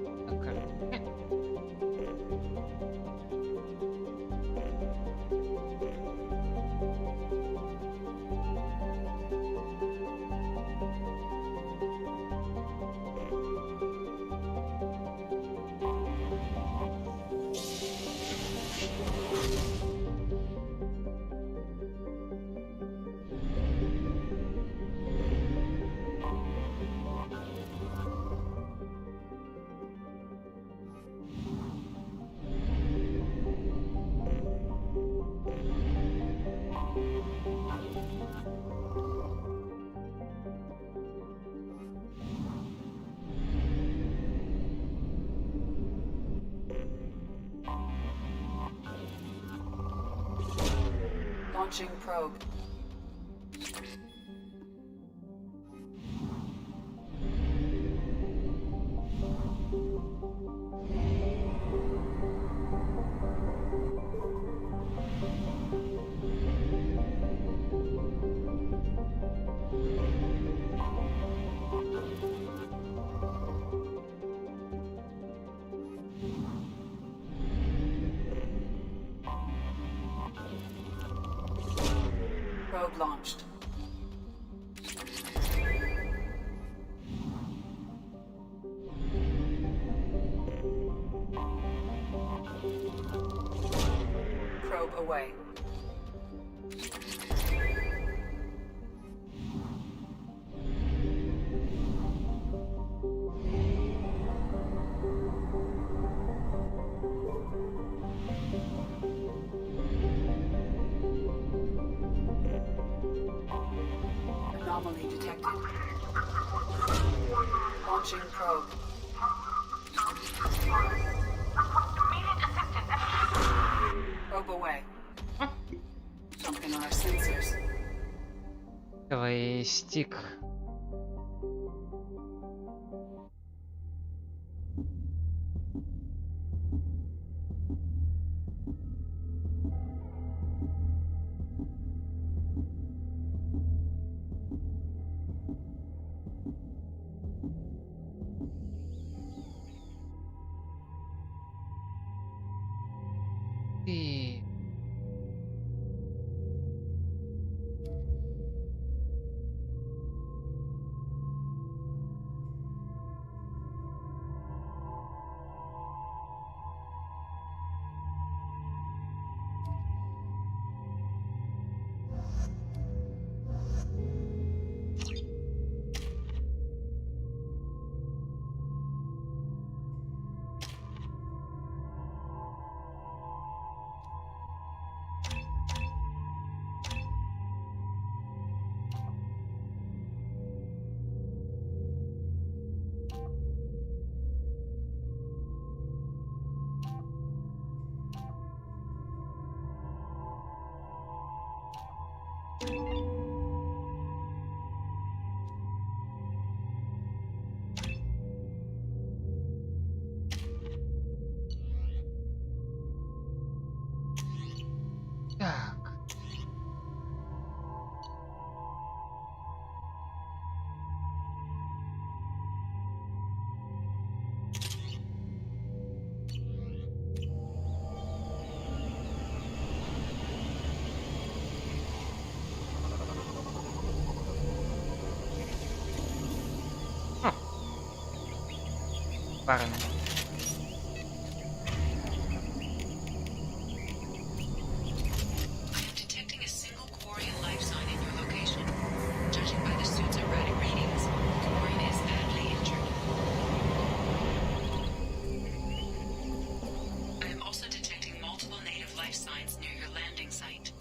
Launching probe. Probe launched. Probe away. Anomaly detected. Launching probe. Probe away. Something on our sensors. Давай стик. И... Так. Парни. Detecting a single Quarian life sign in your location. Judging by the suit's erratic readings, Quarian is badly injured. I am also detecting multiple native life signs near your landing site.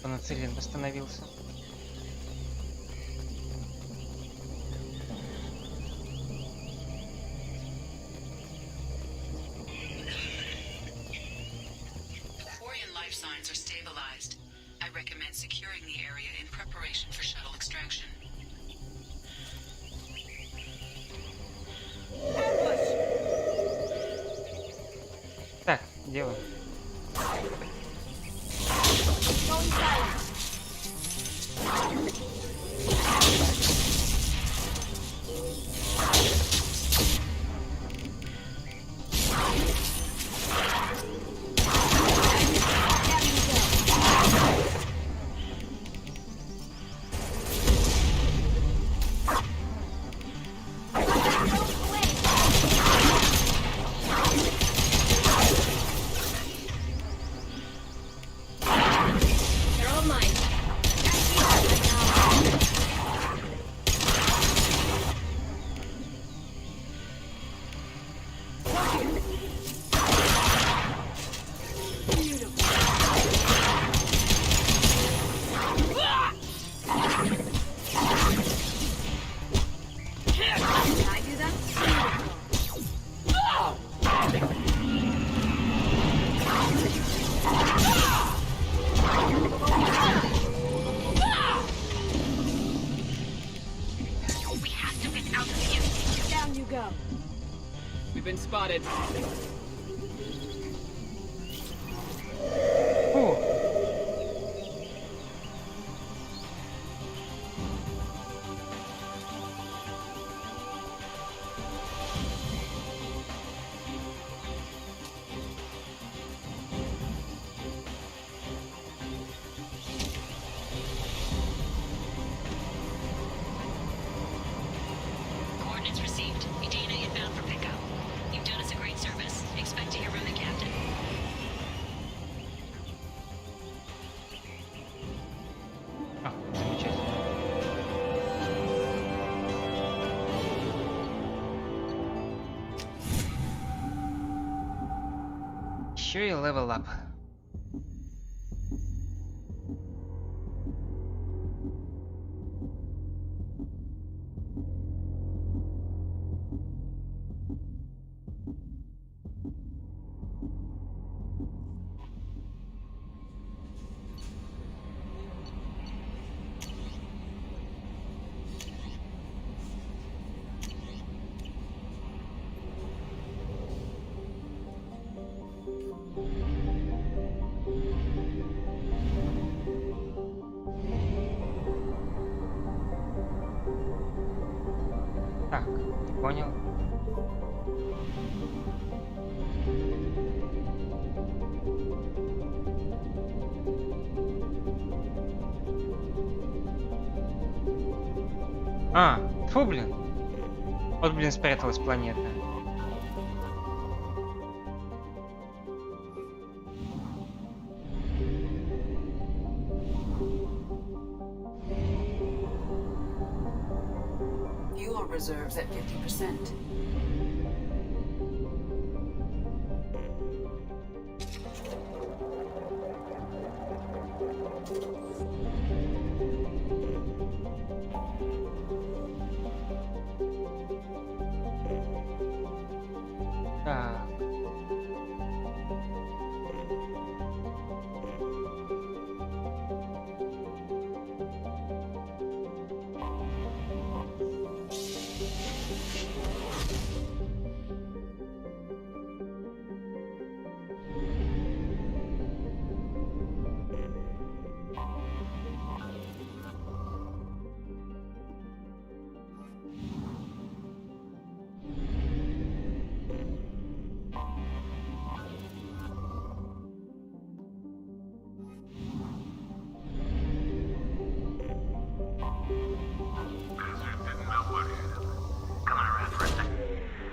Панацелин восстановился. Quarian life signs are stabilized. I recommend securing the area in preparation for shuttle extraction. Так, делаем. been spotted. Coordinates received. Data inbound for pickup. You've done us a great service. Expect to hear from the captain. Еще и level up. Так, не понял. А, фу, блин. Вот, блин, спряталась планета. Fuel reserves at 50%. Так.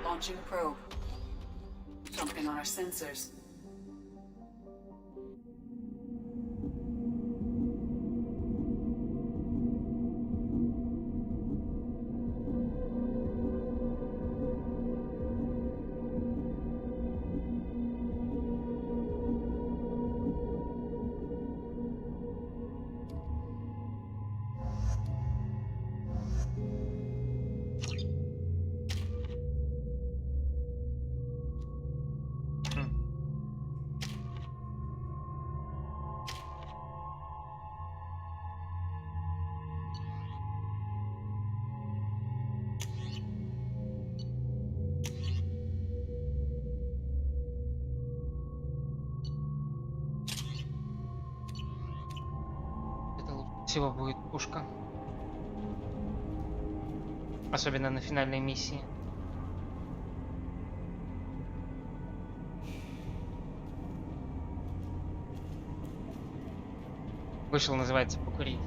Launching probe. Something on our sensors. Всего будет пушка. Особенно на финальной миссии. Вышел, называется, покурить.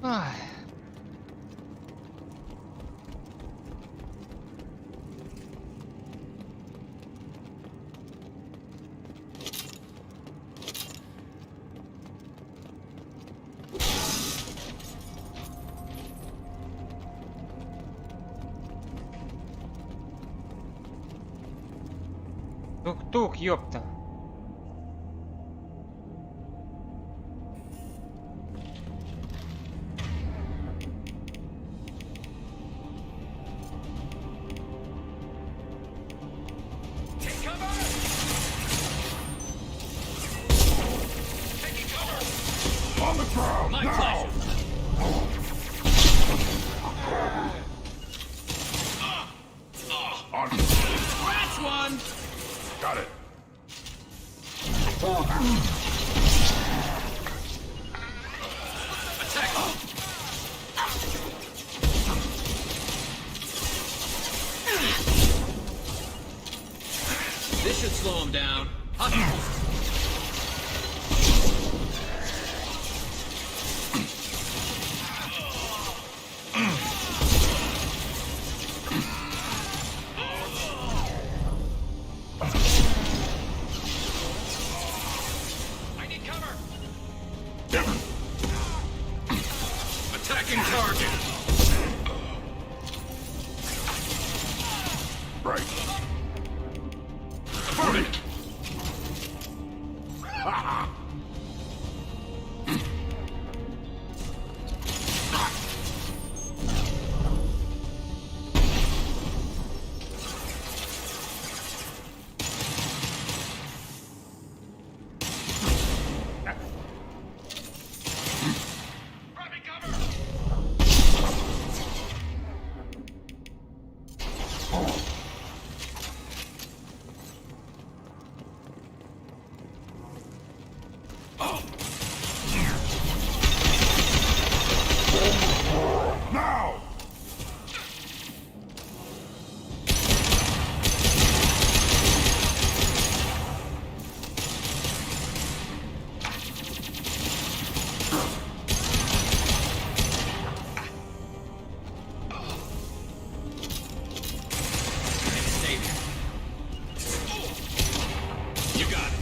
Ах. Тук-тук, ёпта. On the ground, My now! pleasure. Scratch one! Got it. Attack! This should slow him down. I need cover. Attacking target. Right. Affirmative. Now! You got it.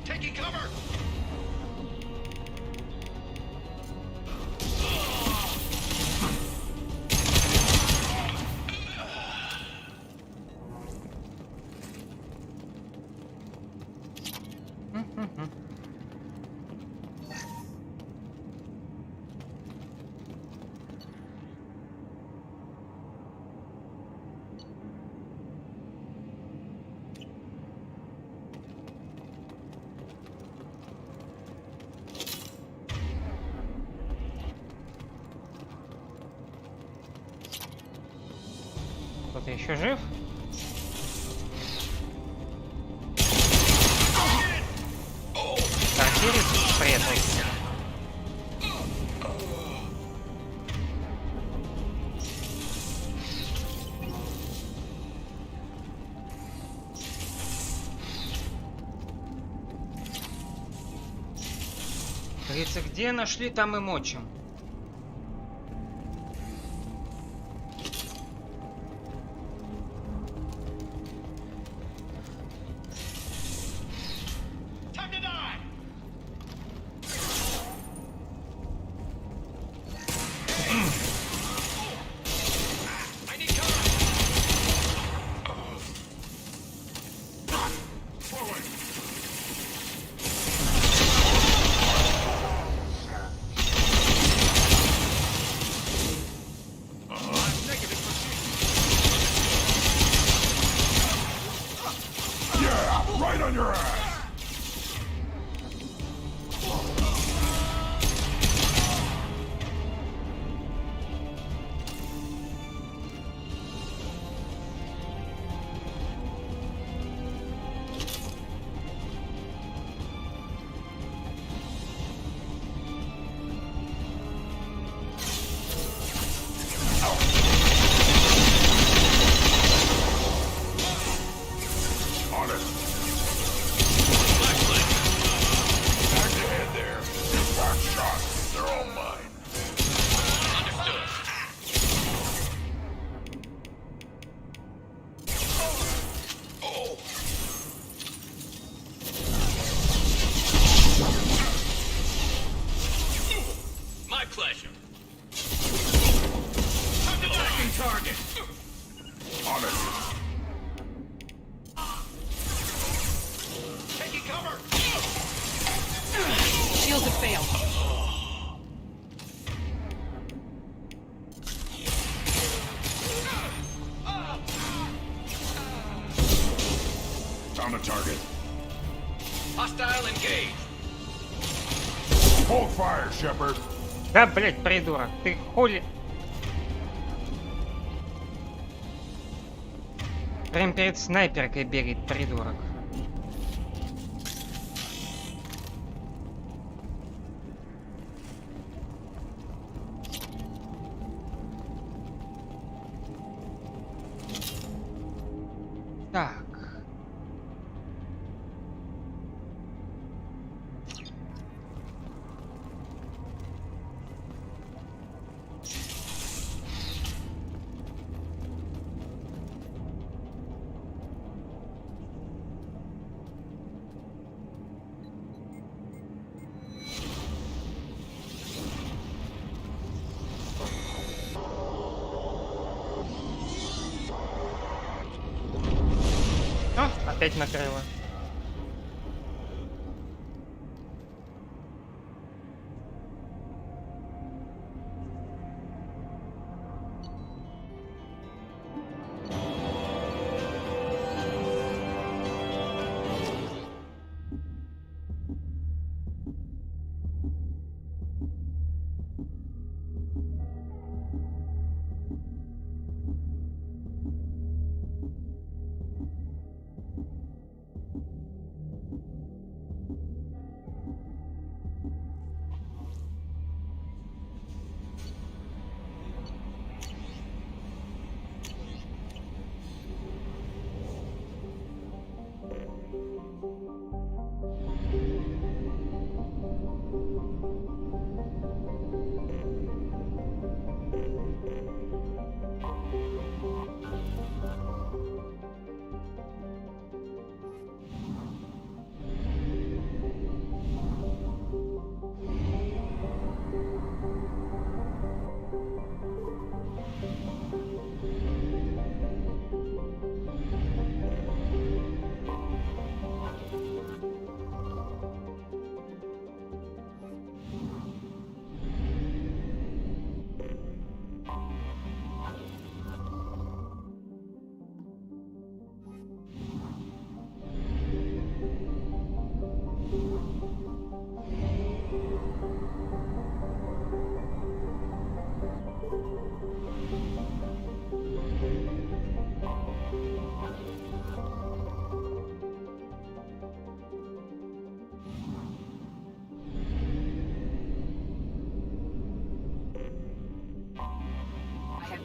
Taking cover. Кто-то еще жив? Так, ересь спрятался. Говорится, где нашли, там и мочим. Time to die. I need cover. Forward. Negative precision. Yeah, right on your ass! On it. on the target. Hostile engaged. Hold fire, Shepard. Да, блять, придурок, ты хули... Прям перед снайперкой бегает, придурок. Так. Опять накрыло.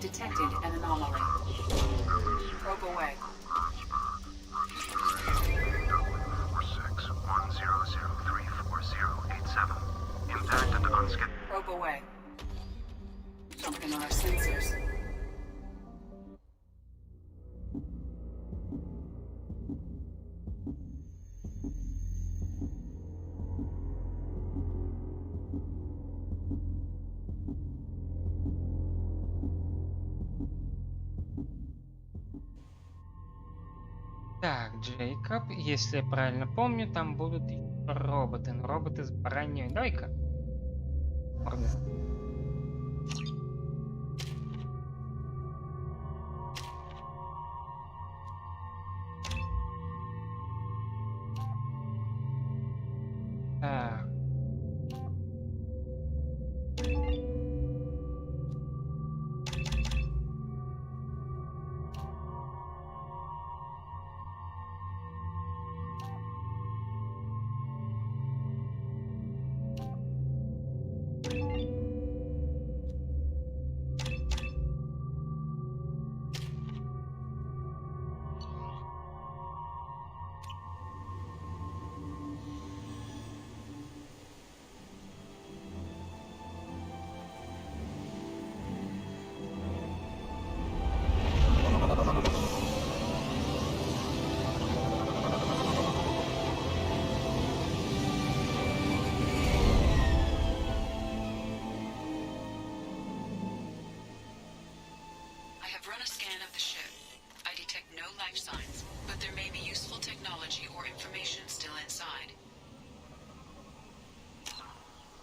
Detected an anomaly. Probe away. 4610034087. Impact at the unscheduled. Probe away. Something on our sensors. Так, Джейкоб, если я правильно помню, там будут роботы. Но роботы с броней. Давай-ка. Морды. Так.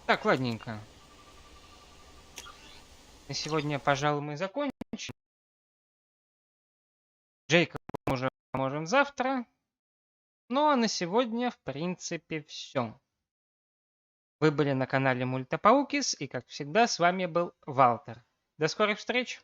Так, ладненько. На сегодня, пожалуй, мы закончим. Джейкоба мы уже поможем завтра. Ну а на сегодня, в принципе, все. Вы были на канале Мультипаукис, и, как всегда, с вами был Валтер. До скорых встреч!